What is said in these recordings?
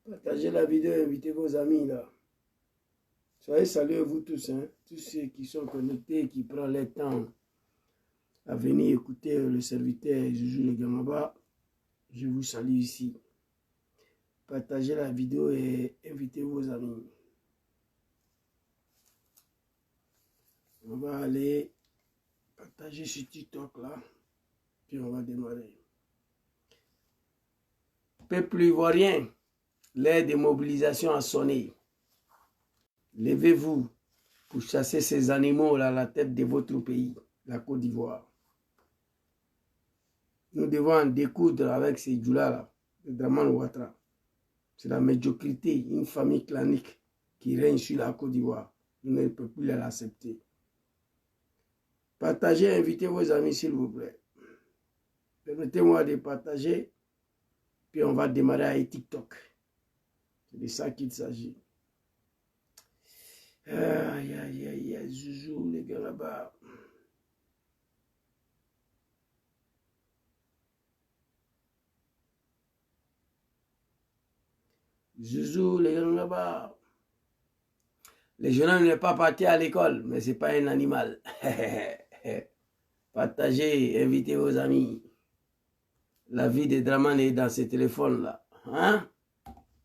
Partagez la vidéo, invitez vos amis là. Soyez salués vous tous, hein, tous ceux qui sont connectés, qui prennent le temps à venir écouter le serviteur Joujou le Gamaba. Je vous salue ici. Partagez la vidéo et invitez vos amis. On va aller partager sur TikTok là, puis on va démarrer. Peuple ivoirien, l'heure de mobilisation a sonné. Levez-vous pour chasser ces animaux à la tête de votre pays, la Côte d'Ivoire. Nous devons en découdre avec ces djoulas-là, de Dramane Ouattara. C'est la médiocrité, une famille clanique qui règne sur la Côte d'Ivoire. Nous ne pouvons plus l'accepter. Partagez, invitez vos amis s'il vous plaît. Permettez-moi de partager, puis on va démarrer avec TikTok. C'est de ça qu'il s'agit. Aïe, aïe, aïe, aïe, Joujou, les gars là-bas. Joujou, les gars là-bas. Le jeune homme n'est pas parti à l'école, mais ce n'est pas un animal. Partagez, invitez vos amis. La vie de Dramane est dans ce téléphone-là. Hein?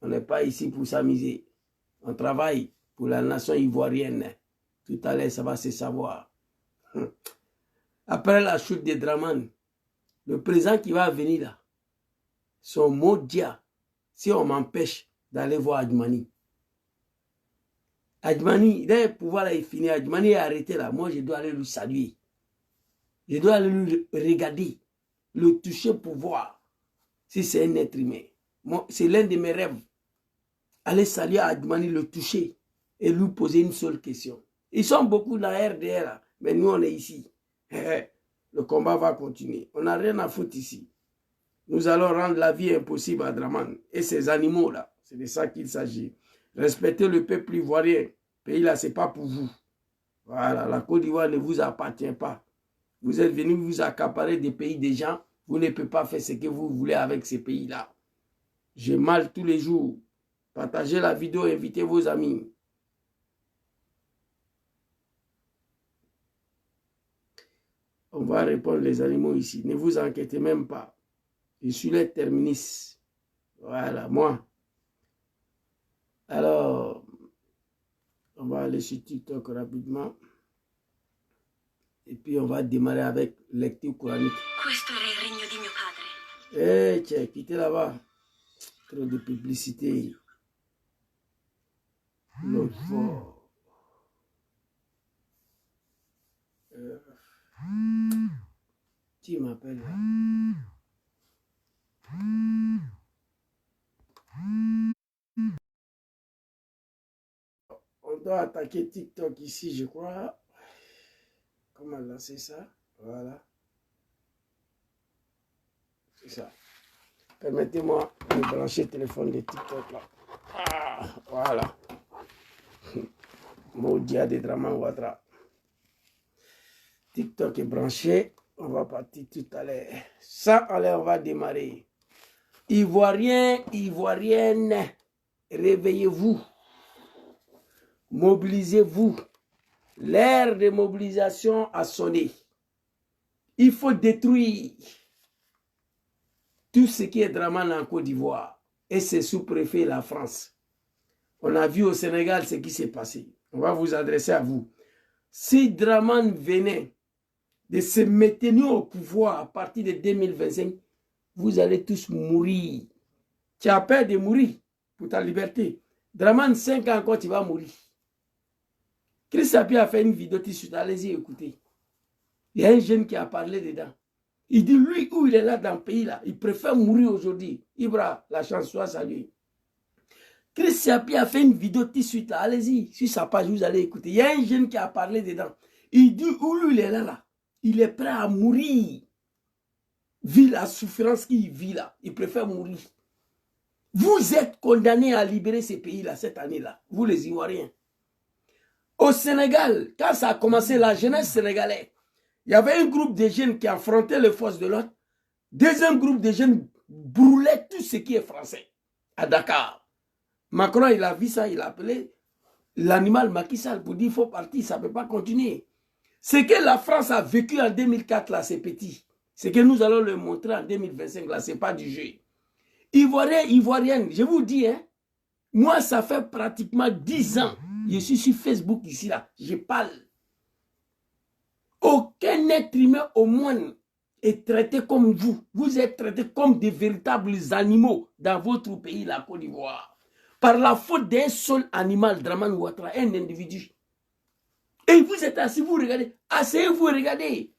On n'est pas ici pour s'amuser. On travaille pour la nation ivoirienne. Tout à l'heure, ça va se savoir. Après la chute de Dramane, le président qui va venir là, son mot dia, si on m'empêche d'aller voir Adjmani. Adjmani, il a le pouvoir là, il finit. Adjmani est arrêté là. Moi, je dois aller le saluer. Je dois aller le regarder, le toucher pour voir si c'est un être humain. C'est l'un de mes rêves. Aller saluer Adjmani, le toucher et lui poser une seule question. Ils sont beaucoup dans la RDR là, mais nous on est ici. Le combat va continuer. On n'a rien à foutre ici. Nous allons rendre la vie impossible à Dramane et ces animaux là. C'est de ça qu'il s'agit. Respectez le peuple ivoirien. Le pays là, ce n'est pas pour vous. Voilà, la Côte d'Ivoire ne vous appartient pas. Vous êtes venus vous accaparer des pays des gens. Vous ne pouvez pas faire ce que vous voulez avec ces pays-là. J'ai mal tous les jours. Partagez la vidéo, invitez vos amis. On va répondre les animaux ici. Ne vous inquiétez même pas. Je suis le terminus. Voilà, moi. Alors, on va aller sur TikTok rapidement. Et puis on va démarrer avec lecture coranique. Questo era il regno di mio padre. Eh, tiens, quittez là-bas. Trop de publicité. L'autre fois. Qui m'appelle là? On doit attaquer TikTok ici, je crois. Comment lancer ça? Voilà. C'est ça. Permettez-moi de brancher le téléphone de TikTok là. Ah, voilà. Maudia de Dramane Ouattara. TikTok est branché. On va partir tout à l'heure. Ça, allez, on va démarrer. Ivoiriens, Ivoiriennes, réveillez-vous. Mobilisez-vous. L'ère de mobilisation a sonné. Il faut détruire tout ce qui est Dramane en Côte d'Ivoire. Et c'est sous-préfet la France. On a vu au Sénégal ce qui s'est passé. On va vous adresser à vous. Si Dramane venait de se maintenir au pouvoir à partir de 2025, vous allez tous mourir. Tu as peur de mourir pour ta liberté. Dramane, 5 ans encore, tu vas mourir. Chris Sapie a fait une vidéo dessus. Allez-y, écoutez. Il y a un jeune qui a parlé dedans. Il dit, lui, où il est là dans le pays, là, il préfère mourir aujourd'hui. Ibra, la chance soit saluée. Chris Sapie a fait une vidéo tout de suite. Allez-y, sur sa page, vous allez écouter. Il y a un jeune qui a parlé dedans. Il dit, où lui, il est là. Il est prêt à mourir. Vu la souffrance qu'il vit là, il préfère mourir. Vous êtes condamnés à libérer ces pays-là cette année-là, vous les Ivoiriens. Au Sénégal, quand ça a commencé, la jeunesse sénégalaise, il y avait un groupe de jeunes qui affrontaient les forces de l'ordre. Deuxième groupe de jeunes brûlaient tout ce qui est français à Dakar. Macron, il a vu ça, il a appelé l'animal Macky Sall pour dire qu'il faut partir, ça ne peut pas continuer. Ce que la France a vécu en 2004, là, c'est petit. Ce que nous allons le montrer en 2025, là, ce n'est pas du jeu. Ivoirien, Ivoirienne, je vous dis, hein, moi, ça fait pratiquement 10 ans. Je suis sur Facebook ici, là, je parle. Aucun être humain au monde est traité comme vous. Vous êtes traités comme des véritables animaux dans votre pays, la Côte d'Ivoire. Par la faute d'un seul animal, Dramane Ouattara, un individu. Et vous êtes assis, vous regardez. Asseyez-vous, regardez.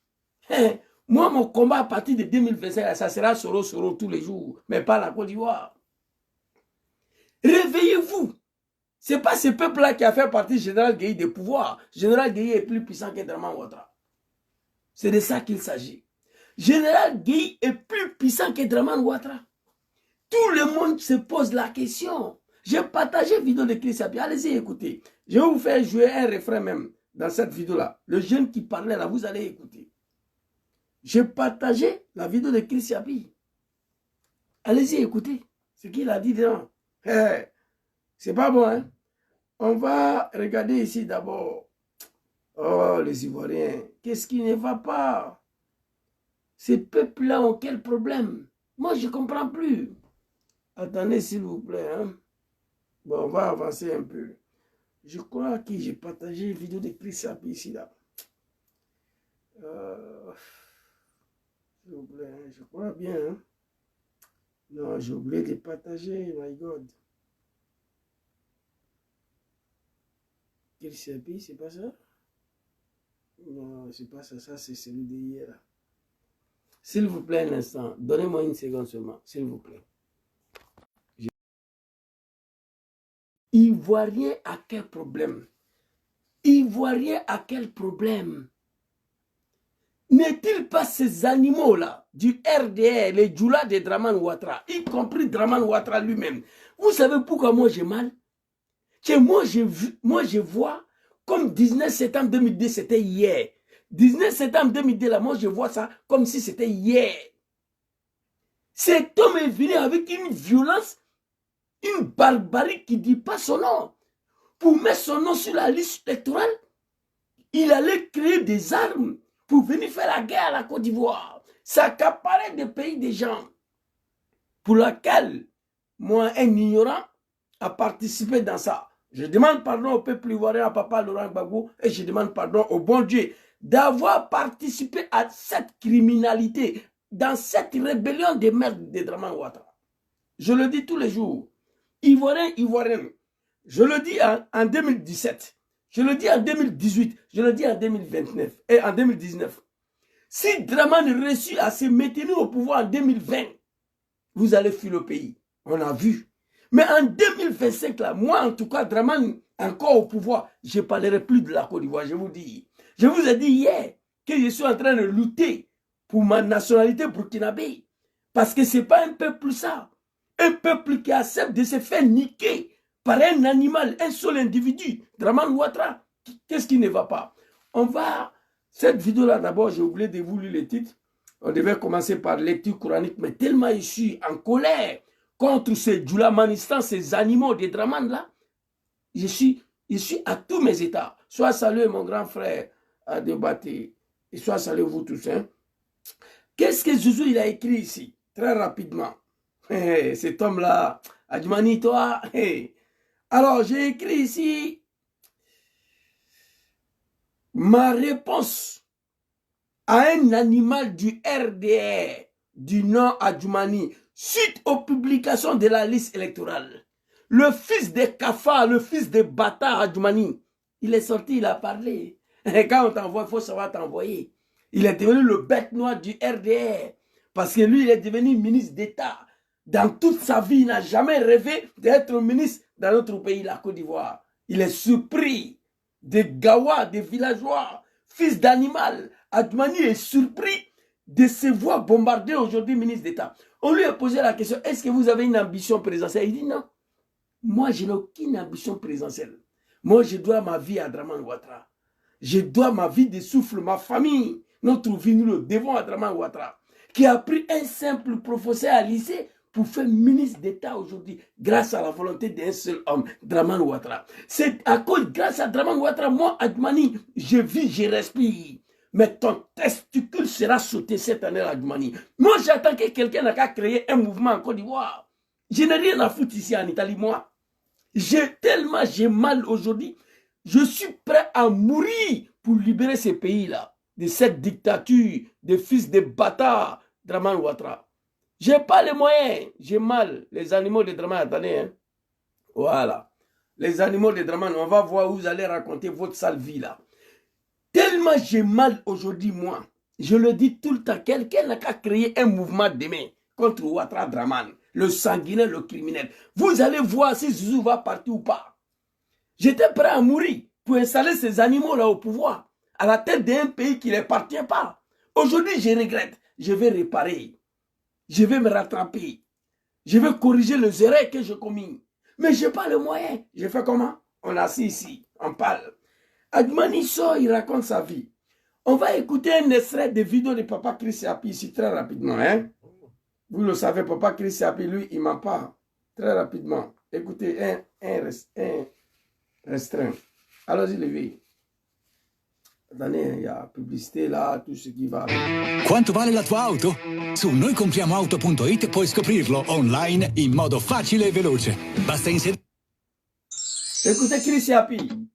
Moi, mon combat à partir de 2025, ça sera Soro tous les jours, mais pas la Côte d'Ivoire. Réveillez-vous. Ce n'est pas ce peuple-là qui a fait partie du général Gueye des pouvoirs. Général Gueye est plus puissant que Dramane Ouattara. C'est de ça qu'il s'agit. Général Gueye est plus puissant que Dramane Ouattara. Tout le monde se pose la question. J'ai partagé une vidéo de Chris Yapi. Allez-y, écoutez. Je vais vous faire jouer un refrain même dans cette vidéo-là. Le jeune qui parlait là, vous allez écouter. J'ai partagé la vidéo de Chris Yapi. Allez-y, écoutez ce qu'il a dit dedans. C'est pas bon, hein? On va regarder ici d'abord. Oh, les Ivoiriens, qu'est-ce qui ne va pas? Ces peuples-là ont quel problème? Moi, je ne comprends plus. Attendez, s'il vous plaît. Hein? Bon, on va avancer un peu. Je crois que j'ai partagé une vidéo de Chris Yapi ici, là. S'il vous plaît, hein? Je crois bien. Hein? Non, j'ai oublié de partager, my God. Chris Yapi, c'est pas ça? Non, c'est pas ça. Ça, c'est celui d'hier. S'il vous plaît, un instant. Donnez-moi une seconde seulement, s'il vous plaît. Ivoirien à quel problème? Ivoirien à quel problème? N'est-il pas ces animaux-là du RDR, les djoulas de Dramane Ouattara, y compris Dramane Ouattara lui-même? Vous savez pourquoi moi j'ai mal? Que moi je vois comme 19 septembre 2002, c'était hier. 19 septembre 2002, là, moi je vois ça comme si c'était hier. Cet homme est venu avec une violence, une barbarie qui ne dit pas son nom. Pour mettre son nom sur la liste électorale, il allait créer des armes pour venir faire la guerre à la Côte d'Ivoire. S'accaparer des pays des gens pour laquelle moi, un ignorant, a participé dans ça. Je demande pardon au peuple ivoirien, à Papa Laurent Gbagbo, et je demande pardon au bon Dieu d'avoir participé à cette criminalité, dans cette rébellion de merde de Dramane Ouattara. Je le dis tous les jours. Ivoirien, Ivoirienne. Je le dis en 2017. Je le dis en 2018. Je le dis en 2029 et en 2019. Si Dramane réussit à se maintenir au pouvoir en 2020, vous allez fuir le pays. On a vu. Mais en 2025, là, moi en tout cas, Dramane encore au pouvoir, je ne parlerai plus de la Côte d'Ivoire, je vous dis. Je vous ai dit hier que je suis en train de lutter pour ma nationalité burkinabé. Parce que ce n'est pas un peuple ça. Un peuple qui accepte de se faire niquer par un animal, un seul individu, Dramane Ouattara. Qu'est-ce qui ne va pas? On va... Cette vidéo-là, d'abord, j'ai oublié de vous lire le titre. On devait commencer par lecture coranique, mais tellement je suis en colère contre ces djoulamanistan, ces animaux de Dramane là, je suis à tous mes états. Soit salué mon grand frère à débattre, et soit salué vous tous. Hein. Qu'est-ce que Zouzou il a écrit ici? Très rapidement. Cet homme-là, Adjumani, toi. Alors, j'ai écrit ici ma réponse à un animal du RDR, du nom Adjumani, suite aux publications de la liste électorale. Le fils de Kafa, le fils de Bata Adjumani, il est sorti, il a parlé. Quand on t'envoie, il faut savoir t'envoyer. Il est devenu le bête noire du RDR. Parce que lui, il est devenu ministre d'État. Dans toute sa vie, il n'a jamais rêvé d'être ministre dans notre pays, la Côte d'Ivoire. Il est surpris des Gawa, des villageois, fils d'animal. Adjumani est surpris de se voir bombarder aujourd'hui ministre d'État. On lui a posé la question, est-ce que vous avez une ambition présidentielle? Il dit non. Moi, je n'ai aucune ambition présidentielle. Moi, je dois ma vie à Dramane Ouattara. Je dois ma vie de souffle, ma famille. Notre vie, nous le devons à Dramane Ouattara, qui a pris un simple professeur à lycée pour faire ministre d'État aujourd'hui, grâce à la volonté d'un seul homme, Dramane Ouattara. C'est à cause, grâce à Dramane Ouattara, moi, Adjumani, je vis, je respire. Mais ton testicule sera sauté cette année, Adjumani. Moi, j'attends que quelqu'un n'a qu'à créer un mouvement en Côte d'Ivoire. Je n'ai rien à foutre ici en Italie, moi. J'ai mal aujourd'hui. Je suis prêt à mourir pour libérer ces pays-là de cette dictature, des fils de bâtards, Dramane Ouattara. J'ai pas les moyens, j'ai mal. Les animaux de Dramane, attendez, hein. Voilà. Les animaux de Dramane, on va voir où vous allez raconter votre sale vie là. Tellement j'ai mal aujourd'hui, moi. Je le dis tout le temps, quelqu'un n'a qu'à créer un mouvement demain contre Ouattara Dramane, le sanguinaire, le criminel. Vous allez voir si Zouzou va partir ou pas. J'étais prêt à mourir pour installer ces animaux-là au pouvoir, à la tête d'un pays qui ne les appartient pas. Aujourd'hui, je regrette. Je vais réparer. Je vais me rattraper. Je vais corriger les erreurs que j'ai commis. Mais je n'ai pas le moyen. Je fais comment? On est assis ici, on parle. Adjumani sort, il raconte sa vie. On va écouter un extrait de vidéo de Papa Chris Yapi ici très rapidement. Hein? Vous le savez, Papa Chris Yapi, lui, il m'en parle très rapidement. Écoutez, un restreint. Allons-y, levez. Attendez, il y a publicité là, tout ce qui va. Quanto vale la tua auto? Su noicompriamoauto.it puoi scoprirlo online in modo facile e veloce. Basta inserire. Écoutez Chris Yapi.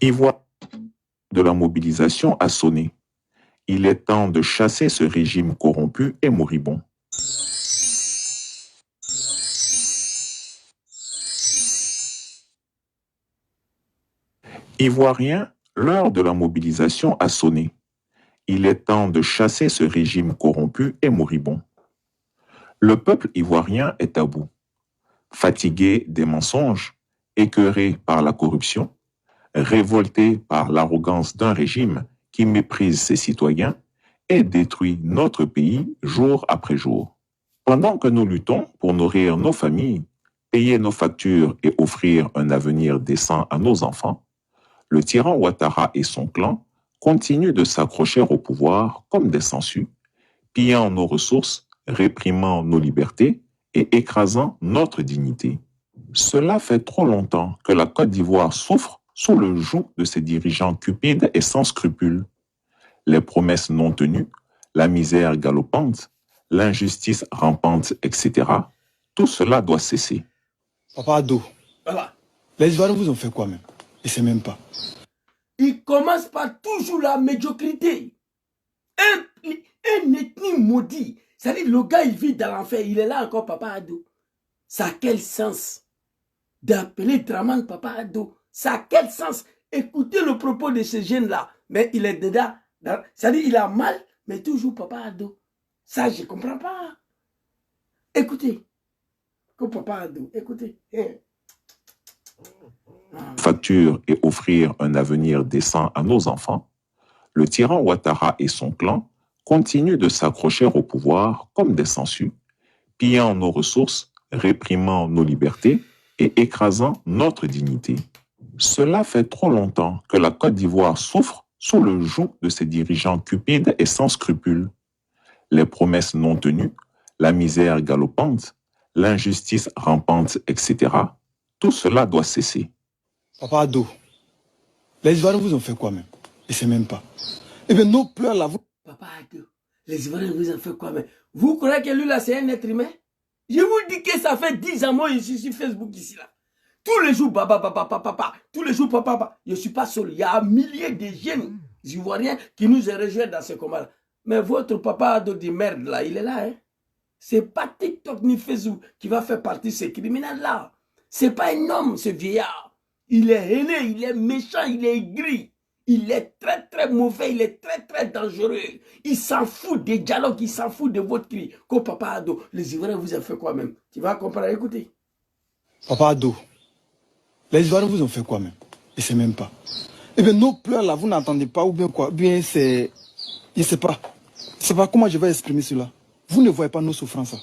Ivoire de la mobilisation a sonné. Il est temps de chasser ce régime corrompu et moribond. Ivoiriens, l'heure de la mobilisation a sonné. Il est temps de chasser ce régime corrompu et moribond. Le peuple ivoirien est à bout. Fatigué des mensonges, écœuré par la corruption, révolté par l'arrogance d'un régime qui méprise ses citoyens et détruit notre pays jour après jour. Pendant que nous luttons pour nourrir nos familles, payer nos factures et offrir un avenir décent à nos enfants, le tyran Ouattara et son clan continuent de s'accrocher au pouvoir comme des sangsues, pillant nos ressources, réprimant nos libertés et écrasant notre dignité. Cela fait trop longtemps que la Côte d'Ivoire souffre sous le joug de ses dirigeants cupides et sans scrupules. Les promesses non tenues, la misère galopante, l'injustice rampante, etc. Tout cela doit cesser. Papa Ado, Voilà. les Ivoiriens vous ont fait quoi même? Je ne sais même pas. Il commence par toujours la médiocrité. Un ethnie maudit. C'est-à-dire le gars, il vit dans l'enfer. Il est là encore, Papa Ado. Ça a quel sens d'appeler Dramane Papa Ado? Ça a quel sens? Écoutez le propos de ce jeune-là. Mais il est dedans. C'est-à-dire il a mal, mais toujours Papa Ado. Ça, je ne comprends pas. Écoutez. Que Papa Ado, écoutez. Facture et offrir un avenir décent à nos enfants, le tyran Ouattara et son clan continuent de s'accrocher au pouvoir comme des sangsues, pillant nos ressources, réprimant nos libertés et écrasant notre dignité. Cela fait trop longtemps que la Côte d'Ivoire souffre sous le joug de ses dirigeants cupides et sans scrupules. Les promesses non tenues, la misère galopante, l'injustice rampante, etc. Tout cela doit cesser. Papa Ado, les Ivoiriens vous ont fait quoi même? Je ne sais même pas. Eh bien, nos pleurs là, vous... Papa Ado, les Ivoiriens vous ont fait quoi même? Vous croyez que lui là c'est un être humain? Je vous dis que ça fait 10 ans moi ici sur Facebook ici là. Tous les jours, papa. Tous les jours, papa. Je ne suis pas seul. Il y a milliers de jeunes Ivoiriens qui nous ont rejoints dans ce combat-là. Mais votre papa Ado de merde là, il est là. Hein? C'est pas TikTok ni Facebook qui va faire partie de ces criminels-là. C'est pas un homme, ce vieillard. Il est ailé, il est méchant, il est aigri. Il est très mauvais, il est très dangereux. Il s'en fout des dialogues, il s'en fout de votre cri. Comme Papa Ado, les Ivoiriens vous ont fait quoi même? Tu vas comprendre, écoutez. Papa Ado, les Ivoiriens vous ont fait quoi même? Je ne sais même pas. Eh bien, nos pleurs là, vous n'entendez pas ou bien quoi? Bien, c'est... Je ne sais pas. Je ne sais pas comment je vais exprimer cela. Vous ne voyez pas nos souffrances.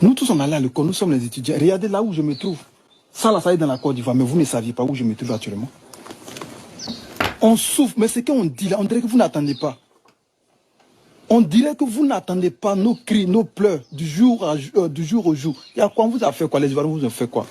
Nous tous on allait à l'école, nous sommes les étudiants. Regardez là où je me trouve. Ça là, ça est dans la Côte d'Ivoire, mais vous ne saviez pas où je me trouve actuellement. On souffre, mais ce qu'on dit là, on dirait que vous n'attendez pas. On dirait que vous n'attendez pas nos cris, nos pleurs du jour au jour. Il y a quoi, on vous a fait quoi? Les Ivoiriens vous ont fait quoi?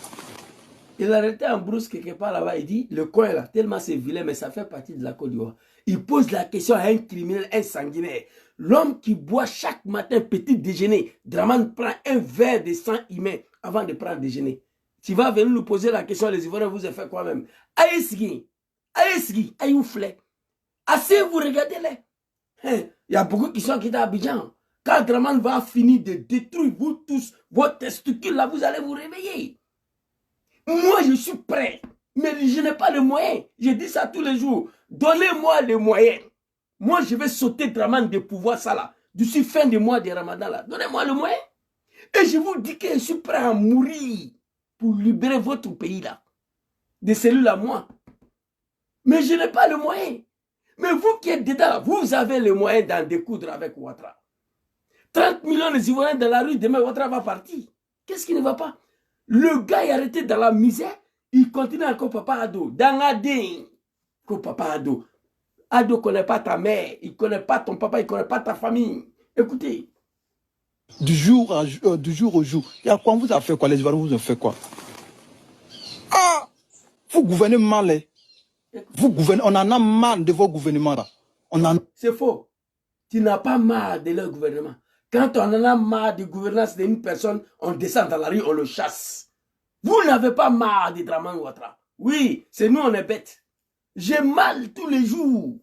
Il a arrêté en brousse quelque part là-bas. Il dit, le coin là, tellement c'est vilain, mais ça fait partie de la Côte d'Ivoire. Il pose la question à un criminel, un sanguinaire. L'homme qui boit chaque matin petit déjeuner. Dramane prend un verre de sang humain avant de prendre déjeuner. Tu vas venir nous poser la question, les Ivoiriens vous ont fait quoi même? Aïsgi, aïouflé. Assez, vous regardez-les. Il y a beaucoup qui sont quittés à Abidjan. Quand Dramane va finir de détruire vous tous, vos testicules là, vous allez vous réveiller. Moi, je suis prêt, mais je n'ai pas de moyens. Je dis ça tous les jours. Donnez-moi les moyens. Moi, je vais sauter Dramane de pouvoir ça là. D'ici fin du mois de Ramadan là. Donnez-moi le moyen. Et je vous dis que je suis prêt à mourir pour libérer votre pays là. De celui-là, moi. Mais je n'ai pas le moyen. Mais vous qui êtes dedans, vous avez le moyen d'en découdre avec Ouattara. 30 millions d'Ivoiriens dans la rue, demain Ouattara va partir. Qu'est-ce qui ne va pas? Le gars est arrêté dans la misère, il continue encore Papa Ado. Dans Adin, Papa Ado. Ado ne connaît pas ta mère, il ne connaît pas ton papa, il ne connaît pas ta famille. Écoutez. Du jour au jour. Il y a quoi, on vous a fait quoi? Les Ivoiriens vous ont fait quoi? Ah! Vous gouvernez mal, hein? Vous gouvernez, on en a marre de vos gouvernements là. C'est faux. Tu n'as pas marre de leur gouvernement. Quand on en a marre de gouvernance d'une personne, on descend dans la rue, on le chasse. Vous n'avez pas marre de Dramane Ouattara. Oui, c'est nous, on est bêtes. J'ai mal tous les jours.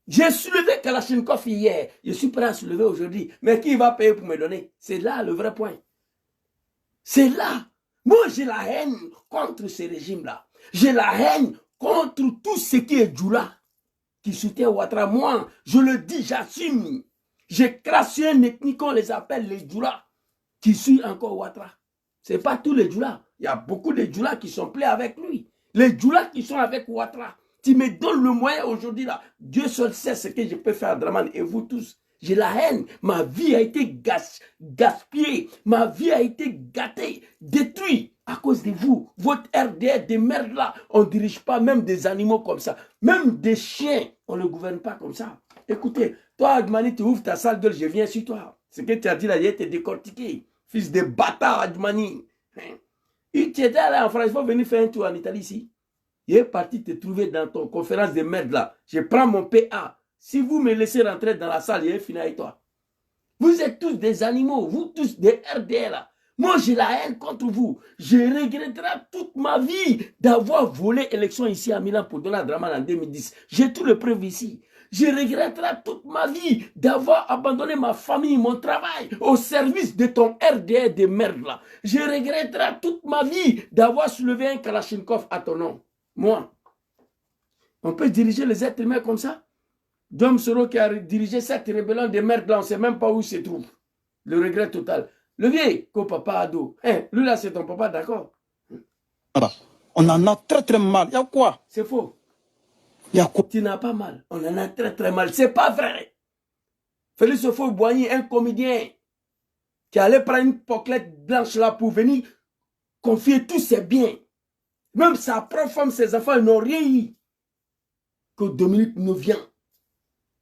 J'ai soulevé Kalachnikov hier. Je suis prêt à soulever aujourd'hui. Mais qui va payer pour me donner? C'est là le vrai point. C'est là. Moi, j'ai la haine contre ce régime-là. J'ai la haine contre tout ce qui est Djoula, qui soutient Ouattara. Moi, je le dis, j'assume. J'ai crassé un ethnie qu'on les appelle les Djoula, qui suit encore Ouattara. Ce n'est pas tous les Djoula. Il y a beaucoup de Djoula qui sont plais avec lui. Les Djoula qui sont avec Ouattara. Tu me donnes le moyen aujourd'hui là. Dieu seul sait ce que je peux faire à Dramane et vous tous. J'ai la haine. Ma vie a été gaspillée. Ma vie a été gâtée, détruite à cause de vous. Votre RDR de merde là, on ne dirige pas même des animaux comme ça. Même des chiens, on ne gouverne pas comme ça. Écoutez, toi Admani, tu ouvres ta sale gueule, je viens sur toi. Ce que tu as dit là, il a été décortiqué. Fils de bâtard Admani. Tu étais allé en France, il faut venir faire un tour en Italie ici. Il est parti te trouver dans ton conférence de merde là. Je prends mon PA. Si vous me laissez rentrer dans la salle, il est fini avec toi. Vous êtes tous des animaux, vous tous des RDR là. Moi, j'ai la haine contre vous. Je regretterai toute ma vie d'avoir volé l'élection ici à Milan pour donner à Dramane en 2010. J'ai tout le preuve ici. Je regretterai toute ma vie d'avoir abandonné ma famille, mon travail au service de ton RDR de merde là. Je regretterai toute ma vie d'avoir soulevé un Kalachnikov à ton nom. Moi. On peut diriger les êtres humains comme ça? Dom Soro qui a dirigé cette rébellion de merde là, on ne sait même pas où il se trouve. Le regret total. Le vieil, papa ado. Lui là, c'est ton papa, d'accord? On en a très très mal. Il y a quoi? C'est faux. Il y a quoi? Tu n'as pas mal. On en a très très mal. C'est pas vrai. Félix Houphouët-Boigny, un comédien qui allait prendre une poclette blanche là pour venir confier tous ses biens. Même sa propre femme, ses enfants, ils n'ont rien eu. Que Dominique nous vient.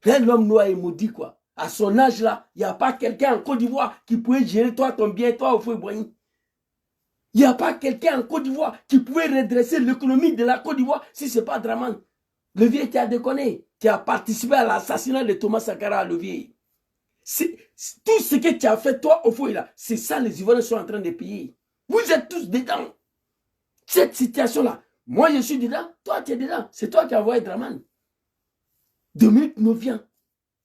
L'homme noir est maudit quoi. À son âge là, il n'y a pas quelqu'un en Côte d'Ivoire qui pouvait gérer toi ton bien, toi Houphouët-Boigny. Il n'y a pas quelqu'un en Côte d'Ivoire qui pouvait redresser l'économie de la Côte d'Ivoire si ce n'est pas Dramane. Le vieil qui a déconné, qui a participé à l'assassinat de Thomas Sankara, le vieil. Tout ce que tu as fait toi Houphouët là, c'est ça les Ivoiriens sont en train de payer. Vous êtes tous dedans. Cette situation-là, moi je suis dedans, toi tu es dedans. C'est toi qui as envoyé Dramane. Dominique nous vient.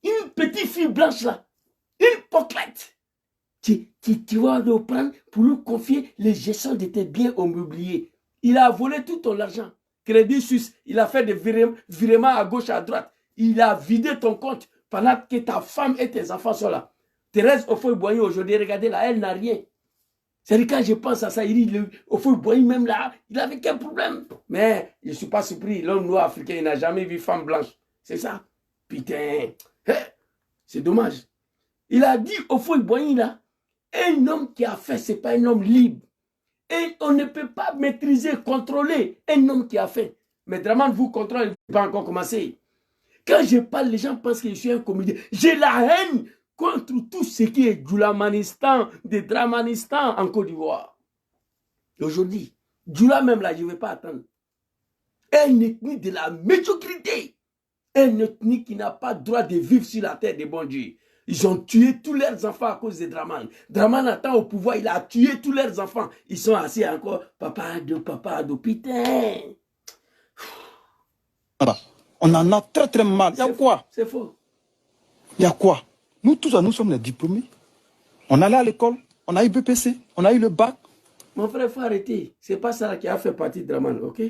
Une petite fille blanche là, une poclette. Tu vas le prendre pour lui confier les gestions de tes biens immobiliers. Il a volé tout ton argent. Crédit Suisse, il a fait des virements à gauche, à droite. Il a vidé ton compte pendant que ta femme et tes enfants sont là. Thérèse Houphouët-Boigny aujourd'hui, regardez là, elle n'a rien. C'est quand je pense à ça, il dit, Houphouët-Boigny même là, il avait quel problème? Mais je ne suis pas surpris, l'homme noir africain, il n'a jamais vu femme blanche. C'est ça. Putain, c'est dommage. Il a dit Houphouët-Boigny là, un homme qui a fait, ce n'est pas un homme libre. Et on ne peut pas maîtriser, contrôler un homme qui a fait. Mais Draman vous contrôle, il n'est pas encore commencé. Quand je parle, les gens pensent que je suis un comédien. J'ai la haine contre tout ce qui est Djoulamanistan, de Dramanistan en Côte d'Ivoire. Aujourd'hui, Djoula même là, je ne vais pas attendre. Une ethnie de la médiocrité. Une ethnie qui n'a pas le droit de vivre sur la terre des bons dieux. Ils ont tué tous leurs enfants à cause de Draman. Draman attend au pouvoir, il a tué tous leurs enfants. Ils sont assis encore, papa, putain. Voilà. On en a très très mal. Il y a quoi? C'est faux. Il y a quoi? Nous tous, nous sommes les diplômés. On allait à l'école, on a eu BPC, on a eu le bac. Mon frère, il faut arrêter. C'est pas ça qui a fait partie de Draman, ok?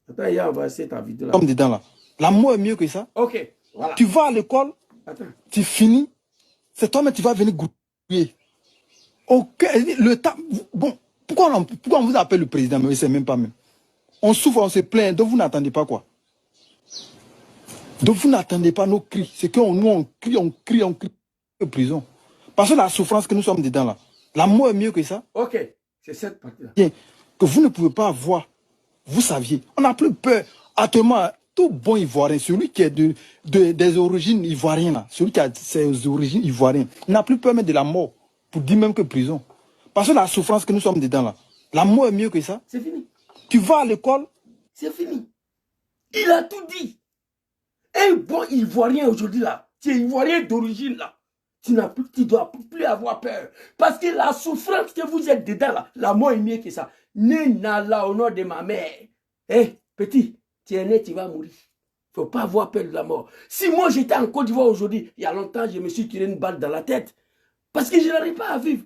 Attends, hier, on va essayer ta vidéo là. Comme dedans là. L'amour est mieux que ça. Ok, voilà. Tu vas à l'école, tu finis, c'est toi mais tu vas venir grouiller. Ok, le temps. Bon, pourquoi on vous appelle le président, mais c'est même pas même. On souffre, on se plaint, donc vous n'attendez pas quoi? Donc vous n'attendez pas nos cris. C'est que nous on crie prison. Parce que la souffrance que nous sommes dedans là, l'amour est mieux que ça. Ok, c'est cette partie-là. Que vous ne pouvez pas voir. Vous saviez, on n'a plus peur. Actuellement, tout bon Ivoirien, celui qui est des origines ivoiriennes, là, celui qui a ses origines ivoiriennes, n'a plus peur même de la mort, pour dire même que prison. Parce que la souffrance que nous sommes dedans là, l'amour est mieux que ça. C'est fini. Tu vas à l'école. C'est fini. Il a tout dit. Un bon Ivoirien aujourd'hui là, tu es Ivoirien d'origine là, tu ne dois plus avoir peur. Parce que la souffrance que vous êtes dedans là, la mort est mieux que ça. Né là au nom de ma mère. Eh, petit, tu es né, tu vas mourir. Il ne faut pas avoir peur de la mort. Si moi j'étais en Côte d'Ivoire aujourd'hui, il y a longtemps, je me suis tiré une balle dans la tête. Parce que je n'arrive pas à vivre.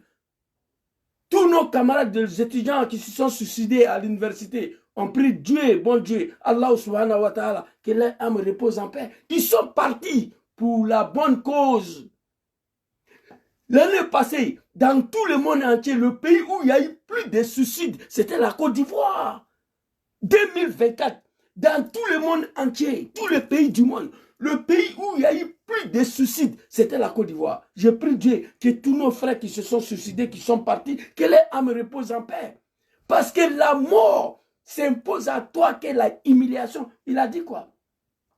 Tous nos camarades des étudiants qui se sont suicidés à l'université ont pris Dieu, bon Dieu, Allah subhanahu wa ta'ala, que leur âme repose en paix. Ils sont partis pour la bonne cause. L'année passée, dans tout le monde entier, le pays où il y a eu plus de suicides, c'était la Côte d'Ivoire. 2024, dans tout le monde entier, tous les pays du monde, le pays où il y a eu plus de suicides, c'était la Côte d'Ivoire. Je prie Dieu que tous nos frères qui se sont suicidés, qui sont partis, que leur âme repose en paix. Parce que la mort s'impose à toi, que la humiliation. Il a dit quoi?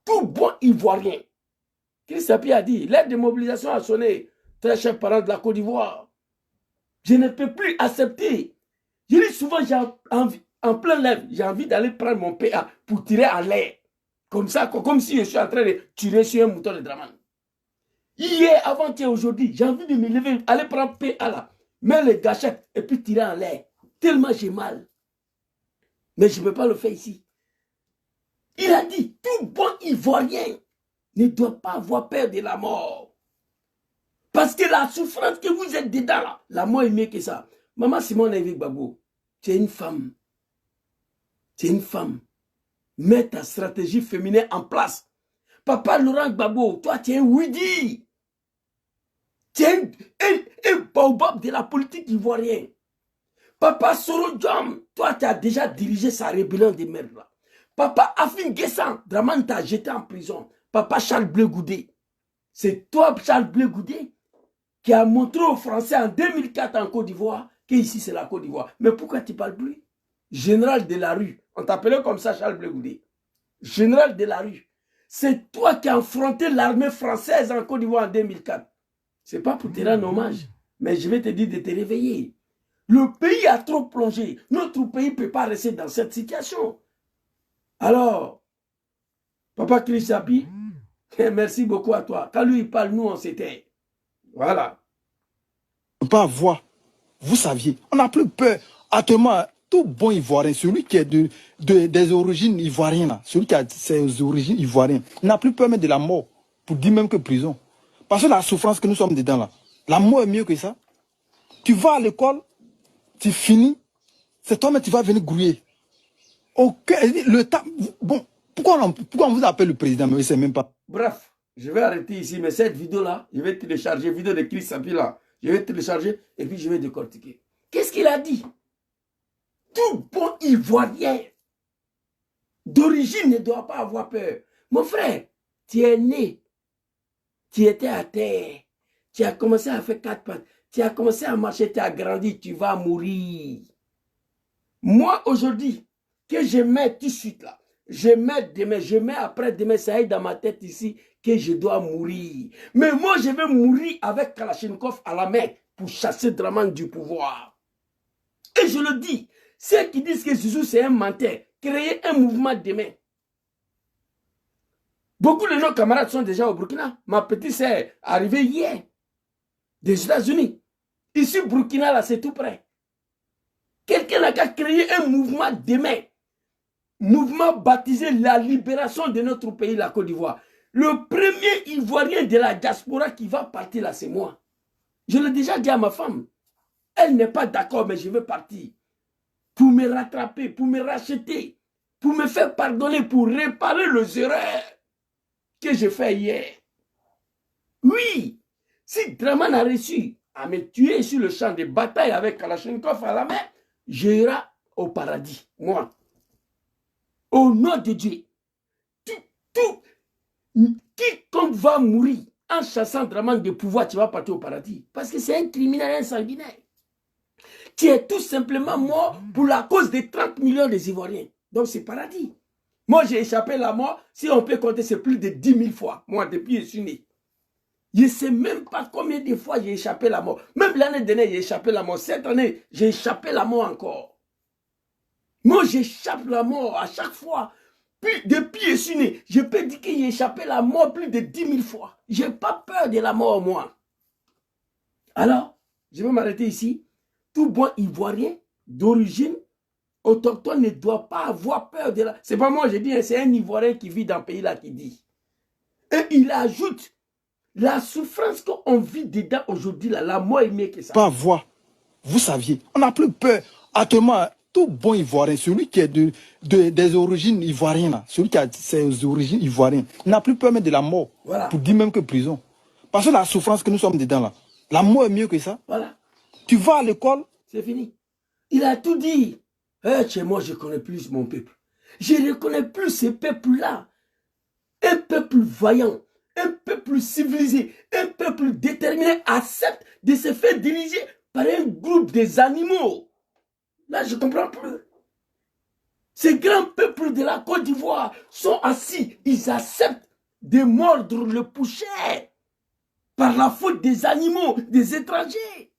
Tout bon Ivoirien. Christ a dit, l'aide de mobilisation a sonné. Très chers parents de la Côte d'Ivoire, je ne peux plus accepter. Je dis souvent, j'ai envie, en plein lèvre, j'ai envie d'aller prendre mon PA pour tirer en l'air. Comme ça, comme si je suis en train de tirer sur un mouton de Draman. Hier, avant-hier, aujourd'hui, j'ai envie de me lever, aller prendre PA là, mettre les gâchettes et puis tirer en l'air. Tellement j'ai mal. Mais je ne peux pas le faire ici. Il a dit, tout bon Ivoirien ne doit pas avoir peur de la mort. Parce que la souffrance que vous êtes dedans là, la mort est mieux que ça. Maman Simone Evik Babo, tu es une femme. Tu es une femme. Mets ta stratégie féminine en place. Papa Laurent Gbagbo, toi tu es un Widi. Tu es un baobab de la politique ivoirienne. Papa Soro Djam, toi tu as déjà dirigé sa rébellion de merde là. Papa Afin Guessan, Draman t'a jeté en prison. Papa Charles Bleu Goudé. C'est toi Charles Bleu Goudé qui a montré aux Français en 2004 en Côte d'Ivoire qu'ici c'est la Côte d'Ivoire. Mais pourquoi tu ne parles plus? Général de la rue, on t'appelait comme ça Charles Bleu Goudé. Général de la rue, c'est toi qui as affronté l'armée française en Côte d'Ivoire en 2004. Ce n'est pas pour te rendre hommage, mais je vais te dire de te réveiller. Le pays a trop plongé. Notre pays ne peut pas rester dans cette situation. Alors, Papa Chrisapi, merci beaucoup à toi. Quand lui il parle, nous on s'était. Voilà. On ne peut pas voir. Vous saviez, on n'a plus peur. Actuellement, tout bon Ivoirien, celui qui est des origines ivoiriennes, là, celui qui a ses origines ivoiriennes, n'a plus peur même de la mort, pour dire même que prison. Parce que la souffrance que nous sommes dedans là, l'amour est mieux que ça. Tu vas à l'école, tu finis, c'est toi mais tu vas venir grouiller. Ok, le temps. Bon, pourquoi on vous appelle le président, mais c'est même pas. Bref, je vais arrêter ici, mais cette vidéo-là, je vais télécharger, vidéo de Chris Sapi là, je vais télécharger et puis je vais décortiquer. Qu'est-ce qu'il a dit? Tout bon Ivoirien d'origine ne doit pas avoir peur. Mon frère, tu es né, tu étais à terre, tu as commencé à faire 4 pattes, tu as commencé à marcher, tu as grandi, tu vas mourir. Moi, aujourd'hui, que je mets tout de suite là, je mets demain, je mets après-demain, ça est dans ma tête ici, que je dois mourir. Mais moi, je vais mourir avec Kalachnikov à la main pour chasser Draman du pouvoir. Et je le dis, ceux qui disent que Zizou c'est un menteur, créez un mouvement demain. Beaucoup de nos camarades sont déjà au Burkina. Ma petite sœur est arrivée hier des États-Unis. Ici, Burkina, là, c'est tout près. Quelqu'un a qu'à créer un mouvement demain. Mouvement baptisé la libération de notre pays, la Côte d'Ivoire. Le premier Ivoirien de la diaspora qui va partir là, c'est moi. Je l'ai déjà dit à ma femme. Elle n'est pas d'accord, mais je veux partir. Pour me rattraper, pour me racheter, pour me faire pardonner, pour réparer les erreurs que j'ai fait hier. Oui, si Draman a réussi à me tuer sur le champ de bataille avec Kalachnikov à la main, j'irai au paradis, moi. Au nom de Dieu. Quiconque va mourir en chassant Draman de pouvoir, tu vas partir au paradis. Parce que c'est un criminel, un sanguinaire. Tu es tout simplement mort pour la cause des 30 millions des Ivoiriens. Donc c'est paradis. Moi, j'ai échappé à la mort. Si on peut compter, c'est plus de 10 000 fois. Moi, depuis que je suis né. Je ne sais même pas combien de fois j'ai échappé à la mort. Même l'année dernière, j'ai échappé à la mort. Cette année, j'ai échappé à la mort encore. Moi, j'échappe à la mort à chaque fois. Puis, depuis que je suis né, je peux dire que j'ai échappé à la mort plus de 10 000 fois. Je n'ai pas peur de la mort, moi. Alors, je vais m'arrêter ici. Tout bon Ivoirien d'origine autochtone ne doit pas avoir peur de la... C'est pas moi, je dis, c'est un Ivoirien qui vit dans le pays là qui dit. Et il ajoute, la souffrance qu'on vit dedans aujourd'hui, là, la mort est mieux que ça. Pas voir. Vous saviez, on n'a plus peur. Actuellement, tout bon Ivoirien, celui qui est des origines ivoiriennes, là, celui qui a ses origines ivoiriennes, n'a plus peur même de la mort. Voilà. Pour dire même que prison. Parce que la souffrance que nous sommes dedans là, la mort est mieux que ça. Voilà. Tu vas à l'école. C'est fini. Il a tout dit. Chez moi, je connais plus mon peuple. Je ne reconnais plus ce peuple-là. Un peuple vaillant, un peuple civilisé, un peuple déterminé accepte de se faire diriger par un groupe des animaux. Là, je ne comprends plus. Ces grands peuples de la Côte d'Ivoire sont assis. Ils acceptent de mordre le pouchet par la faute des animaux, des étrangers.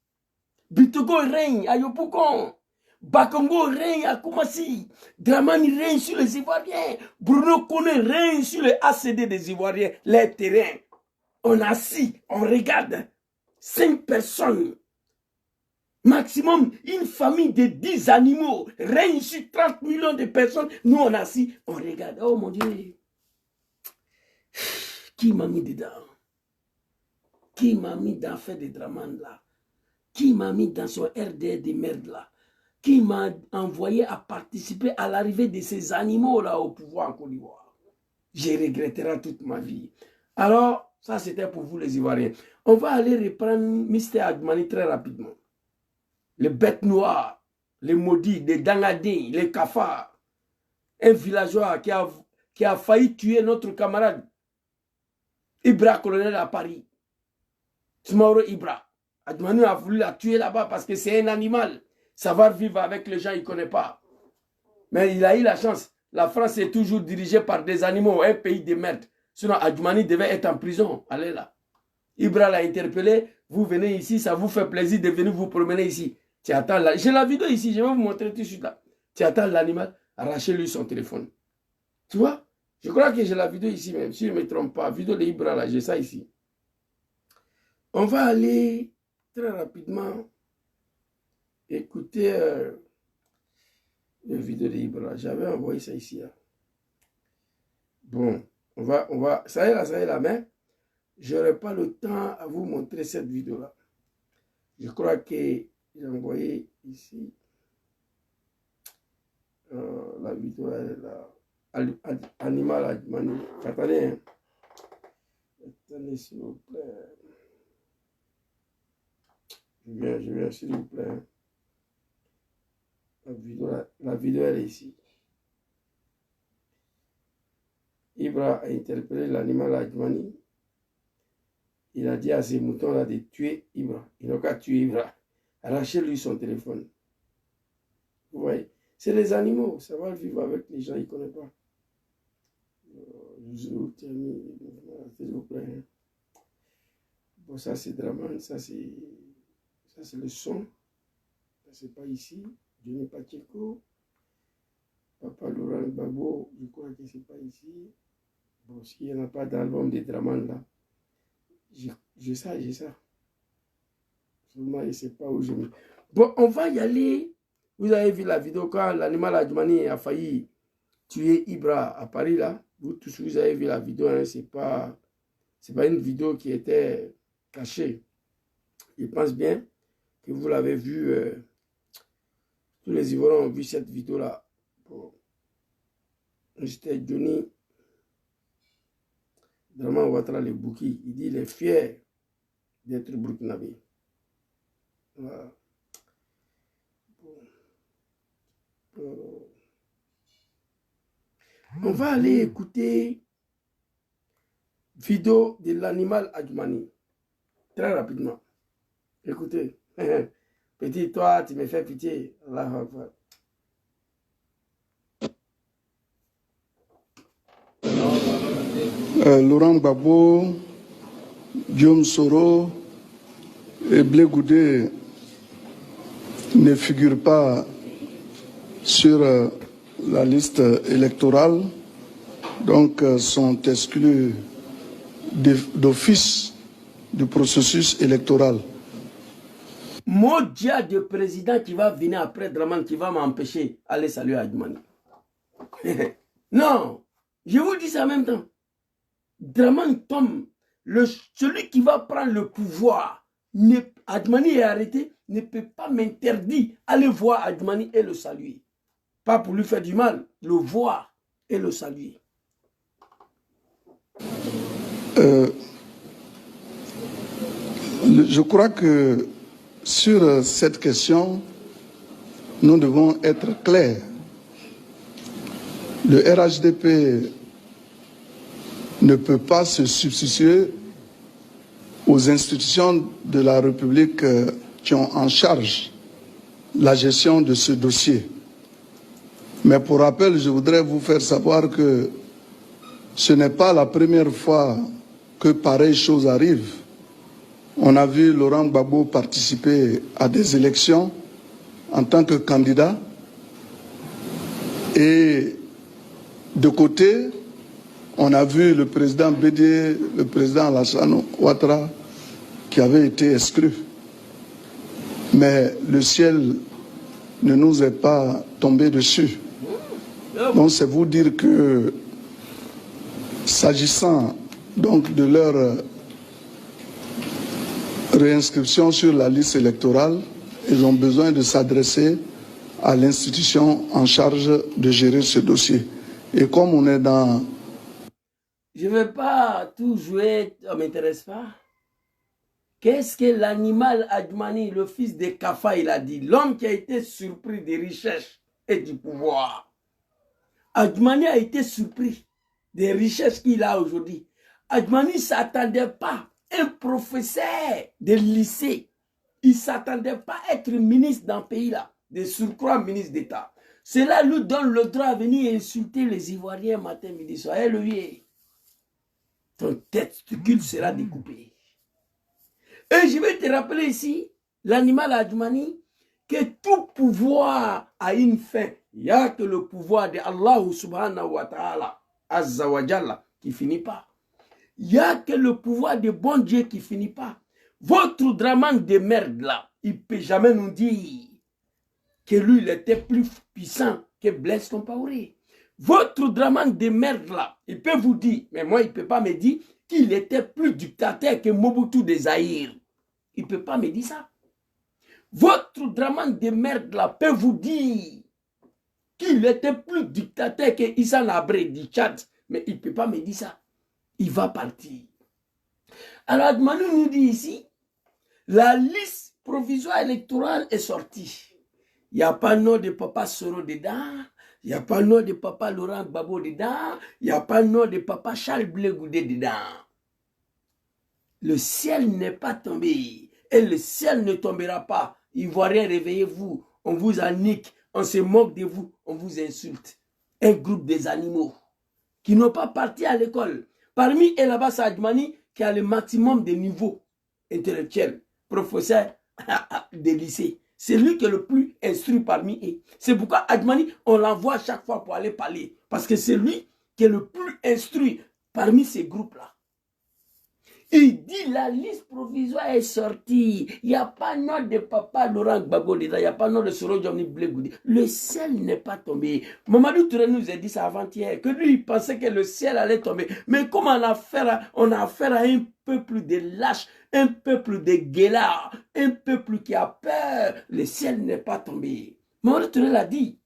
Bitogo règne à Yopougon. Bakongo règne à Koumassi. Dramani règne sur les Ivoiriens. Bruno Kone règne sur les ACD des Ivoiriens, les terrains. On assis, on regarde. 5 personnes. Maximum, une famille de 10 animaux règne sur 30 millions de personnes. Nous, on assis, on regarde. Oh mon Dieu. Qui m'a mis dedans? Qui m'a mis dans l'affaire de Draman là? Qui m'a mis dans son RDR de merde là? Qui m'a envoyé à participer à l'arrivée de ces animaux là au pouvoir en Côte d'Ivoire? Je regretterai toute ma vie. Alors, ça c'était pour vous les Ivoiriens. On va aller reprendre Mr. Admani très rapidement. Les bêtes noires, les maudits, les dangadins, les cafards. Un villageois qui a failli tuer notre camarade Ibra, colonel à Paris. Smauro Ibra. Admani a voulu la tuer là-bas parce que c'est un animal. Savoir vivre avec les gens, il ne connaît pas. Mais il a eu la chance. La France est toujours dirigée par des animaux, un pays de merde. Sinon, Admani devait être en prison. Allez là. Ibra l'a interpellé. Vous venez ici, ça vous fait plaisir de venir vous promener ici. Tu attends là. J'ai la vidéo ici, je vais vous montrer tout de suite là. Tu attends l'animal, arrachez-lui son téléphone. Tu vois? Je crois que j'ai la vidéo ici même, si je ne me trompe pas. Vidéo de Ibra là, j'ai ça ici. On va aller très rapidement écouter la vidéo de Ibra. J'avais envoyé ça ici. Là. Bon, on va, ça y est là, mais je n'aurai pas le temps à vous montrer cette vidéo-là. Je crois que j'ai envoyé ici la vidéo là. Animal Admani. Attendez, hein. Attendez, s'il vous plaît. Je viens, s'il vous plaît. La vidéo, elle est ici. Ibra a interpellé l'animal Admani. Il a dit à ses moutons-là de tuer Ibra. Il n'a qu'à tuer Ibra. Arrachez-lui son téléphone. Vous voyez? C'est les animaux. Ça va vivre avec les gens, ils ne connaissent pas. S'il vous plaît. Bon, ça c'est Draman, ça c'est le son. Ça c'est pas ici. Johnny Pacheco. Papa Laurent Gbagbo, je crois que c'est pas ici. Bon, s'il n'y en a pas d'album de Draman là, j'ai ça. Seulement, je ne sais pas où je mets. Bon, on va y aller. Vous avez vu la vidéo quand l'animal Adjumani a failli tuer Ibra à Paris là. Vous tous, vous avez vu la vidéo. Hein, c'est pas une vidéo qui était cachée. Je pense bien que vous l'avez vu. Tous les Ivoiriens ont vu cette vidéo là. Bon. J'étais Johnny Draman Ouattara le Bouki. Il dit il est fier d'être burkinabé. Voilà. On va aller écouter vidéo de l'animal Adjumani. Très rapidement. Écoutez. Petit, toi, tu me fais pitié. Allah Akbar. Laurent Gbagbo, Guillaume Soro et Blé Goudé ne figurent pas sur la liste électorale, donc sont exclus d'office du processus électoral. Modia de président qui va venir après Draman, qui va m'empêcher d'aller saluer Adjumani. Non, je vous dis ça en même temps. Draman tombe, celui qui va prendre le pouvoir, Adjumani est arrêté, ne peut pas m'interdire d'aller voir Adjumani et le saluer. Pas pour lui faire du mal, le voir et le saluer. Je crois que sur cette question, nous devons être clairs. Le RHDP ne peut pas se substituer aux institutions de la République qui ont en charge la gestion de ce dossier. Mais pour rappel, je voudrais vous faire savoir que ce n'est pas la première fois que pareille chose arrive. On a vu Laurent Gbagbo participer à des élections en tant que candidat. Et de côté, on a vu le président Bédié, le président Alassane Ouattara, qui avait été exclu. Mais le ciel ne nous est pas tombé dessus. Donc c'est vous dire que, s'agissant donc de leur réinscription sur la liste électorale, ils ont besoin de s'adresser à l'institution en charge de gérer ce dossier. Et comme on est dans... Je ne veux pas tout jouer, ça ne m'intéresse pas. Qu'est-ce que l'animal Adjumani, le fils de Kafa, il a dit? L'homme qui a été surpris des richesses et du pouvoir. Adjumani a été surpris des richesses qu'il a aujourd'hui. Adjumani ne s'attendait pas. Un professeur de lycée, il ne s'attendait pas à être ministre dans ce pays-là, de surcroît ministre d'État. Cela lui donne le droit de venir insulter les Ivoiriens matin, midi, soir. Et lui, ton testicule sera découpé. Et je vais te rappeler ici, l'animal Adjumani, que tout pouvoir a une fin. Il n'y a que le pouvoir de Allah subhanahu wa ta'ala, azza wa jalla, qui finit pas. Il n'y a que le pouvoir de bon Dieu qui finit pas. Votre Draman de merde là, il ne peut jamais nous dire que lui, il était plus puissant que Blaise Compaoré. Votre Draman de merde là, il peut vous dire, mais moi, il ne peut pas me dire qu'il était plus dictateur que Mobutu de Zaïre. Il ne peut pas me dire ça. Votre Draman de merde là peut vous dire qu'il était plus dictateur que Issa Nabré du Tchad, mais il ne peut pas me dire ça. Il va partir. Alors, Adjumani nous dit ici, la liste provisoire électorale est sortie. Il n'y a pas le nom de Papa Soro dedans, il n'y a pas le nom de Papa Laurent Gbagbo dedans, il n'y a pas le nom de Papa Charles Blé Goudé dedans. Le ciel n'est pas tombé, et le ciel ne tombera pas. Ivoiriens, réveillez-vous, on vous anique, on se moque de vous, on vous insulte. Un groupe des animaux qui n'ont pas parti à l'école. Parmi eux, là-bas, c'est Adjmani qui a le maximum de niveau intellectuel, professeur de lycée. C'est lui qui est le plus instruit parmi eux. C'est pourquoi Adjmani, on l'envoie à chaque fois pour aller parler. Parce que c'est lui qui est le plus instruit parmi ces groupes-là. Il dit la liste provisoire est sortie. Il n'y a pas nom de papa Laurent Gbagbo dedans. Il n'y a pas nom de Soro Djomni Blegoudi. Le ciel n'est pas tombé. Mamadou Touré nous a dit ça avant-hier. Que lui, il pensait que le ciel allait tomber. Mais comment on a affaire à un peuple de lâches, un peuple de guélards, un peuple qui a peur. Le ciel n'est pas tombé. Mamadou Touré l'a dit.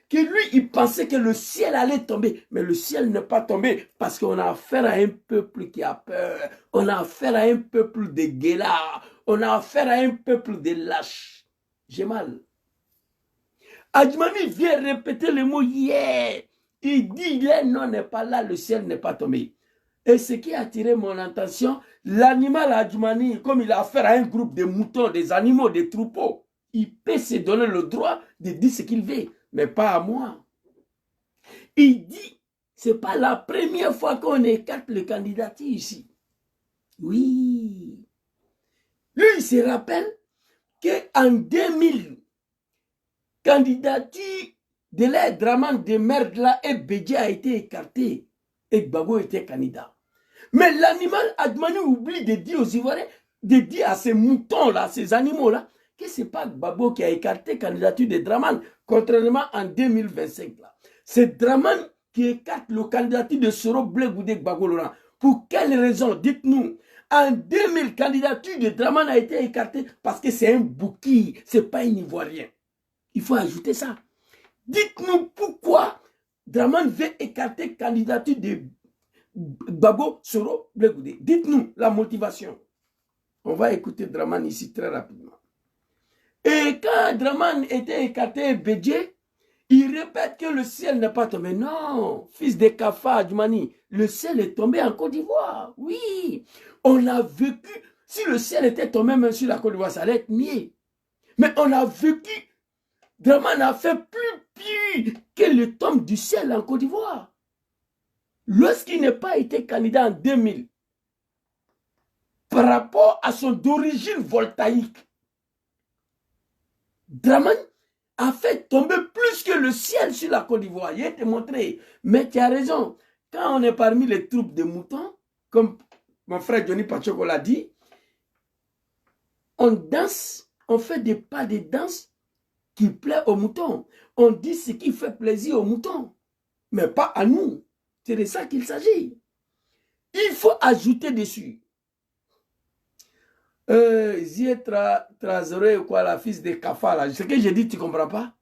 Que lui, il pensait que le ciel allait tomber. Mais le ciel n'est pas tombé parce qu'on a affaire à un peuple qui a peur. On a affaire à un peuple de guélards. On a affaire à un peuple de lâches. J'ai mal. Adjmani vient répéter le mot hier. Il dit, le nom n'est pas là, le ciel n'est pas tombé. Et ce qui a attiré mon attention, l'animal Adjmani, comme il a affaire à un groupe de moutons, des animaux, des troupeaux, il peut se donner le droit de dire ce qu'il veut. Mais pas à moi. Il dit, c'est pas la première fois qu'on écarte le candidature ici. Oui. Lui, il se rappelle qu'en 2000, candidature de l'air Draman de merde là et Bédié a été écarté. Et Gbagbo était candidat. Mais l'animal Adjmani oublie de dire aux Ivoiriens, de dire à ces moutons-là, ces animaux-là, que ce n'est pas Gbagbo qui a écarté la candidature de Draman, contrairement en 2025. C'est Draman qui écarte la candidature de Soro Blegoudi Gbagbo Laurent. Pour quelle raison? Dites-nous. En 2000, la candidature de Draman a été écartée parce que c'est un bouki, ce n'est pas un Ivoirien. Il faut ajouter ça. Dites-nous pourquoi Draman veut écarter la candidature de Gbagbo Soro Blegoudi. Dites-nous la motivation. On va écouter Draman ici très rapidement. Et quand Draman était écarté, Bédié, il répète que le ciel n'est pas tombé. Non, fils de Kafa Adjmani, le ciel est tombé en Côte d'Ivoire. Oui, on a vécu, si le ciel était tombé même sur la Côte d'Ivoire, ça allait être mieux. Mais on a vécu, Draman a fait plus pire que le tombe du ciel en Côte d'Ivoire. Lorsqu'il n'a pas été candidat en 2000, par rapport à son origine voltaïque, Draman a fait tomber plus que le ciel sur la Côte d'Ivoire. Il a été montré. Mais tu as raison. Quand on est parmi les troupes de moutons, comme mon frère Johnny Pachoko l'a dit, on danse, on fait des pas de danse qui plaît aux moutons. On dit ce qui fait plaisir aux moutons, mais pas à nous. C'est de ça qu'il s'agit. Il faut ajouter dessus. Trazoré ou quoi, la fils de Kafa là. Ce que j'ai dit, tu ne comprends pas?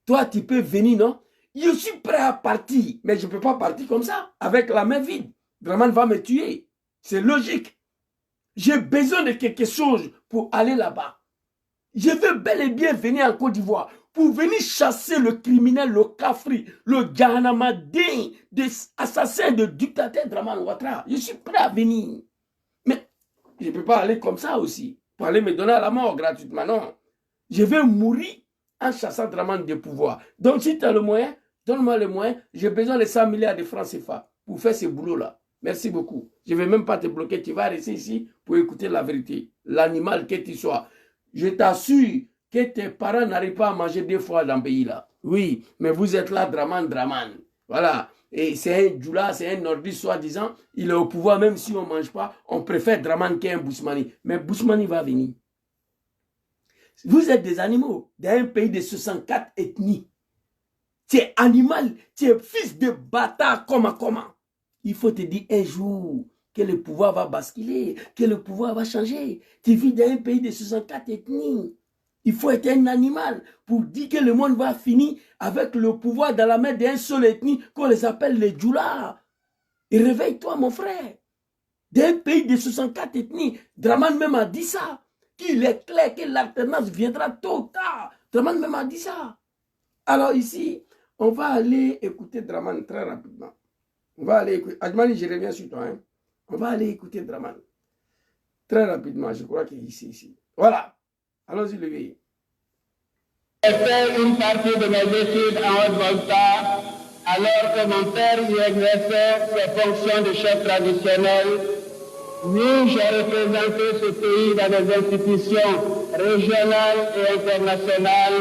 Toi, tu peux venir, non? Je suis prêt à partir, mais je ne peux pas partir comme ça, avec la main vide. Draman va me tuer. C'est logique. J'ai besoin de quelque chose pour aller là-bas. Je veux bel et bien venir en Côte d'Ivoire pour venir chasser le criminel, le Kafri, le Djahanamadin, des assassins de dictateur Draman Ouattara. Je suis prêt à venir. Mais je ne peux pas aller comme ça aussi, pour aller me donner à la mort gratuitement, non. Je vais mourir en chassant Draman de pouvoir. Donc si tu as le moyen, donne-moi le moyen. J'ai besoin de 100 milliards de francs CFA pour faire ce boulot-là. Merci beaucoup. Je ne vais même pas te bloquer. Tu vas rester ici pour écouter la vérité. L'animal que tu sois. Je t'assure que tes parents n'arrivent pas à manger 2 fois dans le pays-là. Oui, mais vous êtes là, Draman. Voilà. Et c'est un Djoula, c'est un nordiste soi-disant. Il est au pouvoir, même si on ne mange pas. On préfère Draman qu'un Bousmani. Mais Bousmani va venir. Vous êtes des animaux d'un pays de 64 ethnies. Tu es animal, tu es fils de bâtard, comment. Il faut te dire un jour que le pouvoir va basculer, que le pouvoir va changer. Tu vis dans un pays de 64 ethnies. Il faut être un animal pour dire que le monde va finir avec le pouvoir dans la main d'un seul ethnie qu'on les appelle les Djoula. Et réveille-toi, mon frère. D'un pays de 64 ethnies, Draman même a dit ça. Qu'il est clair que l'alternance viendra tôt ou tard. Draman même a dit ça. Alors ici, on va aller écouter Draman très rapidement. On va aller écouter. Adjmani, je reviens sur toi. Hein. On va aller écouter Draman. Très rapidement, je crois qu'il est ici. Voilà. Allons-y, Lévi. J'ai fait une partie de mes études en Haute-Volta Alors que mon père y exerçait ses fonctions de chef traditionnel, oui, j'ai représenté ce pays dans des institutions régionales et internationales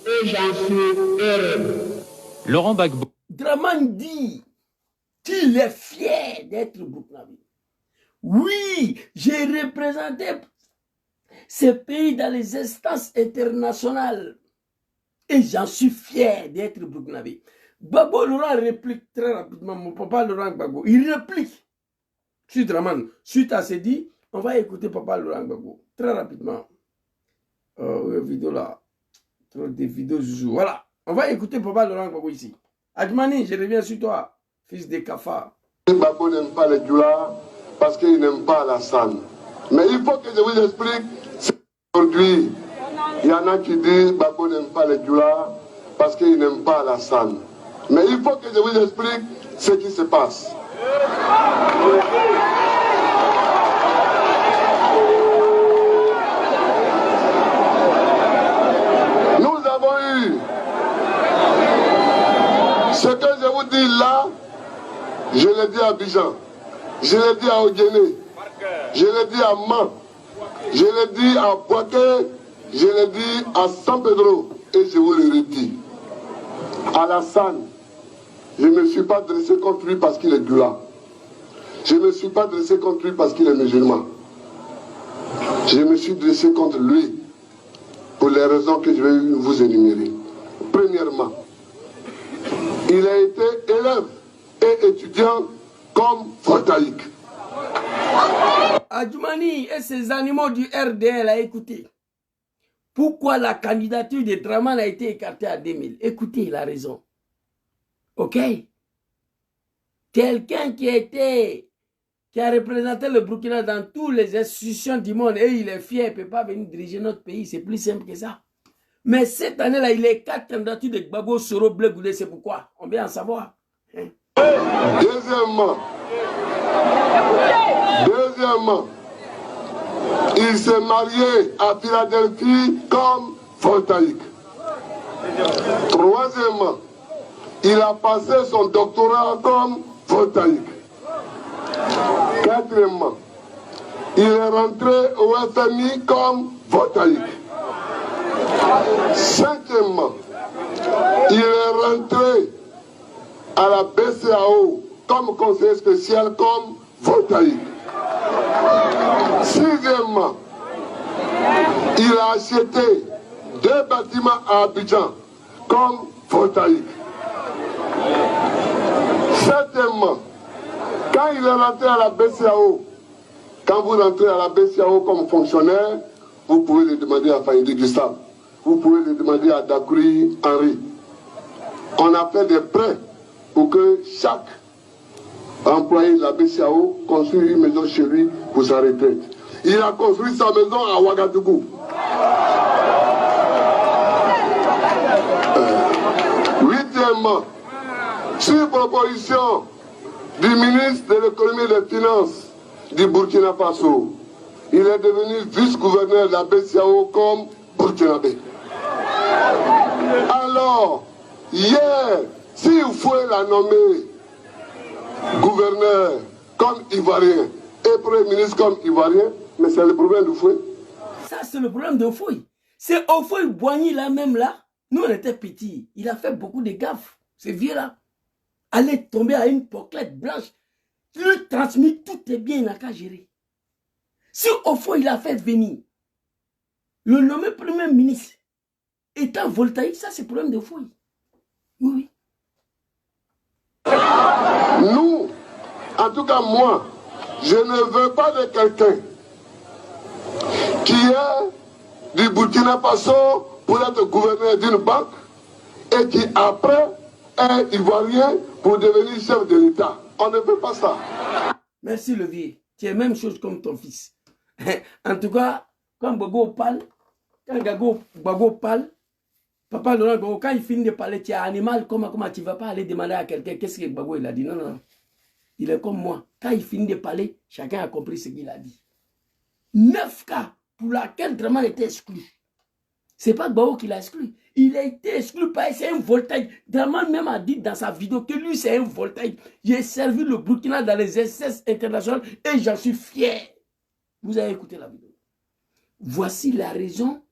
et j'en suis heureux. Laurent Gbagbo. Dramane dit qu'il est fier d'être burkinabé. Oui, j'ai représenté ce pays dans les instances internationales et j'en suis fier d'être burkinabé. Gbagbo Laurent réplique très rapidement, mon papa Laurent Gbagbo, il réplique. Sur Dramane, suite à ce dit, on va écouter papa Laurent Gbagbo très rapidement. Vidéo là, trop de vidéos joujou. Voilà, on va écouter papa Laurent Gbagbo ici. Adjmani, je reviens sur toi, fils de Kafa. Gbagbo n'aime pas les Djoula parce qu'il n'aime pas Alassane. Mais il faut que je vous explique, aujourd'hui, il y en a qui disent Gbagbo n'aime pas les Djoula parce qu'il n'aime pas Alassane. Mais il faut que je vous explique ce qui se passe. Nous avons eu ce que je vous dis là, je l'ai dit à Abidjan, je l'ai dit à Ogéné, je l'ai dit à Man, je l'ai dit à Boaké, je l'ai dit à San Pedro et je vous le redis. Alassane, je ne me suis pas dressé contre lui parce qu'il est Djoula. Je ne me suis pas dressé contre lui parce qu'il est musulman. Je me suis dressé contre lui pour les raisons que je vais vous énumérer. Premièrement, il a été élève et étudiant comme Fortaïque. Adjmani et ses animaux du RDL a écouté. Pourquoi la candidature de Dramane a été écartée à 2000? Écoutez, il a raison. Ok? Quelqu'un qui a représenté le Burkina dans toutes les institutions du monde et il est fier, il ne peut pas venir diriger notre pays. C'est plus simple que ça. Mais cette année-là, il est 4 candidatures de Gbagbo, Soro, Blé, Goudé. C'est pourquoi? On vient en savoir. Hein? Deuxièmement, il s'est marié à Philadelphie comme Fortaïque. Troisièmement, il a passé son doctorat comme Fortaïque. Quatrièmement, il est rentré au FMI comme Fortaïque. Cinquièmement, il est rentré à la BCAO comme conseiller spécial comme Fortaïque. Sixièmement, il a acheté 2 bâtiments à Abidjan comme Fortaïque. Septièmement, quand il est rentré à la BCAO, quand vous rentrez à la BCAO comme fonctionnaire, vous pouvez le demander à Faïdi Gustave, vous pouvez le demander à Dakouri Henri. On a fait des prêts pour que chaque employé de la BCAO construise une maison chez lui pour sa retraite. Il a construit sa maison à Ouagadougou. Huitièmement, sur proposition du ministre de l'économie et des finances du Burkina Faso, il est devenu vice-gouverneur de la BCAO comme burkinabé. Alors, hier, si vous pouvez la nommer gouverneur comme Ivoirien et Premier ministre comme Ivoirien, mais c'est le problème de Fouet. Ça, c'est le problème de Fouet. C'est Ofoy Boigny là même là. Nous, on était petits. Il a fait beaucoup de gaffes. Ce vieux-là. Aller tomber à une poquelette blanche. Il lui transmet tout est bien, il n'a qu'à gérer. Si Ofoy il a fait venir le nommé premier ministre étant voltaïque, ça c'est le problème de Ofoy. Oui, oui. Nous, en tout cas moi, je ne veux pas de quelqu'un qui est du Burkina Faso pour être gouverneur d'une banque et qui après est ivoirien pour devenir chef de l'État. On ne veut pas ça. Merci le vieux. Tu es la même chose comme ton fils. En tout cas, quand Gbagbo parle, Papa Laurent Gbagbo, quand il finit de parler, tu es animal, comment tu ne vas pas aller demander à quelqu'un qu'est-ce que Gbagbo il a dit. Non, non, non. Il est comme moi. Quand il finit de parler, chacun a compris ce qu'il a dit. 9 cas pour lesquels Dramane était exclu. Ce n'est pas Gbagbo qui l'a exclu. Il a été exclu par c'est un voltaïque. Draman même a dit dans sa vidéo que lui c'est un voltaïque. J'ai servi le Burkina dans les SS internationales et j'en suis fier. Vous avez écouté la vidéo. Voici la raison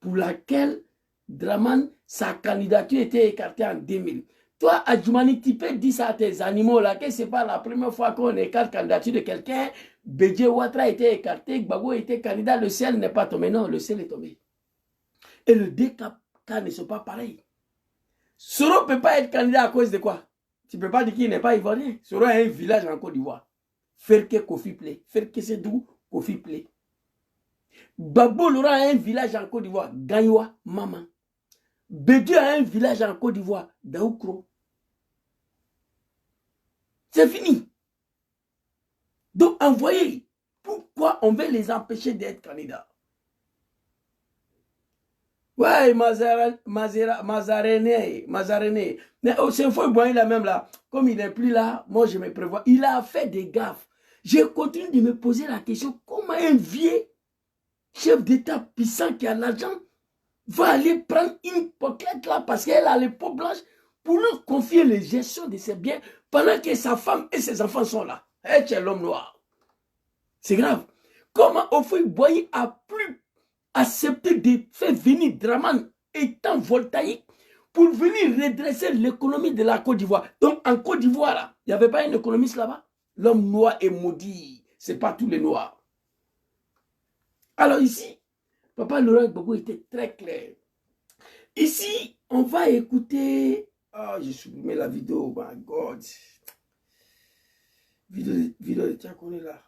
pour laquelle Draman, sa candidature était écartée en 2000. Toi, Adjoumani, tu peux dire ça à tes animaux là, que ce n'est pas la première fois qu'on écarte la candidature de quelqu'un. Bédié Ouattara a été écarté, Gbagbo était candidat, le ciel n'est pas tombé. Non, le ciel est tombé. Et les deux cas ne sont pas pareils. Soro ne peut pas être candidat à cause de quoi? Tu ne peux pas dire qu'il n'est pas ivoirien. Soro a un village en Côte d'Ivoire. Ferke Kofi Plé. Ferke c'est d'où Kofi Plé. Babo Laurent a un village en Côte d'Ivoire. Gagnoua, Maman. Bédié a un village en Côte d'Ivoire. Daoukro. C'est fini. Donc, envoyez. Pourquoi on veut les empêcher d'être candidats? Ouais, Mazarené. Mais c'est faux, il a même là. Comme il n'est plus là, moi je me prévois. Il a fait des gaffes. Je continue de me poser la question, comment un vieux chef d'État puissant qui a l'argent va aller prendre une poquette là parce qu'elle a les peaux blanches pour lui confier les gestions de ses biens pendant que sa femme et ses enfants sont là. Eh, tu es l'homme noir. C'est grave. Comment Ofoui Boigny a plus accepté de faire venir Draman étant voltaïque pour venir redresser l'économie de la Côte d'Ivoire. Donc en Côte d'Ivoire, là, il n'y avait pas un économiste là-bas. L'homme noir est maudit. Ce n'est pas tous les noirs. Alors ici, Papa Laurent Gbagbo était très clair. Ici, on va écouter... Ah, j'ai supprimé la vidéo. Oh my God. Vidéo de Tiakoné là.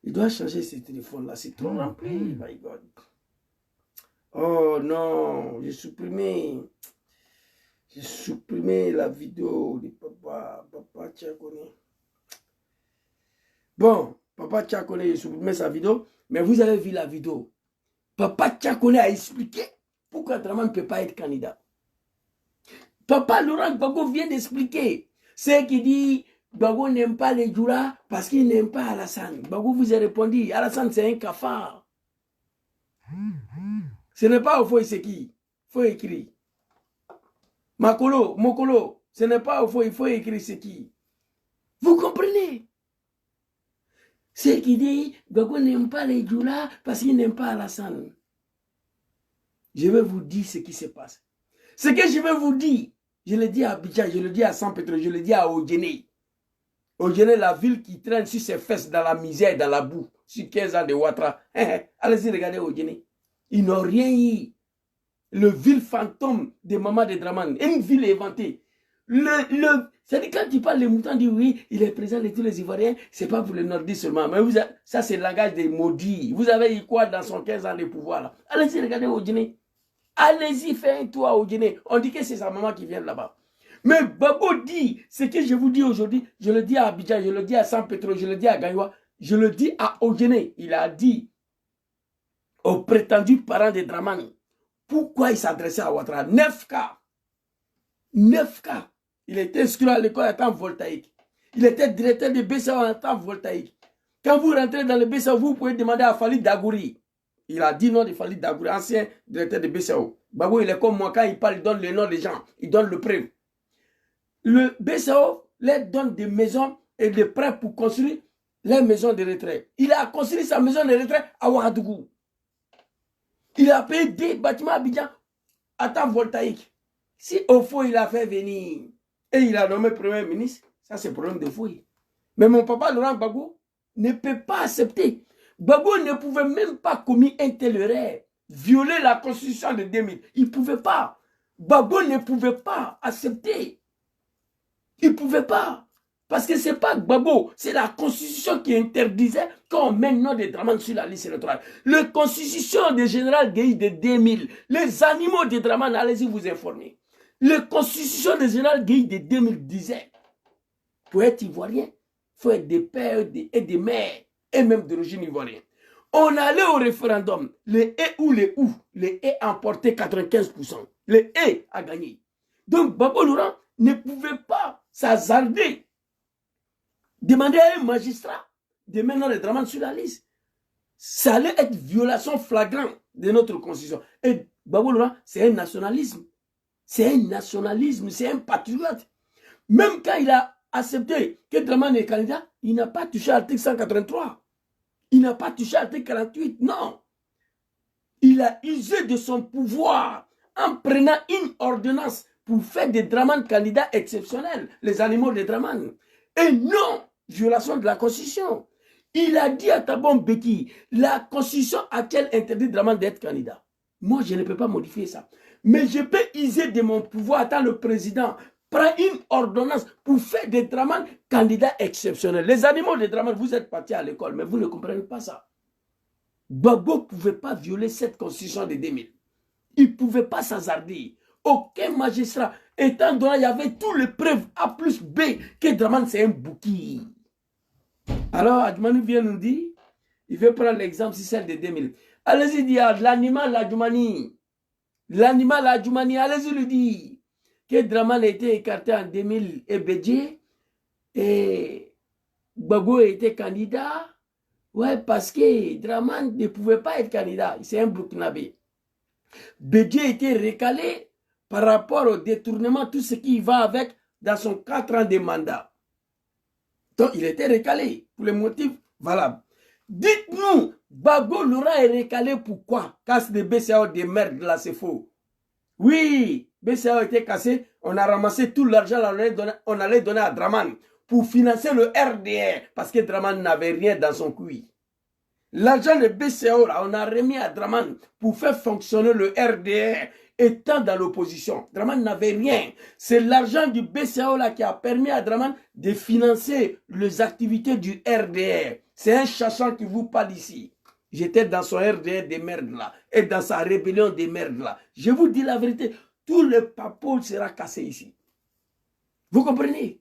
Il doit changer ce téléphone-là. C'est trop rempli. My God. Oh non, j'ai supprimé la vidéo de Papa Tiakoné. Bon, Papa Tiakoné, j'ai supprimé sa vidéo. Mais vous avez vu la vidéo. Papa Tiakoné a expliqué pourquoi Draman ne peut pas être candidat. Papa Laurent Gbagbo vient d'expliquer. C'est qui dit Gbagbo n'aime pas les Djoula parce qu'il n'aime pas Alassane. Gbagbo vous a répondu, Alassane c'est un cafard. Ce n'est pas au faux, c'est qui? Il faut écrire. Mokolo, ce n'est pas au faux, il faut écrire c'est qui. Vous comprenez? C'est qui dit Gbagbo n'aime pas les Djoula parce qu'il n'aime pas Alassane. Je vais vous dire ce qui se passe. Ce que je vais vous dire, je le dis à Abidjan, je le dis à Saint-Pétro, je le dis à Ogéné. Ogéné, la ville qui traîne sur ses fesses dans la misère, dans la boue, sur 15 ans de Ouattara. Allez-y, regardez Ogéné. Ils n'ont rien eu. Le ville fantôme de Maman de Draman, une ville inventée. C'est-à-dire quand tu parles, les moutons disent oui, il est présent de tous les Ivoiriens, c'est pas pour les Nordistes seulement. Mais ça, c'est le langage des maudits. Vous avez eu quoi dans son 15 ans de pouvoir là? Allez-y, regardez Ogéné. Allez-y, faites un tour au Guinée. On dit que c'est sa maman qui vient là-bas. Mais Gbagbo dit, ce que je vous dis aujourd'hui, je le dis à Abidjan, je le dis à Saint-Pétro, je le dis à Gagnoua, je le dis à Ogéné. Il a dit aux prétendus parents de Draman, pourquoi il s'adressait à Ouattara. 9 cas. 9 cas. Il était inscrit à l'école en temps voltaïque. Il était directeur de BCO en temps voltaïque. Quand vous rentrez dans le BCO, vous pouvez demander à Fali Dagouri. Il a dit non de Fali Dagouri, ancien directeur de BCO. Gbagbo, il est comme moi, quand il parle, il donne le nom des gens. Il donne le preuve. Le BCO leur donne des maisons et des prêts pour construire les maisons de retraite. Il a construit sa maison de retraite à Ouagadougou. Il a payé des bâtiments à Abidjan à temps voltaïque. Si au fond il a fait venir et il a nommé Premier ministre, ça c'est problème de fouille. Mais mon papa Laurent Gbagbo ne peut pas accepter. Gbagbo ne pouvait même pas commettre un tel erreur, violer la constitution de 2000. Il ne pouvait pas. Gbagbo ne pouvait pas accepter. Il ne pouvait pas. Parce que ce n'est pas Gbagbo, c'est la constitution qui interdisait qu'on mette le nom de Draman sur la liste électorale. La constitution du général Gueye de 2000, les animaux de Draman, allez-y vous informer. La constitution du général Gueye de 2000 disait, pour être ivoirien, il faut être des pères et des mères, et même d'origine ivoirienne. On allait au référendum, les E emportaient 95%. Les E a gagné. Donc Gbagbo Laurent ne pouvait pas s'hasarder, demander à un magistrat de mettre le Draman sur la liste. Ça allait être violation flagrante de notre constitution. Et Gbagbo Laurent, c'est un nationalisme. C'est un nationalisme, c'est un patriote. Même quand il a accepté que Dramane est candidat, il n'a pas touché à l'article 183. Il n'a pas touché à l'article 48, non. Il a usé de son pouvoir en prenant une ordonnance pour faire des Dramane candidats exceptionnels, les animaux de Dramane. Et non, violation de la Constitution. Il a dit à Thabo Mbeki, la Constitution actuelle interdit Dramane d'être candidat. Moi, je ne peux pas modifier ça. Mais je peux user de mon pouvoir quand le président prend une ordonnance pour faire des Dramane candidats exceptionnels. Les animaux de Dramane, vous êtes partis à l'école, mais vous ne comprenez pas ça. Gbagbo ne pouvait pas violer cette constitution de 2000. Il ne pouvait pas s'hasarder. Aucun magistrat, étant donné qu'il y avait toutes les preuves A plus B que Dramane c'est un bouki. Alors Adjoumani vient nous dire, il veut prendre l'exemple, c'est celle de 2000. Allez-y dire, l'animal Adjoumani. L'animal Adjoumani, allez-y lui dire que Dramane a été écarté en 2000 et Bédié et Gbagbo était candidat. Ouais, parce que Dramane ne pouvait pas être candidat. C'est un Burkinabé. Bédié était recalé par rapport au détournement, tout ce qui va avec dans son 4 ans de mandat. Donc, il était recalé pour les motifs valables. Dites-nous, Gbagbo Laurent est recalé pourquoi? Casse des BCAO de merde là, c'est faux. Oui, BCAO était cassé, on a ramassé tout l'argent, on allait donner à Dramane pour financer le RDR, parce que Dramane n'avait rien dans son cuit. L'argent de BCAO, là, on a remis à Dramane pour faire fonctionner le RDR, étant dans l'opposition. Dramane n'avait rien. C'est l'argent du BCAO là, qui a permis à Dramane de financer les activités du RDR. C'est un chachant qui vous parle ici. J'étais dans son RDR de merde là, et dans sa rébellion de merde là. Je vous dis la vérité, tout le papo sera cassé ici. Vous comprenez?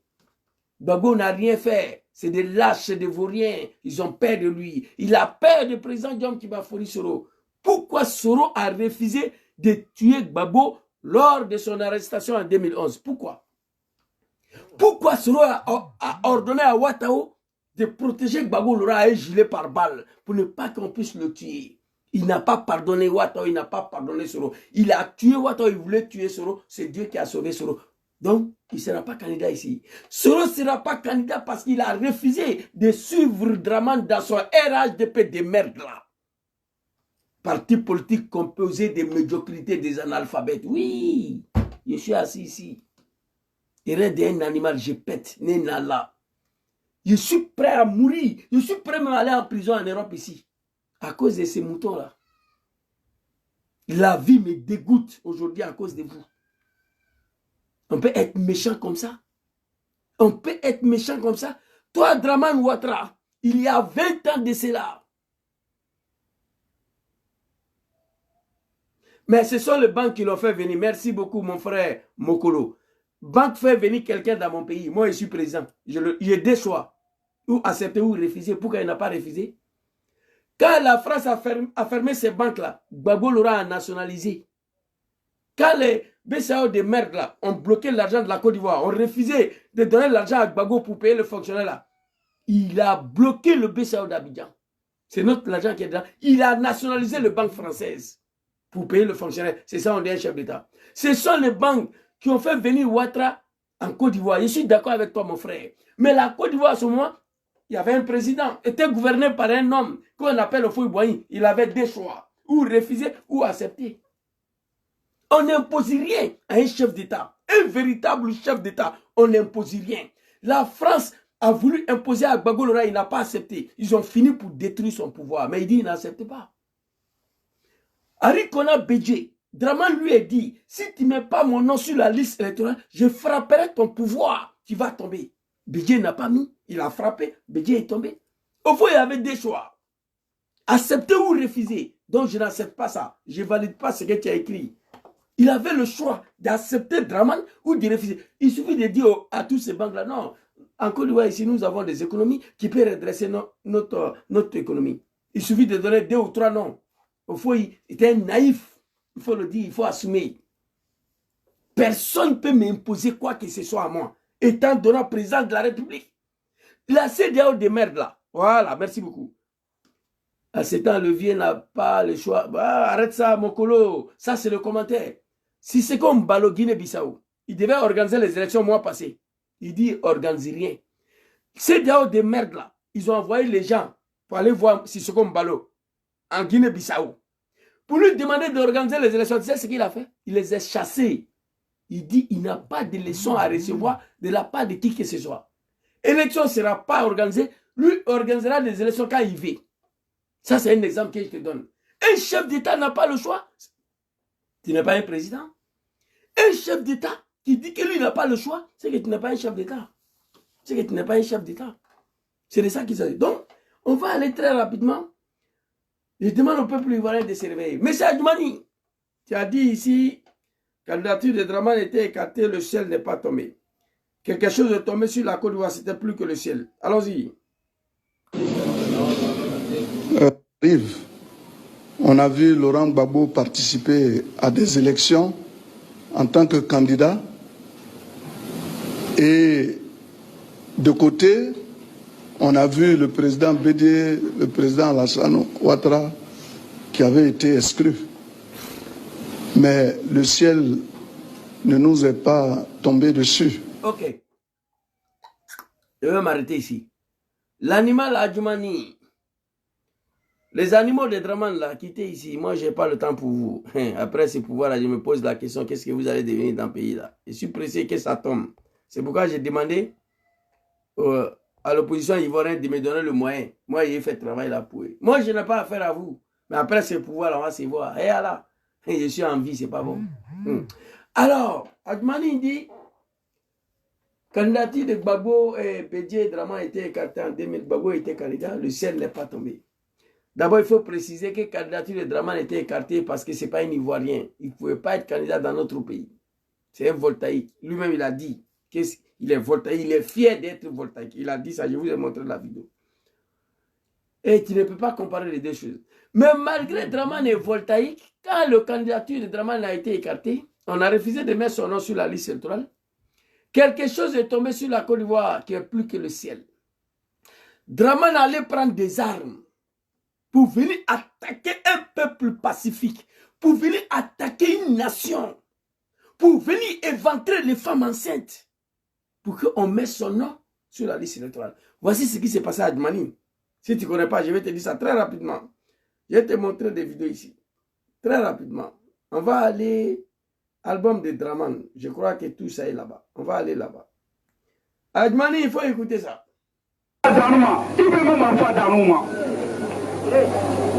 Gbagbo n'a rien fait. C'est des lâches, c'est des vauriens. Ils ont peur de lui. Il a peur du président Diom Kibafori Soro. Pourquoi Soro a refusé de tuer Gbagbo lors de son arrestation en 2011? Pourquoi? Pourquoi Soro a ordonné à Ouattao de protéger Gbagbo Laurent à un gilet par balle pour ne pas qu'on puisse le tuer? Il n'a pas pardonné Ouattao, il n'a pas pardonné Soro. Il a tué Ouattao, il voulait tuer Soro. C'est Dieu qui a sauvé Soro. Donc, il ne sera pas candidat ici. Soro ne sera pas candidat parce qu'il a refusé de suivre Dramane dans son RHDP de merde là. Parti politique composé de médiocrité des analphabètes. Oui, je suis assis ici. Erreur d'un animal, je pète, là. Je suis prêt à mourir. Je suis prêt à aller en prison en Europe ici. À cause de ces moutons-là. La vie me dégoûte aujourd'hui à cause de vous. On peut être méchant comme ça. On peut être méchant comme ça. Toi, Dramane Ouattara, il y a 20 ans de cela. Mais ce sont les banques qui l'ont fait venir. Merci beaucoup, mon frère Mokolo. Banque fait venir quelqu'un dans mon pays. Moi, je suis président. J'ai deux choix. Ou accepter ou refuser. Pourquoi il n'a pas refusé? Quand la France a fermé ces banques-là, Gbagbo Laurent a nationalisé. Quand les BCAO de merde là ont bloqué l'argent de la Côte d'Ivoire, ont refusé de donner l'argent à Gbagbo pour payer le fonctionnaire là, il a bloqué le BCAO d'Abidjan. C'est notre l'argent qui est dedans. Il a nationalisé les banques françaises pour payer le fonctionnaire. C'est ça, on dit un chef d'État. Ce sont les banques qui ont fait venir Ouattara en Côte d'Ivoire. Je suis d'accord avec toi, mon frère. Mais la Côte d'Ivoire, à ce moment, il y avait un président, était gouverné par un homme qu'on appelle Houphouët-Boigny. Il avait deux choix, ou refuser ou accepter. On n'impose rien à un chef d'État. Un véritable chef d'État, on n'impose rien. La France a voulu imposer à Gbagbo Laurent, il n'a pas accepté. Ils ont fini pour détruire son pouvoir. Mais il dit, il n'accepte pas. Henri Konan Bédié, Dramane lui a dit, si tu ne mets pas mon nom sur la liste électorale, je frapperai ton pouvoir. Tu vas tomber. Bédié n'a pas mis. Il a frappé. Bédié est tombé. Au fond, il y avait des choix. Accepter ou refuser. Donc, je n'accepte pas ça. Je ne valide pas ce que tu as écrit. Il avait le choix d'accepter Dramane ou de refuser. Il suffit de dire à tous ces banques-là, non, en Côte d'Ivoire, ici, nous avons des économies qui peuvent redresser notre économie. Il suffit de donner 2 ou 3 noms. Au fond, il était naïf. Il faut le dire, il faut assumer. Personne ne peut m'imposer quoi que ce soit à moi, étant donné président de la République. La CEDEAO de merde là. Voilà, merci beaucoup. À ce temps, le vieux n'a pas le choix. Bah, arrête ça, mon colo. Ça, c'est le commentaire. Si c'est comme Balo Guinée-Bissau, il devait organiser les élections le mois passé. Il dit, organise rien. Ces DAO de merde là, ils ont envoyé les gens pour aller voir si c'est comme Balo en Guinée-Bissau. Pour lui demander d'organiser les élections, tu sais ce qu'il a fait? Il les a chassés. Il dit, il n'a pas de leçons à recevoir de la part de qui que ce soit. L'élection ne sera pas organisée. Lui organisera les élections quand il veut. Ça, c'est un exemple que je te donne. Un chef d'État n'a pas le choix. Tu n'es pas un président. Un chef d'État qui dit que lui n'a pas le choix, c'est que tu n'es pas un chef d'État. C'est que tu n'es pas un chef d'État. C'est de ça qu'il s'agit. Donc, on va aller très rapidement. Je demande au peuple ivoirien de se réveiller. Monsieur Adjoumani, tu as dit ici, candidature de Dramane était écartée, le ciel n'est pas tombé. Quelque chose est tombé sur la Côte d'Ivoire, c'était plus que le ciel. Allons-y. On a vu Laurent Gbagbo participer à des élections en tant que candidat. Et de côté, on a vu le président Bédié, le président Alassane Ouattara, qui avait été exclu. Mais le ciel ne nous est pas tombé dessus. Ok. Je vais m'arrêter ici. L'animal Adjoumani, les animaux de Dramane là, quittez ici. Moi, je n'ai pas le temps pour vous. Après ce pouvoir-là, je me pose la question, qu'est-ce que vous allez devenir dans le pays là? Je suis pressé que ça tombe. C'est pourquoi j'ai demandé à l'opposition ivoirienne de me donner le moyen. Moi, j'ai fait le travail là pour eux. Moi, je n'ai pas affaire à vous. Mais après ce pouvoir-là, on va se voir. Et là, je suis en vie, c'est pas bon. Alors, Adjoumani dit, candidature de Gbagbo et Bédié Dramane était écarté en 2000. Gbagbo était candidat, le ciel n'est pas tombé. D'abord, il faut préciser que la candidature de Dramane était écartée parce que ce n'est pas un Ivoirien. Il ne pouvait pas être candidat dans notre pays. C'est un voltaïque. Lui-même, il a dit qu'il est voltaïque. Il est fier d'être voltaïque. Il a dit ça, je vous ai montré la vidéo. Et tu ne peux pas comparer les deux choses. Mais malgré Dramane et voltaïque, quand la candidature de Dramane a été écartée, on a refusé de mettre son nom sur la liste électorale. Quelque chose est tombé sur la Côte d'Ivoire qui est plus que le ciel. Dramane allait prendre des armes pour venir attaquer un peuple pacifique, pour venir attaquer une nation, pour venir éventrer les femmes enceintes, pour qu'on mette son nom sur la liste électorale. Voici ce qui s'est passé à Adjoumani. Si tu ne connais pas, je vais te dire ça très rapidement. Je vais te montrer des vidéos ici. Très rapidement. On va aller, album de Dramane. Je crois que tout ça est là-bas. On va aller là-bas. Adjoumani, il faut écouter ça.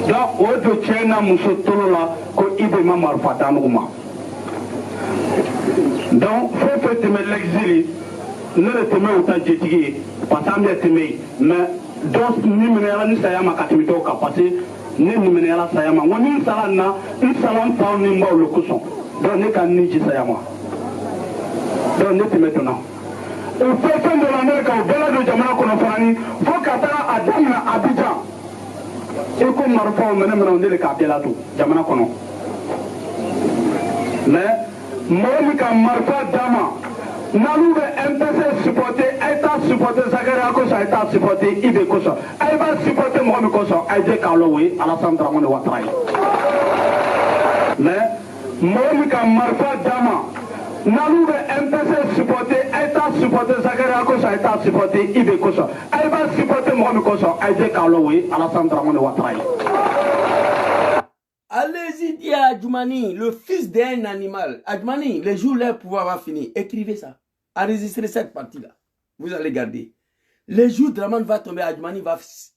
Donc, o de tiɲɛna muso tolo la ko i bɛ ma marifa da nugu ma donc fɛn fɛn tɛmɛ l'exil ne de tɛmɛ o ta jetigi ye parce que an bɛ tɛmɛ yen mais dɔ ni minɛyala ni saya ma ka tɛmɛ dɔw kan parce que ne ni minɛyala saya ma n ko ni n sara nin na n sara n faw ni n baw le kosɔn donc ne ka ni ji saya ma donc ne tɛmɛ donna o fɛn fɛn dɔ la ne ka o bɛɛ ladon jamana kɔnɔ fana ni fo ka taga a daminɛ Abidjan. Et comme Marfa, on est le capitaine tout, Jamana Kono. Mais, moi, quand Marfa Dama, nous MPC supporter, État supporter, Zagaria Kosa, État supporter, Ibe Kosa. Elle va supporter moi, Kosa, Aïdé Kaloui, Alassane Dramane Ouattara. Mais, moi, quand Marfa Dama, nous MPC supporter, État supporter, Zagaria Kosa, État supporter, Ibe Kosa. Elle va supporter moi, Kosa, Aïdé Kaloui, Alassane Dramane Ouattara. Allez-y dire à Adjoumani, le fils d'un animal. Adjoumani, les jours leur pouvoir va finir. Écrivez ça. Enregistrez cette partie-là. Vous allez garder. Les jours Dramane va tomber, Adjoumani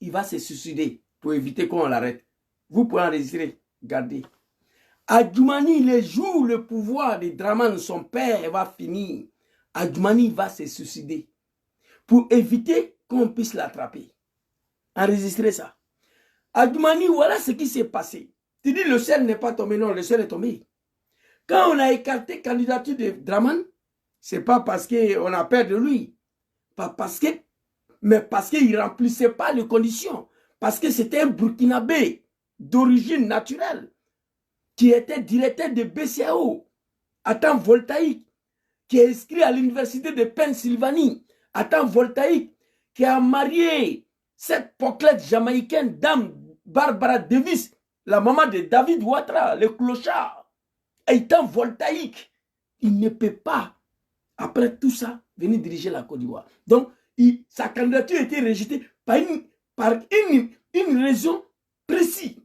il va se suicider pour éviter qu'on l'arrête. Vous pouvez enregistrer. Gardez. Adjoumani, les jours le pouvoir de Dramane, son père, va finir. Adjoumani va se suicider pour éviter qu'on puisse l'attraper. Enregistrez ça. Adjoumani, voilà ce qui s'est passé. Tu dis le ciel n'est pas tombé, non, le ciel est tombé. Quand on a écarté la candidature de Dramane, ce n'est pas parce qu'on a peur de lui, pas parce que, mais parce qu'il ne remplissait pas les conditions. Parce que c'était un Burkinabé d'origine naturelle qui était directeur de BCAO, à temps voltaïque, qui est inscrit à l'université de Pennsylvanie, à temps voltaïque, qui a marié cette poclette jamaïcaine, dame Barbara Davis, la maman de David Ouattara, le clochard, étant voltaïque, il ne peut pas, après tout ça, venir diriger la Côte d'Ivoire. Donc, sa candidature a été rejetée par une raison précise.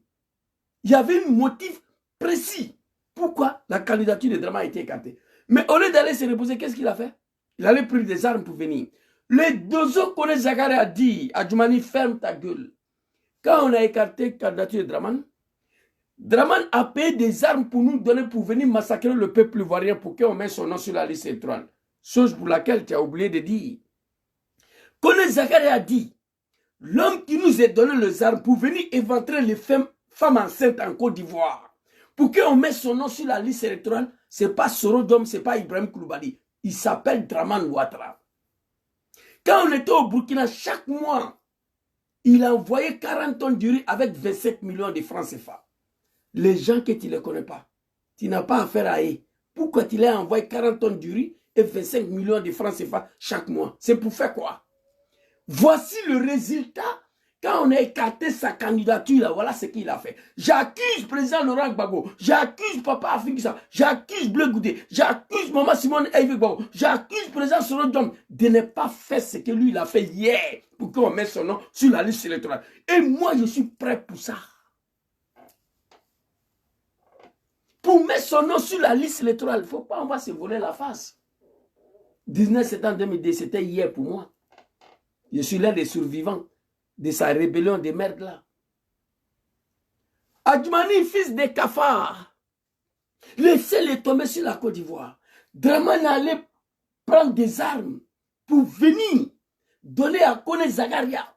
Il y avait un motif précis. Pourquoi la candidature de Dramane a été écartée? Mais au lieu d'aller se reposer, qu'est-ce qu'il a fait? Il allait prendre des armes pour venir. Le Dozo Kone Zakare a dit à Djoumani, ferme ta gueule. Quand on a écarté la candidature de Dramane, Dramane a payé des armes pour nous donner pour venir massacrer le peuple ivoirien pour qu'on mette son nom sur la liste électorale. Chose pour laquelle tu as oublié de dire. Kone Zakare a dit, l'homme qui nous a donné les armes pour venir éventrer les femmes enceintes en Côte d'Ivoire, pour qu'on mette son nom sur la liste électorale, ce n'est pas Sorodom, ce n'est pas Ibrahim Koulibaly. Il s'appelle Dramane Ouattara. Quand on était au Burkina, chaque mois, il a envoyé 40 tonnes de riz avec 27 millions de francs CFA. Les gens que tu ne les connais pas, tu n'as pas affaire à eux. Pourquoi tu leur as envoyé 40 tonnes de riz et 25 millions de francs CFA chaque mois? C'est pour faire quoi? Voici le résultat. Quand on a écarté sa candidature, là, voilà ce qu'il a fait. J'accuse le président Laurent Gbagbo, j'accuse Papa Afingissa, j'accuse Bleu Goudé, j'accuse Maman Simone Eyve Gbagbo, j'accuse le président Sorodom de ne pas faire ce que lui il a fait hier pour qu'on mette son nom sur la liste électorale. Et moi, je suis prêt pour ça. Pour mettre son nom sur la liste électorale, il ne faut pas, on va se voler la face. 19 septembre 2010, c'était hier pour moi. Je suis l'un des survivants de sa rébellion de merde là. Adjoumani, fils de cafard, laissez-les tomber sur la Côte d'Ivoire. Dramane allait prendre des armes pour venir donner à Kone Zakaria,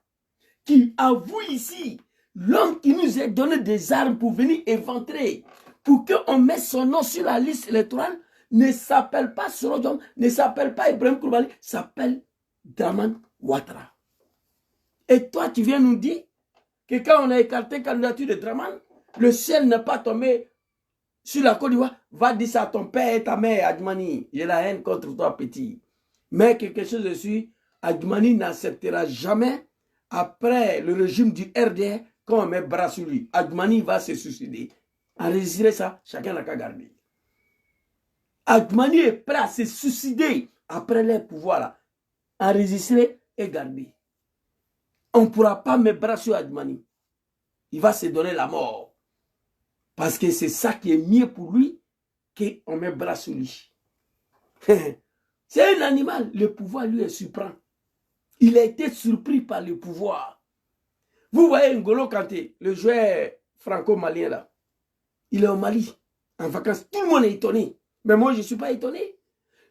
qui avoue ici, l'homme qui nous a donné des armes pour venir éventrer, pour qu'on mette son nom sur la liste électorale, ne s'appelle pas Sorodom, ne s'appelle pas Ibrahim Koulibaly, s'appelle Dramane Ouattara. Et toi, tu viens nous dire que quand on a écarté la candidature de Dramane, le ciel n'est pas tombé sur la Côte d'Ivoire. Va dire ça à ton père et ta mère, Adjoumani. J'ai la haine contre toi, petit. Mais quelque chose de sûr, Adjoumani n'acceptera jamais, après le régime du RDR, quand on met bras sur lui. Adjoumani va se suicider. Enregistrer ça, chacun n'a qu'à garder. Adjoumani est prêt à se suicider après leur pouvoir là. Enregistrer et garder. On ne pourra pas mettre bras sur Adjoumani. Il va se donner la mort. Parce que c'est ça qui est mieux pour lui qu'on met bras sur lui. C'est un animal. Le pouvoir, lui, est suprême. Il a été surpris par le pouvoir. Vous voyez N'Golo Kanté, le joueur franco-malien là. Il est au Mali, en vacances. Tout le monde est étonné. Mais moi, je ne suis pas étonné.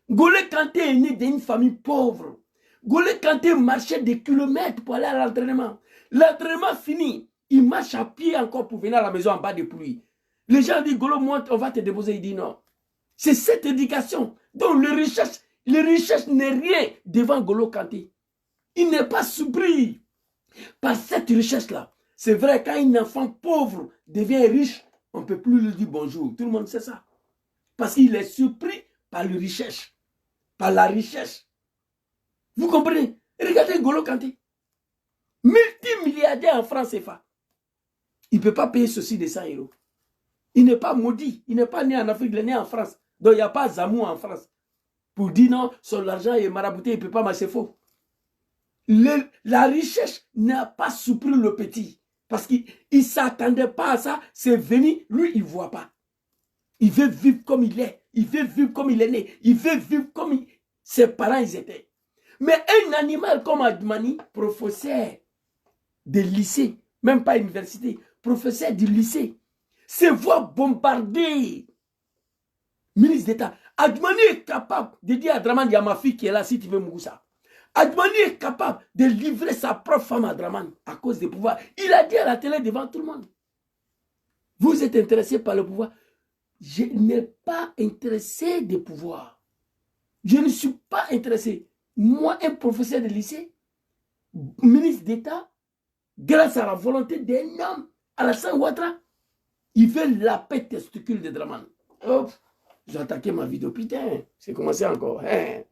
N'Golo Kanté est né d'une famille pauvre. N'Golo Kanté marchait des kilomètres pour aller à l'entraînement. L'entraînement fini, il marche à pied encore pour venir à la maison en bas de pluie. Les gens disent, Golo, monte, on va te déposer. Il dit non. C'est cette éducation. Donc, les richesses n'est rien devant N'Golo Kanté. Il n'est pas surpris par cette richesse-là. C'est vrai, quand un enfant pauvre devient riche, on ne peut plus lui dire bonjour. Tout le monde sait ça. Parce qu'il est surpris par la richesse. Par la richesse. Vous comprenez? Regardez N'Golo Kanté. Multimilliardaire en France CFA. Il ne peut pas payer ceci de 100 €. Il n'est pas maudit. Il n'est pas né en Afrique, il est né en France. Donc il n'y a pas Zamou en France. Pour dire non, son argent est marabouté, il ne peut pas marcher faux. La richesse n'a pas surpris le petit. Parce qu'il ne s'attendait pas à ça. C'est venu, lui, il ne voit pas. Il veut vivre comme il est. Il veut vivre comme il est né. Il veut vivre comme ses parents ils étaient. Mais un animal comme Adjoumani, professeur de lycée, même pas université, professeur du lycée, se voit bombarder. Ministre d'État. Adjoumani est capable de dire à Dramane, il y a ma fille qui est là si tu veux Moussa. Adjoumani est capable de livrer sa propre femme à Dramane à cause des pouvoirs. Il a dit à la télé devant tout le monde. Vous êtes intéressé par le pouvoir. Je n'ai pas intéressé des pouvoirs. Je ne suis pas intéressé. Moi, un professeur de lycée, ministre d'État, grâce à la volonté d'un homme, Alassane Ouattara, il veut la paix testicule de Dramane. Oh, j'ai attaqué ma vidéo, putain, c'est commencé encore. Hein?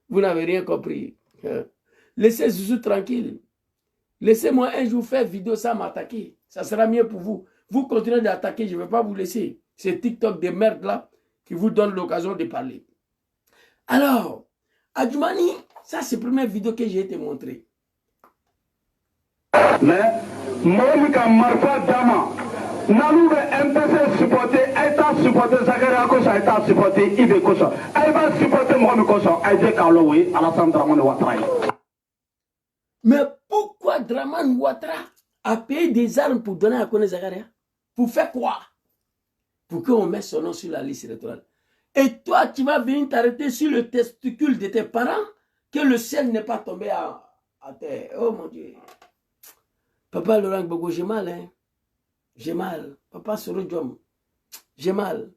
Vous n'avez rien compris. Hein? Laissez Zouzou tranquille. Laissez-moi un jour faire vidéo sans m'attaquer. Ça sera mieux pour vous. Vous continuez d'attaquer, je ne vais pas vous laisser. C'est TikTok de merde là qui vous donne l'occasion de parler. Alors, Adjoumani, ça c'est la première vidéo que j'ai été montrée. Mais, Moïka Marfa Dama, Nalou MPC supporter, Aïta supporter, Zagaria Kosa, Aïta supporter, Ibe Kosa. Aïba supporter Mohamed Kosa, Aïdé Karloui, Alassane Draman Ouattara. Mais pourquoi Draman Ouattara a payé des armes pour donner à Kone Zagaria? Pour faire quoi? Pour qu'on mette son nom sur la liste électorale. Et toi, tu vas venir t'arrêter sur le testicule de tes parents que le ciel n'est pas tombé à terre. Oh mon Dieu. Papa Laurent Gbagbo, j'ai mal, hein. J'ai mal. Papa Sorojom, j'ai mal.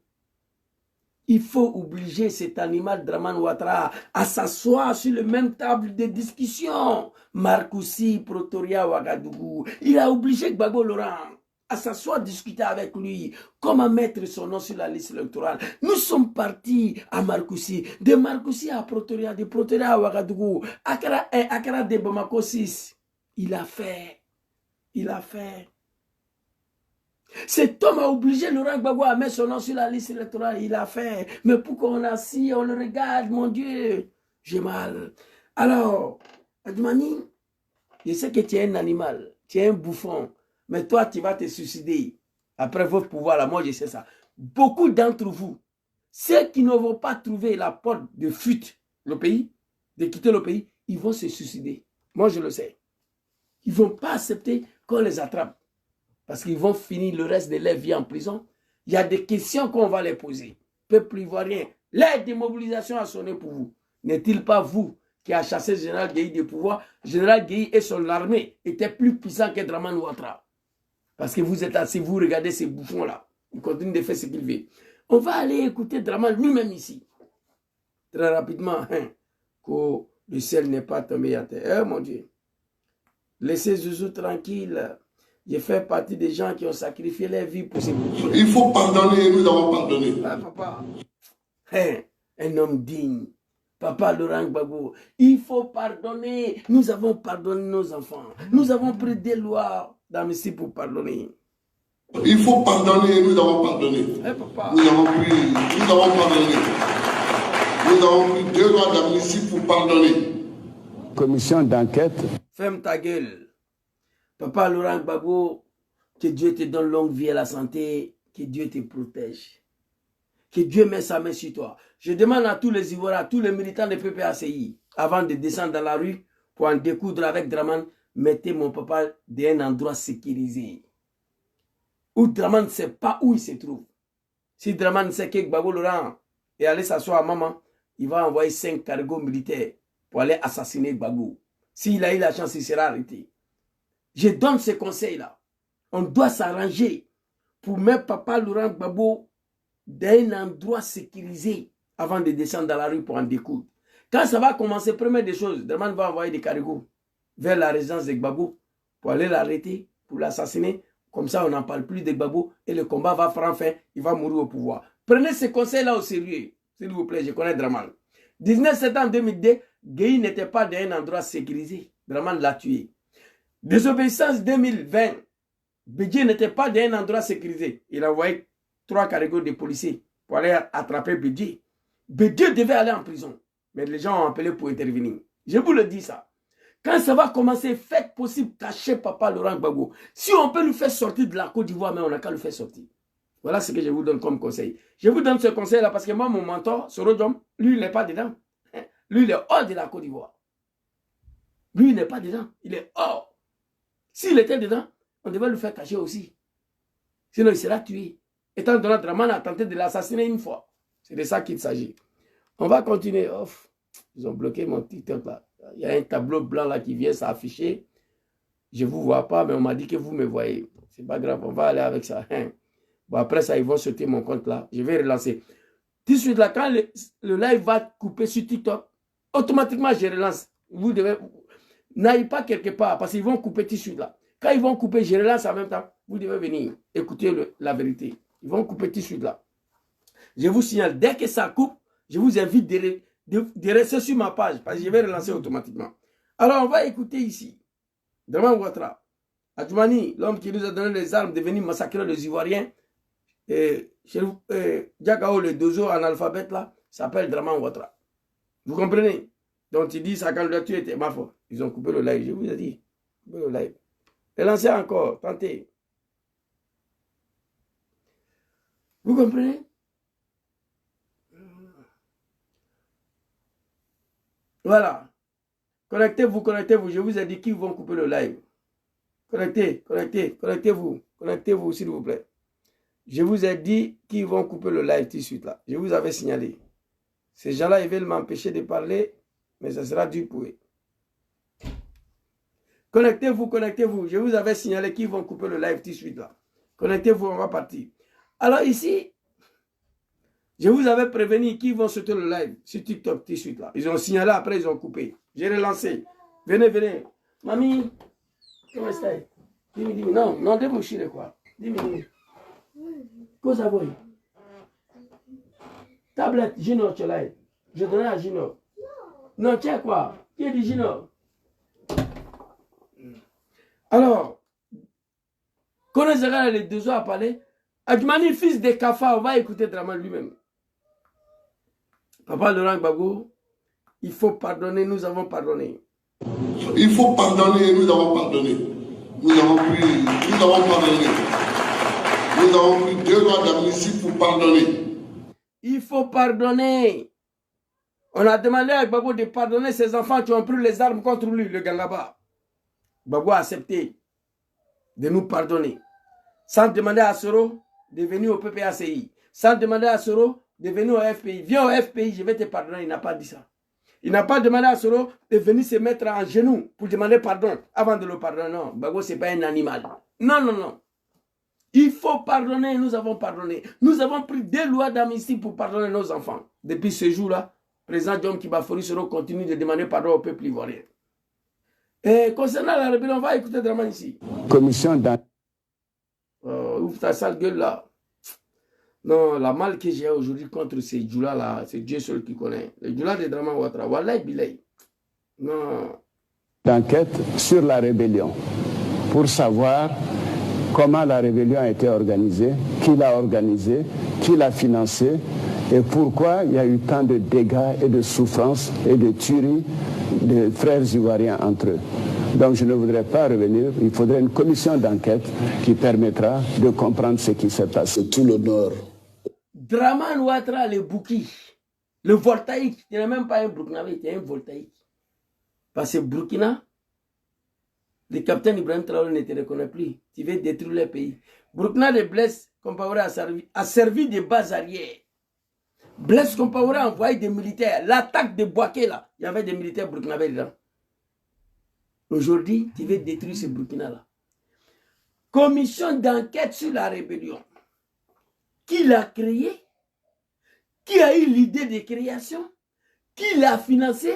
Il faut obliger cet animal Draman Ouattara à s'asseoir sur la même table de discussion. Marcoussi, Pretoria, Ouagadougou. Il a obligé Gbagbo Laurent à s'asseoir, discuter avec lui, comment mettre son nom sur la liste électorale. Nous sommes partis à Marcoussi, de Marcoussi à Pretoria, de Pretoria à Ouagadougou, Akara de Bamako 6. Il a fait. Il a fait. Cet homme a obligé Laurent Gbagbo à mettre son nom sur la liste électorale. Il a fait. Mais pourquoi on a assis, on le regarde, mon Dieu. J'ai mal. Alors, Adjoumani, je sais que tu es un animal, tu es un bouffon. Mais toi, tu vas te suicider. Après votre pouvoir, là, moi, je sais ça. Beaucoup d'entre vous, ceux qui ne vont pas trouver la porte de fuite, le pays, de quitter le pays, ils vont se suicider. Moi, je le sais. Ils ne vont pas accepter qu'on les attrape. Parce qu'ils vont finir le reste de leur vie en prison. Il y a des questions qu'on va les poser. Peuple ivoirien, l'aide de mobilisation a sonné pour vous. N'est-il pas vous qui a chassé le général Gueye du pouvoir? Général Gueye et son armée étaient plus puissants que Draman Ouattara. Parce que vous êtes assis, vous regardez ces bouffons-là. Ils continuent de faire ce qu'ils veulent. On va aller écouter Draman lui-même ici. Très rapidement, hein, que le ciel n'est pas tombé à terre. Oh mon Dieu. Laissez Zouzou tranquille. Je fais partie des gens qui ont sacrifié leur vie pour ces bouffons. Il faut pardonner et nous avons pardonné. Ah, papa. Hein, un homme digne. Papa Laurent Gbagbo, il faut pardonner. Nous avons pardonné nos enfants. Nous avons pris des lois d'amnistie pour pardonner. Il faut pardonner et nous avons pardonné. Papa. Nous avons pardonné. Nous avons pris 2 lois d'amnistie pour pardonner. Commission d'enquête. Ferme ta gueule. Papa Laurent Gbagbo, que Dieu te donne longue vie et la santé, que Dieu te protège. Que Dieu mette sa main sur toi. Je demande à tous les Ivoiriens, à tous les militants de PPACI, avant de descendre dans la rue pour en découdre avec Draman, mettez mon papa dans un endroit sécurisé. Où Draman ne sait pas où il se trouve. Si Draman sait que Gbagbo Laurent est allé s'asseoir à maman, il va envoyer 5 cargos militaires pour aller assassiner Gbagbo. S'il a eu la chance, il sera arrêté. Je donne ce conseil-là. On doit s'arranger pour mettre papa Laurent Gbagbo dans un endroit sécurisé avant de descendre dans la rue pour en découdre. Quand ça va commencer, première des choses, Draman va envoyer des cargos vers la résidence de Gbagbo pour aller l'arrêter, pour l'assassiner. Comme ça, on n'en parle plus de Gbagbo et le combat va prendre fin, il va mourir au pouvoir. Prenez ce conseil-là au sérieux, s'il vous plaît, je connais Draman. 19 septembre 2002, Gueye n'était pas dans un endroit sécurisé. Draman l'a tué. Désobéissance 2020, Bédié n'était pas dans un endroit sécurisé. Il a envoyé 3 cargos de policiers pour aller attraper Bédié. Bédié devait aller en prison. Mais les gens ont appelé pour intervenir. Je vous le dis ça. Quand ça va commencer, faites possible cacher papa Laurent Gbagbo. Si on peut le faire sortir de la Côte d'Ivoire, mais on n'a qu'à le faire sortir. Voilà ce que je vous donne comme conseil. Je vous donne ce conseil-là parce que moi, mon mentor, Sorojom, lui, il n'est pas dedans. Lui, il est hors de la Côte d'Ivoire. Lui, il n'est pas dedans. Il est hors. S'il était dedans, on devait le faire cacher aussi. Sinon, il sera tué. Étant donné que Draman a tenté de l'assassiner une fois. C'est de ça qu'il s'agit. On va continuer. Oh, ils ont bloqué mon TikTok là. Il y a un tableau blanc là qui vient s'afficher. Je ne vous vois pas, mais on m'a dit que vous me voyez. C'est pas grave, on va aller avec ça. Bon, après ça, ils vont sauter mon compte là. Je vais relancer. Tout de suite là, quand le live va couper sur TikTok, automatiquement je relance. Vous devez... N'aillez pas quelque part, parce qu'ils vont couper tout de suite là. Quand ils vont couper, je relance en même temps. Vous devez venir écouter la vérité. Ils vont couper tout de suite là. Je vous signale, dès que ça coupe, je vous invite de rester sur ma page, parce que je vais relancer automatiquement. Alors, on va écouter ici. Draman Ouattara Adjoumani, l'homme qui nous a donné les armes de venir massacrer les Ivoiriens, Diakao, le dozo analphabète là, s'appelle Draman Ouattara. Vous comprenez? Donc il dit sa candidature était ma faute. Ils ont coupé le live, je vous ai dit. Coupé le live. Et lancez encore, tentez. Vous comprenez? Voilà. Connectez-vous, connectez-vous. Je vous ai dit qu'ils vont couper le live. Connectez-vous. Connectez-vous, s'il vous plaît. Je vous ai dit qu'ils vont couper le live tout de suite là. Je vous avais signalé. Ces gens-là, ils veulent m'empêcher de parler, mais ça sera dur pour eux. Connectez-vous, connectez-vous. Je vous avais signalé qu'ils vont couper le live tout de suite là. Connectez-vous, on va partir. Alors ici, je vous avais prévenu qu'ils vont sauter le live sur TikTok tout de suite là. Ils ont signalé, après ils ont coupé. J'ai relancé. Venez, venez. Mamie, comment est-ce? Dis-moi, non, non, débouchez quoi. Dis-moi. Cosa vuoi? Tablette, Gino, tu l'as. Je donnais à Gino. Non, tiens quoi? Qui est dit Gino? Alors, connaissez les deux à parler. Adjumani, fils de Kafa, on va écouter Draman lui-même. Papa Laurent Gbagbo, il faut pardonner, nous avons pardonné. Il faut pardonner, nous avons pardonné. Nous avons pardonné. Nous avons pris 2 lois d'amnistie pour pardonner. Il faut pardonner. On a demandé à Gbagbo de pardonner ses enfants qui ont pris les armes contre lui, le Gangaba. Gbagbo a accepté de nous pardonner. Sans demander à Soro de venir au PPACI. Sans demander à Soro de venir au FPI. Viens au FPI, je vais te pardonner. Il n'a pas dit ça. Il n'a pas demandé à Soro de venir se mettre en genoux pour demander pardon avant de le pardonner. Non, Gbagbo, ce n'est pas un animal. Non, non, non. Il faut pardonner, nous avons pardonné. Nous avons pris 2 lois d'amnistie pour pardonner nos enfants. Depuis ce jour-là, le président John Kibafori Soro continue de demander pardon au peuple ivoirien. Et concernant la rébellion, on va écouter Draman ici. Commission d'enquête. Ouvre ta sale gueule là. Non, la mal que j'ai aujourd'hui contre ces Djoula là, c'est Dieu seul qui connaît. Les Djoula de Draman Ouattara, Wallahi Bilay. Non. D'enquête sur la rébellion pour savoir comment la rébellion a été organisée, qui l'a organisée, qui l'a financée et pourquoi il y a eu tant de dégâts et de souffrances et de tueries de frères ivoiriens entre eux. Donc je ne voudrais pas revenir, il faudrait une commission d'enquête qui permettra de comprendre ce qui s'est passé. Tout l'honneur. Draman Ouattara, le bouki, le voltaïque, il n'est même pas un Burkinabé, il est un voltaïque. Parce que Burkina, le capitaine Ibrahim Traoré ne te reconnaît plus. Tu veux détruire le pays. Burkina de Blaise Compaoré a servi de base arrière. Blaise Compaoré a envoyé des militaires. L'attaque de Bouaké, là, il y avait des militaires burkinabés dedans. Aujourd'hui, tu veux détruire ce Burkina-là. Commission d'enquête sur la rébellion. Qui l'a créée? Qui a eu l'idée de création? Qui l'a financé?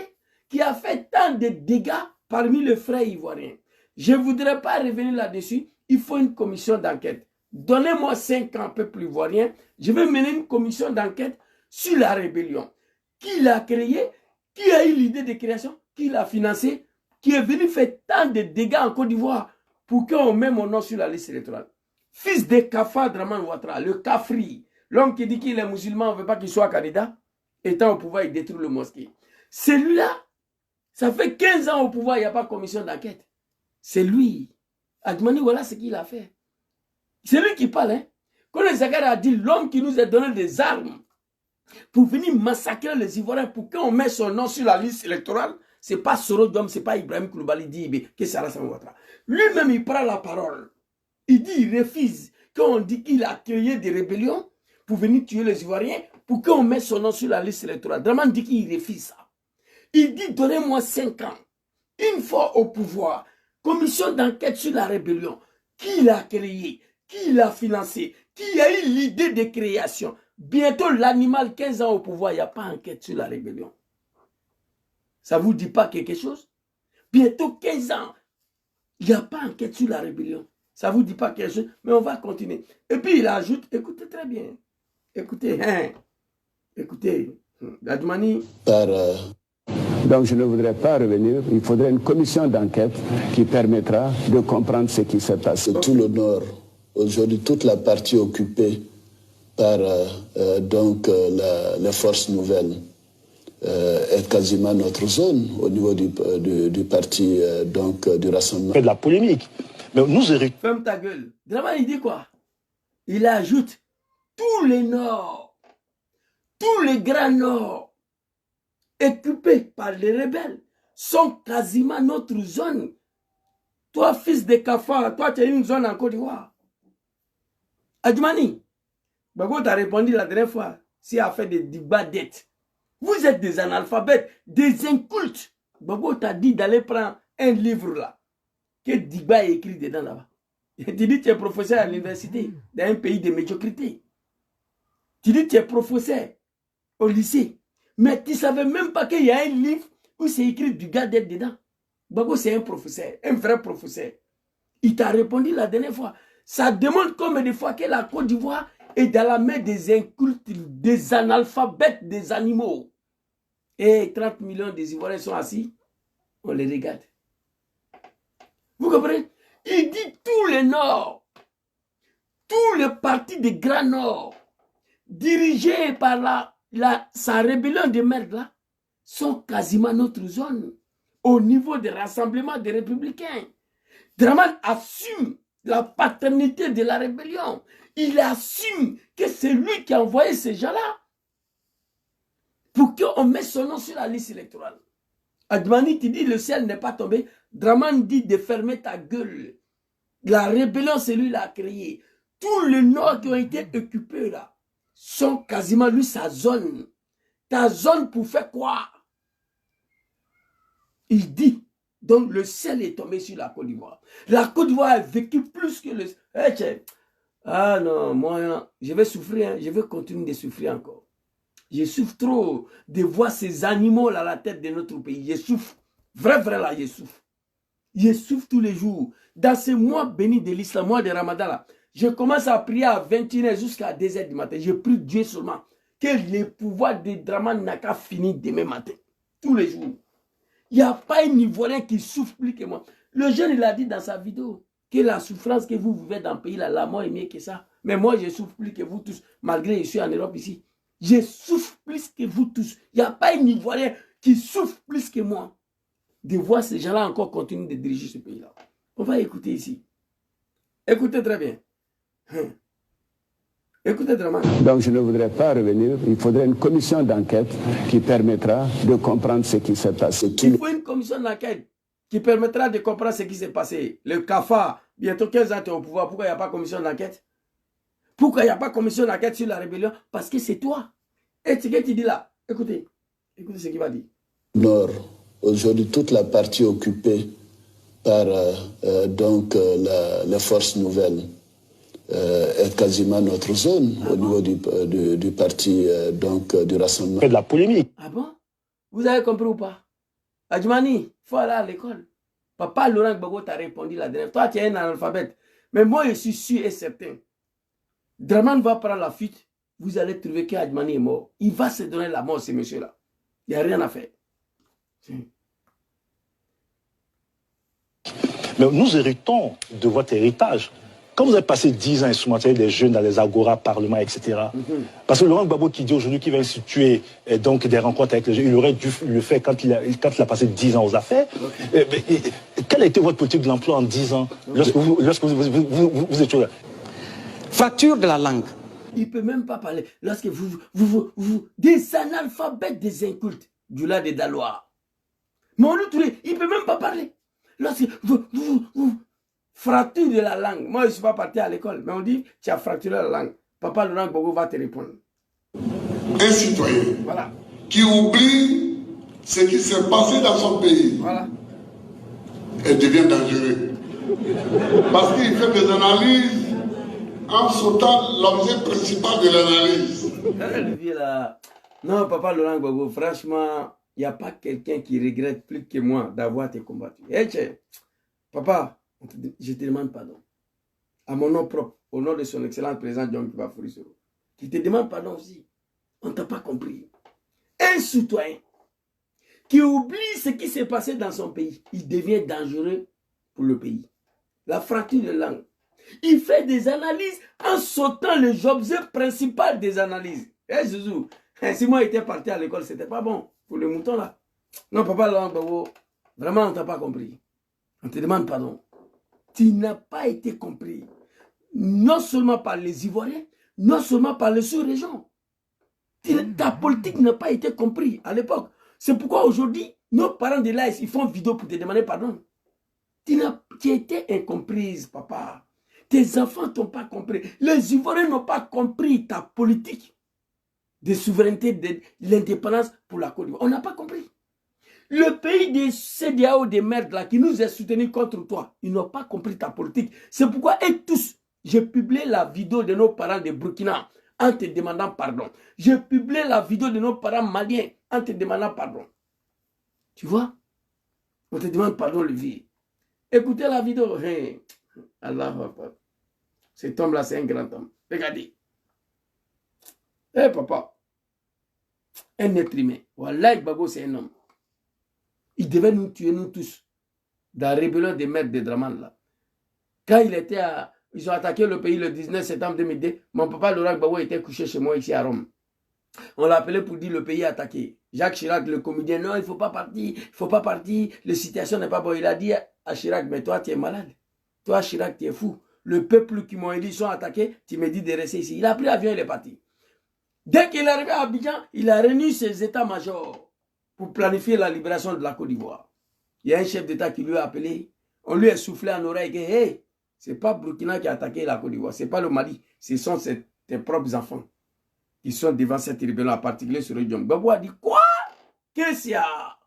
Qui a fait tant de dégâts parmi les frères ivoiriens? Je ne voudrais pas revenir là-dessus. Il faut une commission d'enquête. Donnez-moi 5 ans, peuple ivoirien. Je vais mener une commission d'enquête sur la rébellion. Qui l'a créée? Qui a eu l'idée de création? Qui l'a financé? Qui est venu faire tant de dégâts en Côte d'Ivoire pour qu'on mette mon nom sur la liste électorale? Fils de Kafa Draman Ouattara, le Kafri, l'homme qui dit qu'il est musulman, on ne veut pas qu'il soit candidat, étant au pouvoir, il détruit le mosquée. Celui-là, ça fait 15 ans au pouvoir, il n'y a pas de commission d'enquête. C'est lui. Adjumani, voilà ce qu'il a fait. C'est lui qui parle. Hein. Quand le Zagara a dit l'homme qui nous a donné des armes pour venir massacrer les Ivoiriens, pour qu'on mette son nom sur la liste électorale, ce n'est pas Soro Diom, ce n'est pas Ibrahim Koulibaly Dibé, que c'est Alassane Ouattara. Lui-même, il prend la parole. Il dit, il refuse. Quand on dit qu'il a créé des rébellions pour venir tuer les Ivoiriens, pour qu'on mette son nom sur la liste électorale. Draman dit qu'il refuse ça. Il dit, donnez-moi 5 ans. Une fois au pouvoir, commission d'enquête sur la rébellion. Qui l'a créé? Qui l'a financé? Qui a eu l'idée de création? Bientôt, l'animal, 15 ans au pouvoir, il n'y a pas d'enquête sur la rébellion. Ça ne vous dit pas quelque chose? Bientôt 15 ans, il n'y a pas d'enquête sur la rébellion. Ça ne vous dit pas quelque chose, mais on va continuer. Et puis il ajoute, écoutez très bien. Écoutez, hein. Écoutez, Adjumani. Par Donc je ne voudrais pas revenir. Il faudrait une commission d'enquête qui permettra de comprendre ce qui s'est passé. Tout le nord, aujourd'hui toute la partie occupée par les forces nouvelles est quasiment notre zone au niveau du parti du Rassemblement. Fait de la polémique. Mais nous héritons. Ferme ta gueule. Draman, il dit quoi? Il ajoute tous les nords, tous les grands nords occupés par les rebelles sont quasiment notre zone. Toi, fils de Kafa, toi, tu as une zone en Côte d'Ivoire. Adjumani, Bago t'a répondu la dernière fois, si a fait des débats dettes. Vous êtes des analphabètes, des incultes. Bago t'a dit d'aller prendre un livre là, que Diba est écrit dedans là-bas. Tu dis que tu es professeur à l'université, dans un pays de médiocrité. Tu dis que tu es professeur au lycée, mais tu ne savais même pas qu'il y a un livre où c'est écrit du gars d'être dedans. Bago, c'est un professeur, un vrai professeur. Il t'a répondu la dernière fois. Ça demande combien de fois que la Côte d'Ivoire est dans la main des incultes, des analphabètes, des animaux. Et 30 millions des Ivoiriens sont assis, on les regarde. Vous comprenez? Il dit tous les Nords, tous les partis des Grands Nord, dirigés par sa rébellion de merde là, sont quasiment notre zone, au niveau des rassemblements des républicains. Draman assume la paternité de la rébellion. Il assume que c'est lui qui a envoyé ces gens-là pour qu'on mette son nom sur la liste électorale. Admani, tu dis le ciel n'est pas tombé. Draman dit de fermer ta gueule. La rébellion, c'est lui qui l'a créée. Tous les Nords qui ont été occupés là sont quasiment lui sa zone. Ta zone pour faire quoi? Il dit. Donc le ciel est tombé sur la Côte d'Ivoire. La Côte d'Ivoire a vécu plus que le... Ah non, moi, je vais souffrir, hein. Je vais continuer de souffrir encore. Je souffre trop de voir ces animaux là à la tête de notre pays. Je souffre. Vrai là, je souffre. Je souffre tous les jours. Dans ce mois béni de l'islam, mois de Ramadan là, je commence à prier à 21h jusqu'à 2h du matin. Je prie Dieu seulement que les pouvoirs de Draman n'a qu'à finir demain matin. Tous les jours. Il n'y a pas un Ivoirien qui souffre plus que moi. Le jeune, il a dit dans sa vidéo que la souffrance que vous vivez dans le pays, là, la mort est mieux que ça. Mais moi, je souffre plus que vous tous, malgré que je suis en Europe ici. Je souffre plus que vous tous. Il n'y a pas un Ivoirien qui souffre plus que moi. De voir ces gens-là encore continuer de diriger ce pays-là. On va écouter ici. Écoutez très bien. Écoutez très bien. Donc je ne voudrais pas revenir. Il faudrait une commission d'enquête qui permettra de comprendre ce qui s'est passé. Il faut une commission d'enquête qui permettra de comprendre ce qui s'est passé. Le CAFA, bientôt 15 ans, tu es au pouvoir. Pourquoi il n'y a pas de commission d'enquête? Pourquoi il n'y a pas de commission d'enquête sur la rébellion? Parce que c'est toi. Et ce que tu dis là, écoutez. Écoutez ce qu'il va dire. Nord, aujourd'hui toute la partie occupée par les forces nouvelles est quasiment notre zone au niveau du parti du Rassemblement. Fait de la polémique. Ah bon? Vous avez compris ou pas? Adjumani, il faut aller à l'école. Papa Laurent Gbagbo t'a répondu la dernière fois. Toi, tu es un analphabète. Mais moi, je suis sûr et certain. Draman va prendre la fuite. Vous allez trouver qu'Adjumani est mort. Il va se donner la mort, ce monsieur-là. Il n'y a rien à faire. Mais nous héritons de votre héritage. Quand vous avez passé 10 ans à instrumenter les jeunes dans les agora, parlements, etc. Parce que Laurent Gbagbo qui dit aujourd'hui qu'il va instituer donc des rencontres avec les jeunes, il aurait dû le faire quand il a passé 10 ans aux affaires. Quelle a été votre politique de l'emploi en 10 ans lorsque vous étiez là? Fracture de la langue. Il ne peut même pas parler. Lorsque vous des analphabètes, des incultes, du lait des Dalois. Mais on il ne peut même pas parler. Lorsque vous fracture de la langue. Moi, je ne suis pas parti à l'école, mais on dit, tu as fracturé la langue. Papa Laurent Gbagbo va te répondre. Un citoyen qui oublie ce qui s'est passé dans son pays et devient dangereux. Parce qu'il fait des analyses en sautant l'objet principal de l'analyse. Le vieux là. Non, Papa Laurent Gbagbo, franchement, il n'y a pas quelqu'un qui regrette plus que moi d'avoir été combattu. Hey, papa, je te demande pardon. À mon nom propre, au nom de son excellent président John Kuba Fourissoro. Je te demande pardon aussi. On ne t'a pas compris. Un citoyen qui oublie ce qui s'est passé dans son pays, il devient dangereux pour le pays. La fracture de langue. Il fait des analyses en sautant les objets principaux des analyses. Eh Zouzou, si moi j'étais parti à l'école, c'était pas bon pour le mouton là. Non, papa, vraiment on t'a pas compris. On te demande pardon. Tu n'as pas été compris. Non seulement par les Ivoiriens, non seulement par les sous-régions. Ta politique n'a pas été comprise à l'époque. C'est pourquoi aujourd'hui, nos parents de l'AS, ils font vidéo pour te demander pardon. Tu as été incomprise, papa. Tes enfants t'ont pas compris. Les Ivoiriens n'ont pas compris ta politique de souveraineté, de l'indépendance pour la Côte d'Ivoire. On n'a pas compris. Le pays des CEDEAO des merdes là qui nous a soutenus contre toi, ils n'ont pas compris ta politique. C'est pourquoi, et tous, j'ai publié la vidéo de nos parents de Burkina en te demandant pardon. J'ai publié la vidéo de nos parents maliens en te demandant pardon. Tu vois? On te demande pardon, le vieux. Écoutez la vidéo. Hey, Allah, cet homme-là, c'est un grand homme. Regardez. Eh, papa. Un être humain. Wallah, Gbagbo, c'est un homme. Il devait nous tuer, nous tous. Dans la rébellion des maîtres de Draman, là. Quand il était à... Ils ont attaqué le pays le 19 septembre 2002. Mon papa, Laurent Gbagbo, était couché chez moi ici à Rome. On l'a appelé pour dire le pays est attaqué. Jacques Chirac, le comédien, non, il ne faut pas partir, il ne faut pas partir, la situation n'est pas bonne. Il a dit à Chirac, mais toi, tu es malade. Toi, Chirac, tu es fou. Le peuple qui m'ont élu sont attaqués, tu me dis de rester ici. Il a pris l'avion, il est parti. Dès qu'il est arrivé à Abidjan, il a réuni ses états-majors pour planifier la libération de la Côte d'Ivoire. Il y a un chef d'État qui lui a appelé, on lui a soufflé en oreille que, hey, c'est pas Burkina qui a attaqué la Côte d'Ivoire, c'est pas le Mali, ce sont tes propres enfants qui sont devant cette rébellion, en particulier sur le Djom. Gbagbo a dit, quoi? Qu'est-ce qu'il y a?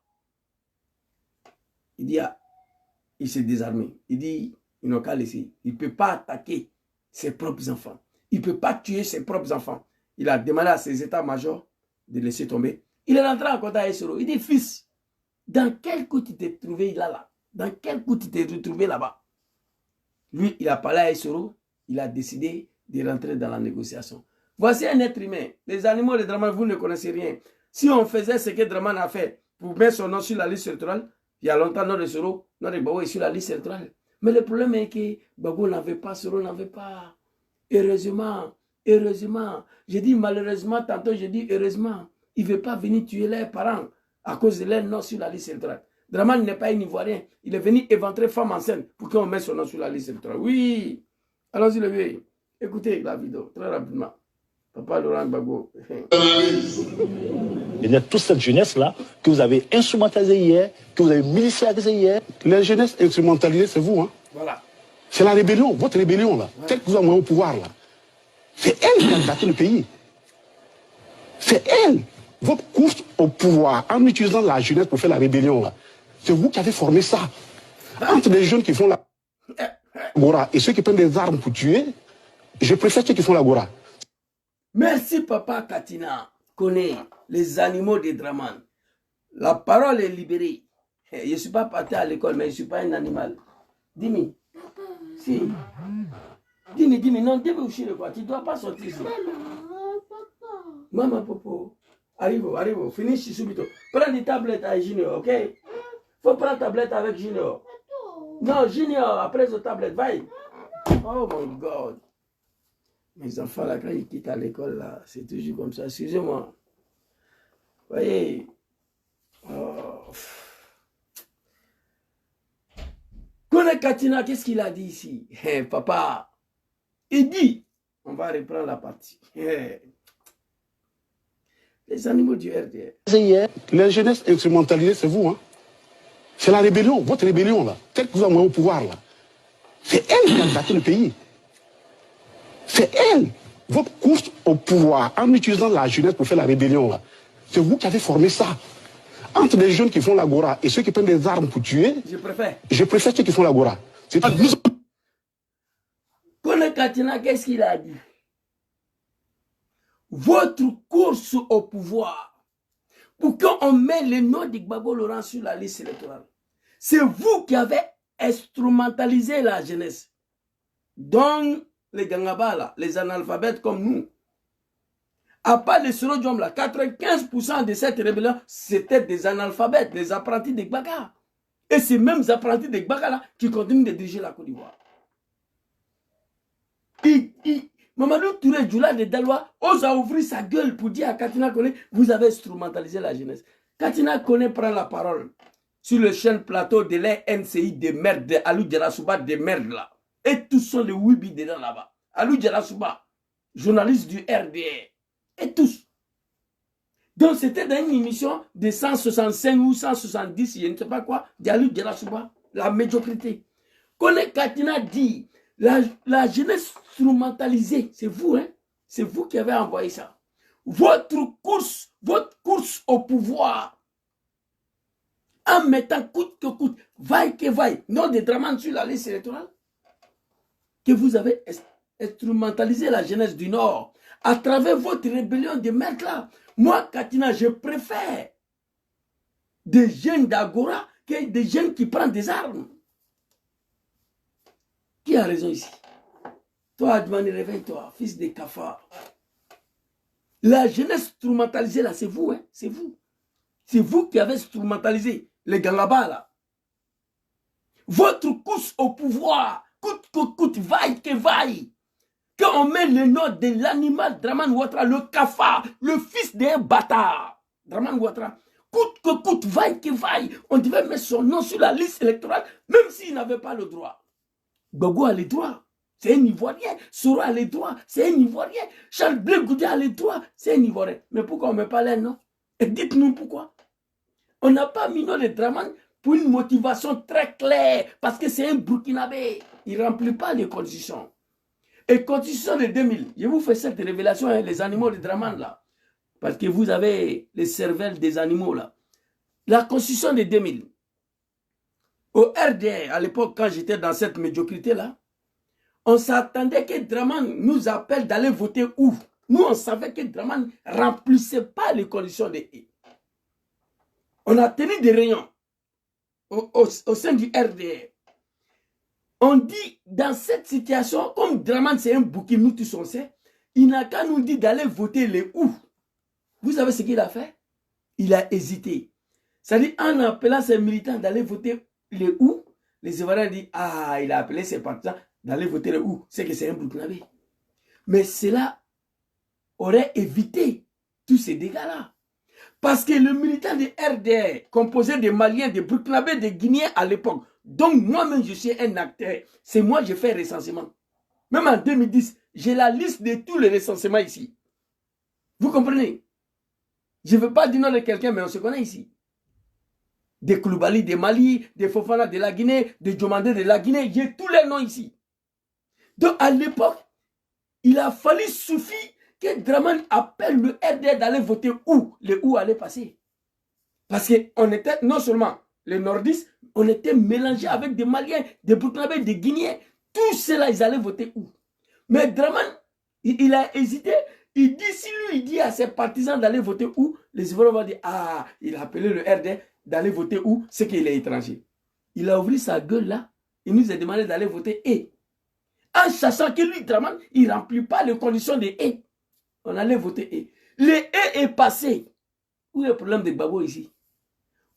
Il dit, ah, il s'est désarmé. Il dit, il n'a qu'à laisser. Il ne peut pas attaquer ses propres enfants. Il ne peut pas tuer ses propres enfants. Il a demandé à ses états-majors de laisser tomber. Il est rentré en contact avec Soro. Il dit, fils, dans quel coup tu t'es trouvé là? Dans quel coup tu t'es retrouvé là-bas? Lui, il a parlé à Soro. Il a décidé de rentrer dans la négociation. Voici un être humain. Les animaux de Draman, vous ne connaissez rien. Si on faisait ce que Draman a fait pour mettre son nom sur la liste électorale, il y a longtemps, nom de Soro, nom de Gbagbo est sur la liste électorale. Mais le problème est que Gbagbo n'avait pas, Soro n'avait pas. Heureusement, heureusement. J'ai dit malheureusement, tantôt j'ai dit heureusement. Il ne veut pas venir tuer leurs parents à cause de leur nom sur la liste électorale. Draman n'est pas un Ivoirien. Il est venu éventrer femme enceinte pour qu'on mette son nom sur la liste électorale. Oui. Allons-y le vieux. Écoutez la vidéo, très rapidement. Papa Laurent Gbagbo. Il y a toute cette jeunesse-là que vous avez instrumentalisée hier, que vous avez militarisée hier. La jeunesse instrumentalisée, c'est vous. Hein? Voilà. C'est la rébellion, votre rébellion, là. Ouais. Celle que vous avez au pouvoir, là. C'est elle qui a attaqué le pays. C'est elle. Votre course au pouvoir, en utilisant la jeunesse pour faire la rébellion, là. C'est vous qui avez formé ça. Entre les jeunes qui font la Gora et ceux qui prennent des armes pour tuer, je préfère ceux qui font la Gora. Merci Papa Katina. Connais les animaux de Draman. La parole est libérée. Je ne suis pas parti à l'école, mais je ne suis pas un animal. Dis-moi. Si. Dis-moi, non, tu veux quoi? Tu ne dois pas sortir ici. Maman, Popo. Arrive, finis subito. Prends des tablettes à Junior, ok? Faut prendre tablette avec Junior. Non, Junior, après cette tablette, vaille. Oh my God. Mes enfants, là, quand ils quittent à l'école, là, c'est toujours comme ça. Excusez-moi. Voyez. Oh. Kone Katina, qu'est-ce qu'il a dit ici? Hey, papa, il dit, on va reprendre la partie. Hey. Les animaux du RDR. La jeunesse instrumentalisée, c'est vous. Hein? C'est la rébellion, votre rébellion, là. Celle que vous avez au pouvoir, là. C'est elle qui a attaqué le pays. C'est elle. Votre course au pouvoir, en utilisant la jeunesse pour faire la rébellion, là. C'est vous qui avez formé ça. Entre les jeunes qui font la Gora et ceux qui prennent des armes pour tuer, je préfère ceux qui font la Gora. Kone Katina, qu'est-ce qu'il a dit? Votre course au pouvoir, pour qu'on mette le nom de Gbagbo Laurent sur la liste électorale, c'est vous qui avez instrumentalisé la jeunesse. Donc, les Gangaba, là, les analphabètes comme nous, À part les Sorodjom là, 95% de cette rébellion, c'était des analphabètes, des apprentis de Gbagbo. Et ces mêmes apprentis de Gbagbo là qui continuent de diriger la Côte d'Ivoire. Mamadou Touré Djoula de Daloa ose a ouvrir sa gueule pour dire à Katina Kone, vous avez instrumentalisé la jeunesse. Katina Kone prend la parole sur le chaîne plateau de la NCI de merde, de Alou Djarasouba de merde là. Et tous sont les Wibi dedans là-bas. Alou Djarasouba, journaliste du RDR. Et tous. Donc c'était dans une émission de 165 ou 170, je ne sais pas quoi, d'Alou Djarasouba, la médiocrité. Kone Katina dit, la jeunesse instrumentalisée, c'est vous, hein? C'est vous qui avez envoyé ça. Votre course au pouvoir, en mettant coûte que coûte, vaille que vaille, non de Dramane sur la liste électorale, que vous avez instrumentalisé la jeunesse du Nord à travers votre rébellion de merde là. Moi, Katina, je préfère des jeunes d'Agora que des jeunes qui prennent des armes. Qui a raison ici? Toi, Admani, réveille-toi, fils de cafard. La jeunesse instrumentalisée là, c'est vous, hein? C'est vous. C'est vous qui avez instrumentalisé les Gangaba là. Votre course au pouvoir, coûte que coûte, vaille que vaille. Quand on met le nom de l'animal Dramane Ouattara, le cafard, le fils d'un bâtard, Dramane Ouattara, coûte que coûte, vaille que vaille, on devait mettre son nom sur la liste électorale, même s'il n'avait pas le droit. Gbagbo a les droits, c'est un Ivoirien. Soro a les droits, c'est un Ivoirien. Charles Blé Goudé a les droits, c'est un Ivoirien. Mais pourquoi on ne met pas les noms? Et dites-nous pourquoi. On n'a pas mis nom de Dramane pour une motivation très claire, parce que c'est un Burkinabé. Il ne remplit pas les conditions. Et constitution de 2000, je vous fais cette révélation, hein, les animaux de Dramane là, parce que vous avez les cervelles des animaux là. La constitution de 2000, au RDR, à l'époque, quand j'étais dans cette médiocrité là, on s'attendait que Dramane nous appelle d'aller voter où? Nous, on savait que Dramane ne remplissait pas les conditions de haie. On a tenu des réunions au sein du RDR. On dit, dans cette situation, comme Dramane c'est un bouquin, nous tous on sait, il n'a qu'à nous dire d'aller voter les où. Vous savez ce qu'il a fait? Il a hésité. C'est-à-dire, en appelant ses militants d'aller voter les où, les Ivoiriens disent, ah, il a appelé ses partisans d'aller voter les où. C'est que c'est un Burkinabé. Mais cela aurait évité tous ces dégâts-là. Parce que le militant de RDR, composé de Maliens, de Burkinabés, de Guinéens à l'époque, donc moi-même je suis un acteur, c'est moi qui fais recensement. Même en 2010, j'ai la liste de tous les recensements ici. Vous comprenez? Je ne veux pas dire nom de quelqu'un, mais on se connaît ici. Des Koulibaly de Mali, des Fofana de la Guinée, des Diomandé de la Guinée, j'ai tous les noms ici. Donc à l'époque, il a fallu suffire que Dramane appelle le RDR d'aller voter où? Les où allaient passer. Parce qu'on était non seulement les nordistes, on était mélangés avec des Maliens, des Burkinabés, des Guinéens. Tous ceux-là, ils allaient voter où? Mais Dramane, il a hésité. Il dit, si lui, il dit à ses partisans d'aller voter où, les Ivoiriens vont dire, ah, il a appelé le RDR d'aller voter où, c'est qu'il est étranger. Il a ouvert sa gueule là, il nous a demandé d'aller voter et. En sachant que lui, Dramane, il ne remplit pas les conditions des et. On allait voter et. Les et est passé. Où est le problème de Gbagbo ici?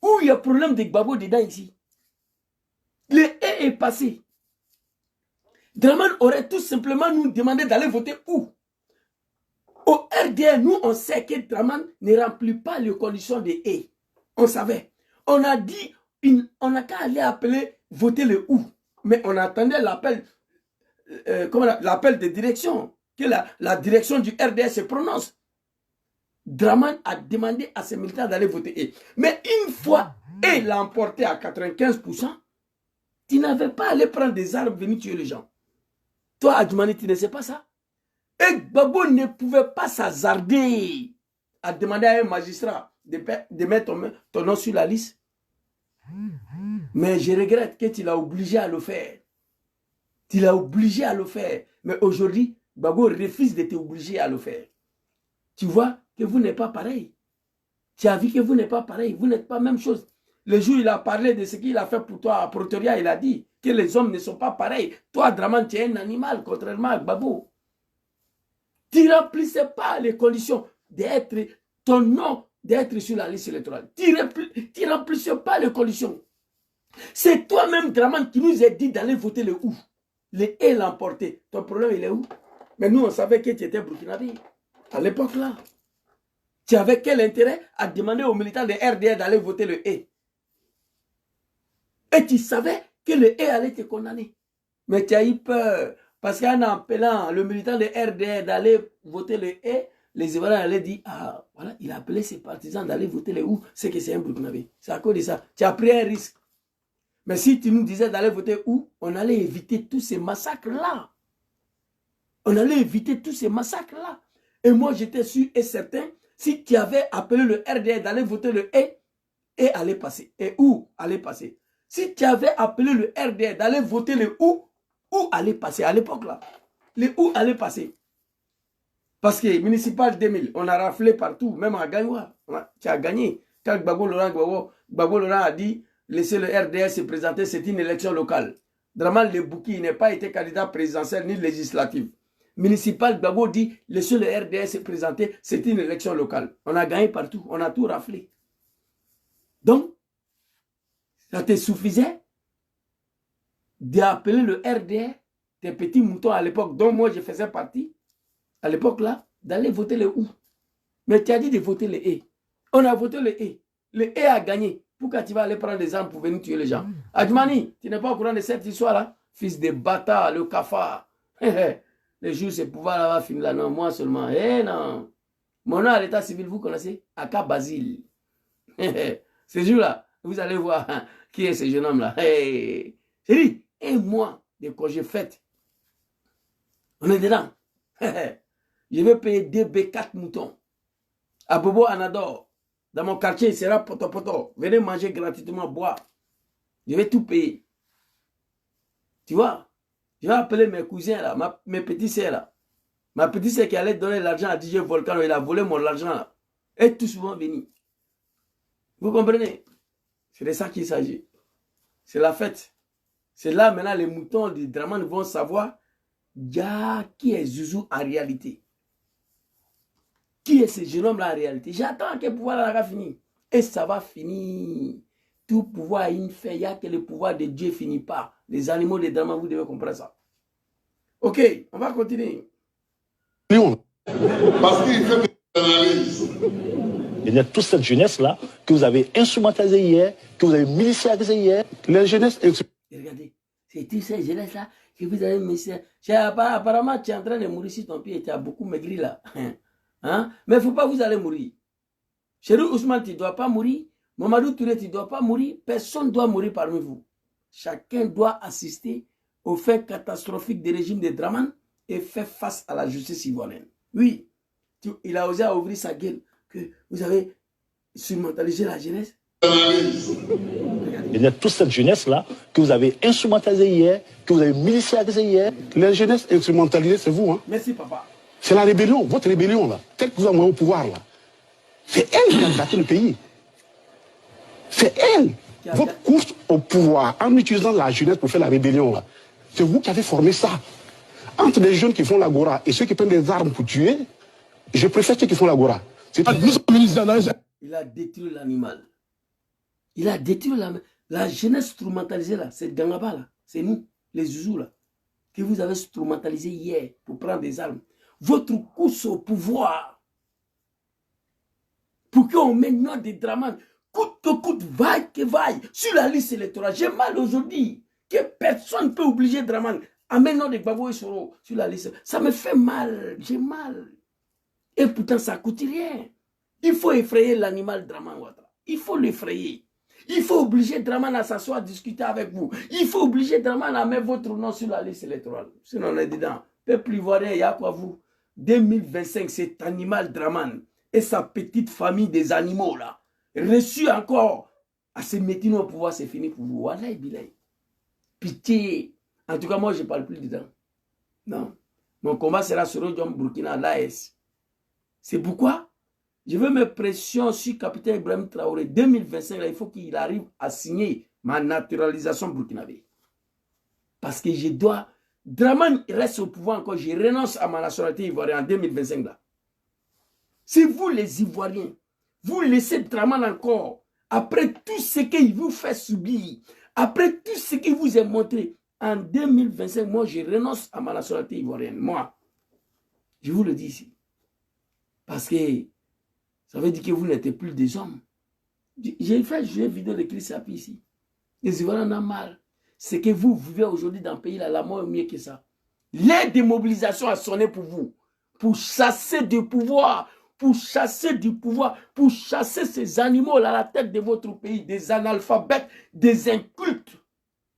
Où il y a le problème de Gbagbo dedans ici? Le et est passé. Dramane aurait tout simplement nous demandé d'aller voter où? Au RDR, nous, on sait que Dramane ne remplit pas les conditions de et. On savait. On a dit, on n'a qu'à aller appeler, voter le où. Mais on attendait l'appel, l'appel de direction, que la direction du RDR se prononce. Dramane a demandé à ses militants d'aller voter et. Mais une fois et l'a emporté à 95%, tu n'avais pas à aller prendre des armes, venir tuer les gens. Toi, Adjumani, tu ne sais pas ça? Et Gbagbo ne pouvait pas s'hasarder à demander à un magistrat de mettre ton nom sur la liste. Mais je regrette que tu l'as obligé à le faire. Tu l'as obligé à le faire. Mais aujourd'hui, Gbagbo refuse de t'obliger à le faire. Tu vois que vous n'êtes pas pareil. Tu as vu que vous n'êtes pas pareil. Vous n'êtes pas la même chose. Le jour où il a parlé de ce qu'il a fait pour toi à Pretoria, il a dit que les hommes ne sont pas pareils. Toi, Dramane, tu es un animal, contrairement à Gbagbo. Tu ne remplissais pas les conditions. d'être, ton nom d'être sur la liste électorale. Tu ne remplissais pas les conditions. C'est toi-même, Draman, qui nous a dit d'aller voter le où. Le et l'emporter. Ton problème, il est où? Mais nous, on savait que tu étais burkinabé. À l'époque, là. Tu avais quel intérêt à demander aux militants de RDR d'aller voter le et? Et tu savais que le et allait te condamner. Mais tu as eu peur. Parce qu'en appelant le militant de RDR d'aller voter le et, les Ivoiriens allaient dire, ah, voilà, il a appelé ses partisans d'aller voter le où, c'est que c'est un burkinabé. C'est à cause de ça. Tu as pris un risque. Mais si tu nous disais d'aller voter où, on allait éviter tous ces massacres-là. On allait éviter tous ces massacres-là. Et moi, j'étais sûr et certain, si tu avais appelé le RDR d'aller voter le et allait passer. Et où allait passer. Si tu avais appelé le RDR d'aller voter le où allait passer à l'époque là. Le où allait passer. Parce que municipal 2000, on a raflé partout, même à Gagnoua. Tu as gagné. Quand Gbagbo Laurent a dit, laissez le RDR se présenter, c'est une élection locale. Draman Lebouki n'a pas été candidat présidentiel ni législatif. Municipal Gbagbo dit, laissez le RDR se présenter, c'est une élection locale. On a gagné partout, on a tout raflé. Donc, ça te suffisait d'appeler le RDR, tes petits moutons à l'époque, dont moi je faisais partie, à l'époque là, d'aller voter le où. Mais tu as dit de voter le et. On a voté le et. Le et a gagné. Pourquoi tu vas aller prendre des armes pour venir tuer les gens? Adjmani, tu n'es pas au courant de cette histoire-là? Fils de bâtard, le cafard. Le jour ce pouvoir-là va finir là. Non, moi seulement. Eh non. Mon nom à l'état civil, vous connaissez? Aka Basile. Ce jour-là, vous allez voir qui est ce jeune homme-là. Hey. C'est dit, un mois de congé fête. On est dedans. Je vais payer 2B4 moutons. À Bobo Anador. Dans mon quartier, il sera poto. Venez manger gratuitement, boire. Je vais tout payer. Tu vois? Je vais appeler mes cousins là, mes petits sœurs là. Ma petite sœur qui allait donner l'argent à DJ Volcano, il a volé mon argent là. Et tout souvent venus. Vous comprenez? C'est de ça qu'il s'agit. C'est la fête. C'est là maintenant les moutons de Draman vont savoir qui est Zouzou en réalité. Qui est ce jeune homme là en réalité? J'attends que le pouvoir là va finir. Et ça va finir. Tout pouvoir a une fin. Il n'y a que le pouvoir de Dieu finit pas. Les animaux de Draman, vous devez comprendre ça. Ok, on va continuer. Parce qu'il fait des analyses. Il y a toute cette jeunesse-là que vous avez instrumentalisée hier, que vous avez militarisée hier. La jeunesse... Regardez, c'est toute cette jeunesse-là que vous avez militarisée. Apparemment, tu es en train de mourir sur ton pied et tu as beaucoup maigri là. Hein? Mais il ne faut pas vous aller mourir. Chéri Ousmane, tu ne dois pas mourir. Mamadou Touré, tu ne dois pas mourir. Personne ne doit mourir parmi vous. Chacun doit assister aux faits catastrophiques des régimes de Draman et faire face à la justice ivoirienne. Oui, il a osé ouvrir sa gueule que vous avez instrumentalisé la jeunesse. Il y a toute cette jeunesse-là que vous avez instrumentalisée hier, que vous avez militarisée hier. La jeunesse instrumentalisée, c'est vous. Hein? Merci, papa. C'est la rébellion, votre rébellion, là. Telle que vous avez au pouvoir, là. C'est elle qui a attaqué le pays. C'est elle. Votre course au pouvoir, en utilisant la jeunesse pour faire la rébellion, là. C'est vous qui avez formé ça. Entre les jeunes qui font l'agora et ceux qui prennent des armes pour tuer, je préfère ceux qui font l'agora. Il a détruit l'animal. Il a détruit la jeunesse instrumentalisée, là. C'est Gangaba, là. C'est nous, les Zouzous, là. Que vous avez instrumentalisé hier pour prendre des armes. Votre course au pouvoir, pour qu'on mette nom de Draman, coûte que coûte, vaille que vaille, sur la liste électorale. J'ai mal aujourd'hui que personne ne peut obliger Draman à mettre nom de Gbagbo et Soro sur la liste. Ça me fait mal, j'ai mal. Et pourtant, ça ne coûte rien. Il faut effrayer l'animal Draman Ouattara. Il faut l'effrayer. Il faut obliger Draman à s'asseoir, discuter avec vous. Il faut obliger Draman à mettre votre nom sur la liste électorale. Sinon, on est dedans. Peuple ivoirien, il y a quoi vous? 2025, cet animal Draman et sa petite famille des animaux là, reçu encore à se mettre au pouvoir, c'est fini pour vous. Wallahi bilay. Pitié. En tout cas, moi, je ne parle plus dedans. Non. Mon combat sera sur le Burkina, l'AS. C'est pourquoi je veux me pression sur capitaine Ibrahim Traoré. 2025, là, il faut qu'il arrive à signer ma naturalisation burkinabé. Parce que je dois... Draman reste au pouvoir encore. Je renonce à ma nationalité ivoirienne en 2025 là. Si vous, les Ivoiriens, vous laissez Dramane encore, après tout ce qu'il vous fait subir, après tout ce qu'il vous a montré, en 2025, moi, je renonce à ma nationalité ivoirienne. Moi, je vous le dis ici. Parce que ça veut dire que vous n'êtes plus des hommes. J'ai fait jouer une vidéo de Chris Api ici. Les Ivoiriens en ont mal. Ce que vous vivez aujourd'hui dans le pays, là, la mort est mieux que ça. L'aide de mobilisation a sonné pour vous. Pour chasser du pouvoir. Pour chasser du pouvoir. Pour chasser ces animaux-là à la tête de votre pays. Des analphabètes, des incultes.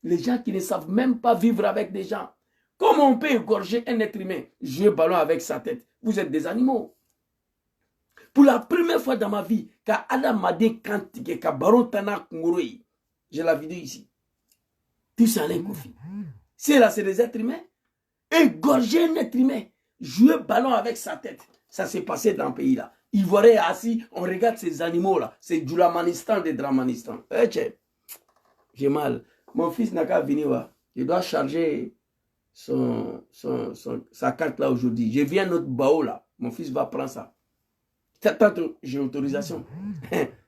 Les gens qui ne savent même pas vivre avec des gens. Comment on peut égorger un être humain? Jouer ballon avec sa tête. Vous êtes des animaux. Pour la première fois dans ma vie, quand Adam m'a dit Kantique, quand Baron Tana Kunguroi, j'ai la vidéo ici. Tout ça, les Kofi. C'est là, c'est des êtres humains. Égorger un être humain. Jouer ballon avec sa tête. Ça s'est passé dans le pays là. Ivoirien assis, on regarde ces animaux là. C'est du Lamanistan, des Dramanistan. J'ai mal. Mon fils n'a qu'à venir. Il doit charger sa carte là aujourd'hui. Je viens notre bao là. Mon fils va prendre ça. Tantôt, j'ai autorisation.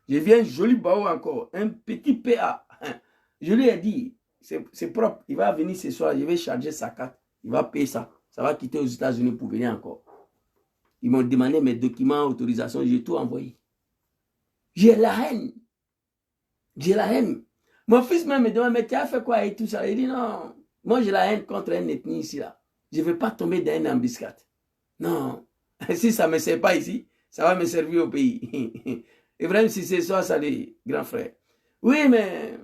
Je viens joli bao encore. Un petit PA. Je lui ai dit, c'est propre. Il va venir ce soir. Je vais charger sa carte. Il va payer ça. Ça va quitter aux États-Unis pour venir encore. Ils m'ont demandé mes documents, autorisation. J'ai tout envoyé. J'ai la haine. J'ai la haine. Mon fils même me demande, mais tu as fait quoi et tout ça? Il dit non. Moi, j'ai la haine contre une ethnie ici là. Je ne vais pas tomber dans une embuscade. Non. Si ça ne me sert pas ici, ça va me servir au pays. Ibrahim Cissé, ça les grands frères. Oui, mais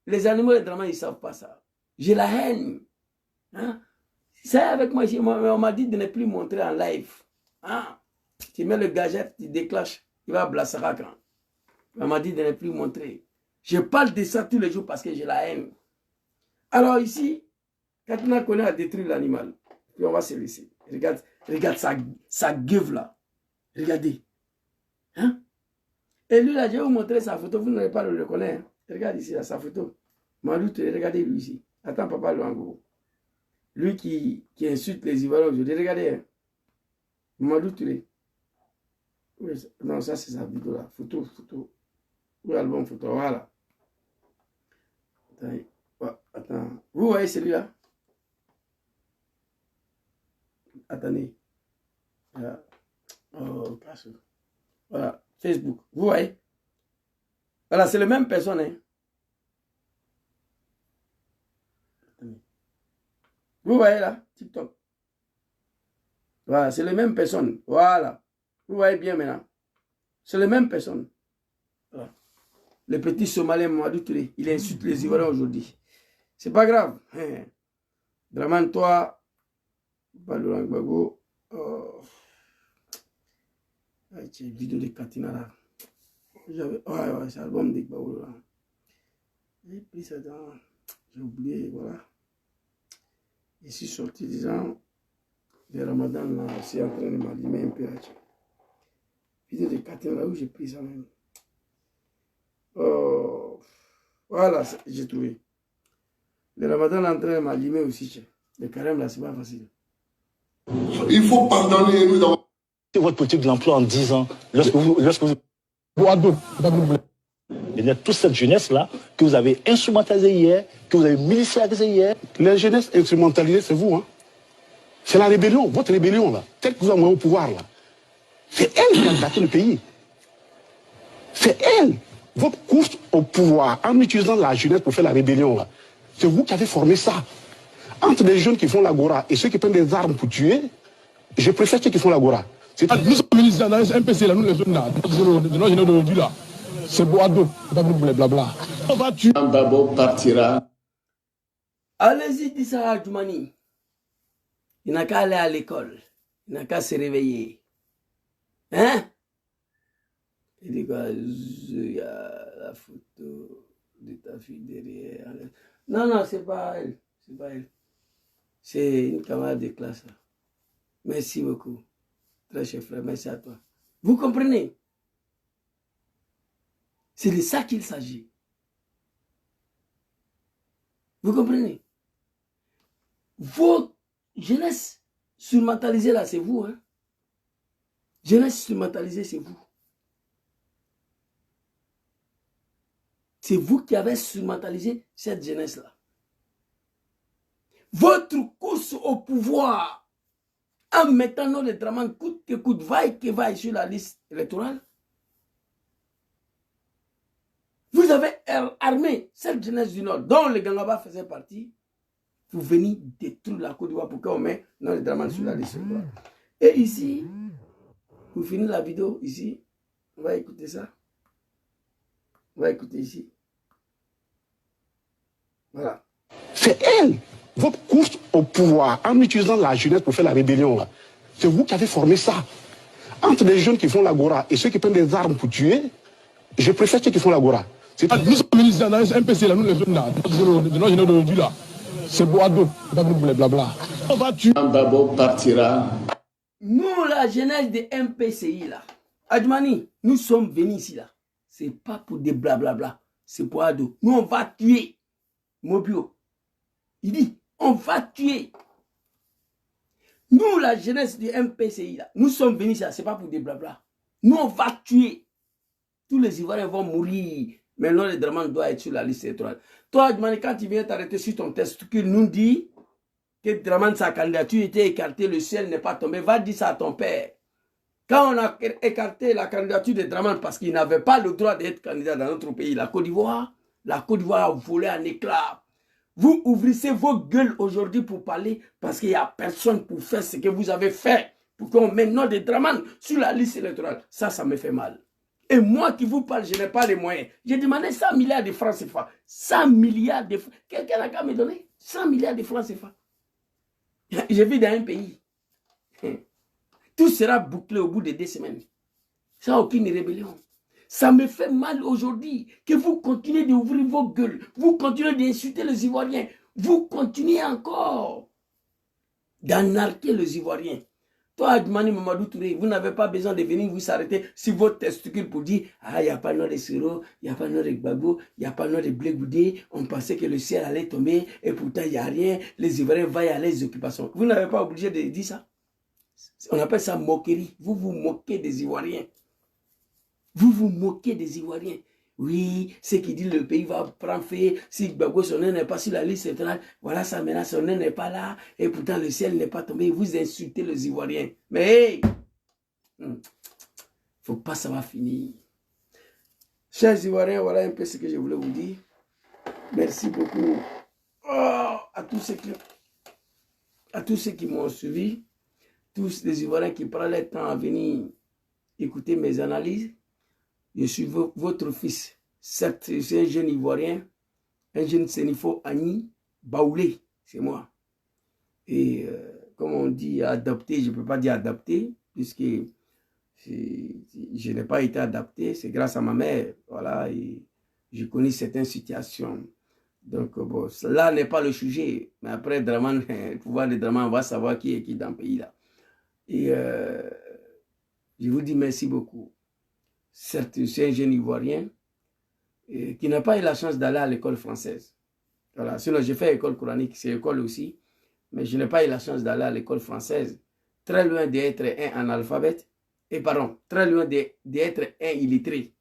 les animaux, les dramas, ils ne savent pas ça. J'ai la haine. Hein? C'est avec moi, on m'a dit de ne plus montrer en live. Hein? Tu mets le gadget, tu déclenches, il va blasser à quand. On m'a dit de ne plus montrer. Je parle de ça tous les jours parce que j'ai la haine. Alors ici, Katina Kone a détruit l'animal. Puis on va se laisser. Regarde sa gueule là. Regardez. Hein? Et lui là, je vais vous montrer sa photo. Vous n'allez pas le reconnaître. Hein? Regarde ici là, sa photo. Malou, regardez lui ici. Attends, papa Luango. Lui qui insulte les Ivoiriens aujourd'hui. Regardez. Hein? Malou Touré. Non, ça c'est sa vidéo là. Photo. Oui, album photo. Voilà. Attends. Vous voyez celui-là? Attendez. Oh, voilà. Facebook. Vous voyez? Voilà, c'est la même personne. Hein? Attendez. Vous voyez là? TikTok. Voilà, c'est la même personne. Voilà. Vous voyez bien maintenant. C'est la même personne. Voilà. Le petit Somalien Mamadou Touré, il insulte les Ivoiriens aujourd'hui. C'est pas grave. Dramane, toi, Balourang Bago, c'est une vidéo de Katina là. Ouais, c'est l'album de Bago là. J'ai pris ça dans. J'ai oublié, voilà. Je suis sorti disant, le Ramadan là, c'est en train de m'allumer un peu. Vidéo de Katina là où j'ai pris ça même. Oh, voilà, j'ai trouvé. Le Ramadan est en train de m'allumer aussi. Le carême là, c'est pas facile. Il faut pardonner. C'est votre politique de l'emploi en 10 ans. Lorsque vous... Il y a toute cette jeunesse-là que vous avez instrumentalisée hier, que vous avez militarisée hier. La jeunesse instrumentalisée, c'est vous. Hein? C'est la rébellion, votre rébellion là. Telle que vous avez au pouvoir là. C'est elle qui a gâté le pays. C'est elle. Votre course au pouvoir en utilisant la jeunesse pour faire la rébellion là. C'est vous qui avez formé ça. Entre les jeunes qui font l'agora et ceux qui prennent des armes pour tuer, je préfère ceux qui font l'agora. Nous sommes ministres dans un PC là, nous les jeunes là, de nos jeunes d'aujourd'hui là. C'est Boado, blabla. On va tuer. Babo partira. Allez-y, dit ça à Djoumani. Il n'a qu'à aller à l'école. Il n'a qu'à se réveiller. Hein? Il dit quoi? Il y a la photo de ta fille derrière. Non, c'est pas elle. C'est pas elle. C'est une camarade de classe. Là. Merci beaucoup. Très cher frère, merci à toi. Vous comprenez? C'est de ça qu'il s'agit. Vous comprenez? Vos jeunesse surmentalisée là, c'est vous. Hein? Jeunesse instrumentalisée, c'est vous. C'est vous qui avez instrumentalisé cette jeunesse-là. Votre course au pouvoir, en mettant nos Dramane coûte que coûte, vaille que vaille sur la liste électorale, vous avez armé cette jeunesse du Nord, dont le Gangaba faisait partie, vous venez détruire la Côte d'Ivoire pour qu'on mette nos Dramane sur la liste électorale. Et ici, vous finissez la vidéo, ici, on va écouter ça. On va écouter ici. Voilà. C'est elle, votre course au pouvoir, en utilisant la jeunesse pour faire la rébellion, là. C'est vous qui avez formé ça. Entre les jeunes qui font l'agora et ceux qui prennent des armes pour tuer, je préfère ceux qui font l'agora. Nous sommes ministres dans un MPC, là, nous les jeunes là, de nos jeunes d'aujourd'hui là. C'est Boado, pas pour les blabla. On va tuer. Babo partira. Nous, la jeunesse de MPCI là, Adjumani, nous sommes venus ici là. C'est pas pour des blablabla, c'est pour Ado. Nous, on va tuer. Mobio, il dit, on va tuer. Nous, la jeunesse du MPCI, là, nous sommes venus là, ce n'est pas pour des blabla. Nous, on va tuer. Tous les Ivoiriens vont mourir. Maintenant, le Dramane doit être sur la liste électorale. Toi, Adjumani, quand tu viens t'arrêter sur ton test, qu'il nous dit que Dramane, sa candidature était écartée, le ciel n'est pas tombé, va dire ça à ton père. Quand on a écarté la candidature de Dramane parce qu'il n'avait pas le droit d'être candidat dans notre pays, la Côte d'Ivoire a volé en éclats. Vous ouvrissez vos gueules aujourd'hui pour parler parce qu'il n'y a personne pour faire ce que vous avez fait. Pour qu'on mette notre Dramane sur la liste électorale. Ça me fait mal. Et moi qui vous parle, je n'ai pas les moyens. J'ai demandé 100 milliards de francs CFA. 100 milliards de francs. Quelqu'un n'a qu'à me donner 100 milliards de francs CFA. Je vis dans un pays. Tout sera bouclé au bout de 2 semaines. Sans aucune rébellion. Ça me fait mal aujourd'hui que vous continuez d'ouvrir vos gueules. Vous continuez d'insulter les Ivoiriens. Vous continuez encore d'anarquer les Ivoiriens. Toi, Adjumani Mamadou Touré, vous n'avez pas besoin de venir vous s'arrêter sur votre testicule pour dire « Ah, il n'y a pas de nom de Siro, il n'y a pas de nom de Gbagbo, il n'y a pas de nom de Blé Goudé. On pensait que le ciel allait tomber et pourtant il n'y a rien. Les Ivoiriens vont y aller les occupations. » Vous n'avez pas obligé de dire ça. On appelle ça moquerie. Vous vous moquez des Ivoiriens. Vous vous moquez des Ivoiriens. Oui, ce qui dit le pays va prendre feu. Si Gbagbo, son nom n'est pas sur la liste électorale, voilà ça maintenant, son nom n'est pas là. Et pourtant le ciel n'est pas tombé. Vous insultez les Ivoiriens. Mais, faut pas, ça va finir. Chers Ivoiriens, voilà un peu ce que je voulais vous dire. Merci beaucoup à tous ceux qui m'ont suivi. Tous les Ivoiriens qui prennent le temps à venir écouter mes analyses. Je suis votre fils. Certes, je suis un jeune Ivoirien, un jeune Sénifo Agni Baoulé, c'est moi. Et comme on dit adopté, je ne peux pas dire adapté, puisque je n'ai pas été adapté, c'est grâce à ma mère. Voilà, et je connais certaines situations. Donc, bon, là n'est pas le sujet. Mais après, Dramane, le pouvoir de Dramane, on va savoir qui est qui dans le pays là. Et je vous dis merci beaucoup. Certes, c'est un jeune Ivoirien qui n'a pas eu la chance d'aller à l'école française. Voilà. Sinon, j'ai fait école coranique, c'est école aussi, mais je n'ai pas eu la chance d'aller à l'école française. Très loin d'être un analphabète, et pardon, très loin d'être un illettré.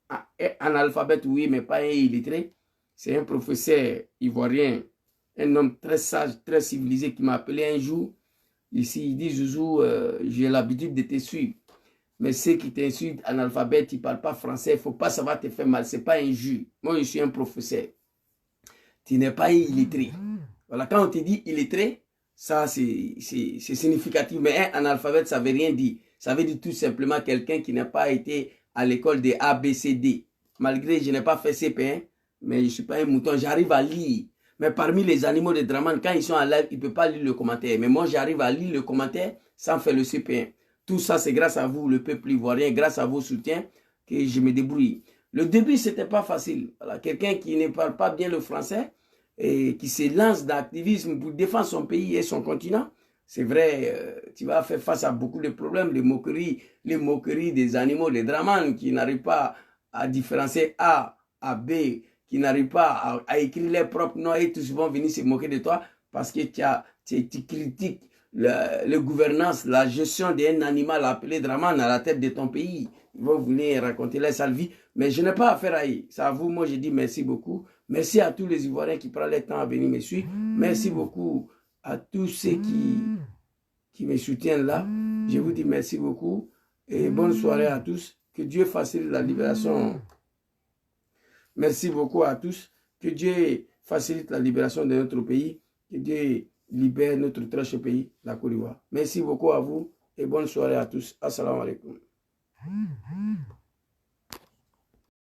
Un analphabète, oui, mais pas un illettré. C'est un professeur ivoirien, un homme très sage, très civilisé qui m'a appelé un jour. Ici, il dit, Zouzou, j'ai l'habitude de te suivre. Mais ceux qui t'insultent analphabète, ils ne parlent pas français, il ne faut pas, ça va te faire mal. Ce n'est pas un jus. Moi, je suis un professeur. Tu n'es pas illettré. Voilà, quand on te dit illettré, ça c'est significatif. Mais un analphabète, ça ne veut rien dire. Ça veut dire tout simplement quelqu'un qui n'a pas été à l'école des ABCD. Malgré que je n'ai pas fait CP1, mais je ne suis pas un mouton, j'arrive à lire. Mais parmi les animaux de Dramane, quand ils sont en live, ils ne peuvent pas lire le commentaire. Mais moi, j'arrive à lire le commentaire sans faire le CP1. Tout ça, c'est grâce à vous, le peuple ivoirien, grâce à vos soutiens, que je me débrouille. Le début, ce n'était pas facile. Voilà, quelqu'un qui ne parle pas bien le français et qui se lance d'activisme pour défendre son pays et son continent, c'est vrai, tu vas faire face à beaucoup de problèmes, les moqueries des animaux, des Dramane qui n'arrivent pas à différencier A à B, qui n'arrivent pas à écrire leurs propres noms et tous vont venir se moquer de toi parce que tu critiques la gouvernance, la gestion d'un animal appelé Draman à la tête de ton pays. Ils vont venir raconter leur sale vie. Mais je n'ai pas affaire à eux. C'est à vous, moi je dis merci beaucoup. Merci à tous les Ivoiriens qui prennent le temps à venir me suivre. Merci beaucoup à tous ceux qui me soutiennent là. Je vous dis merci beaucoup et bonne soirée à tous. Que Dieu facilite la libération. Merci beaucoup à tous. Que Dieu facilite la libération de notre pays. Que Dieu libère notre très cher pays, la Côte d'Ivoire. Merci beaucoup à vous et bonne soirée à tous. Assalamu alaikum.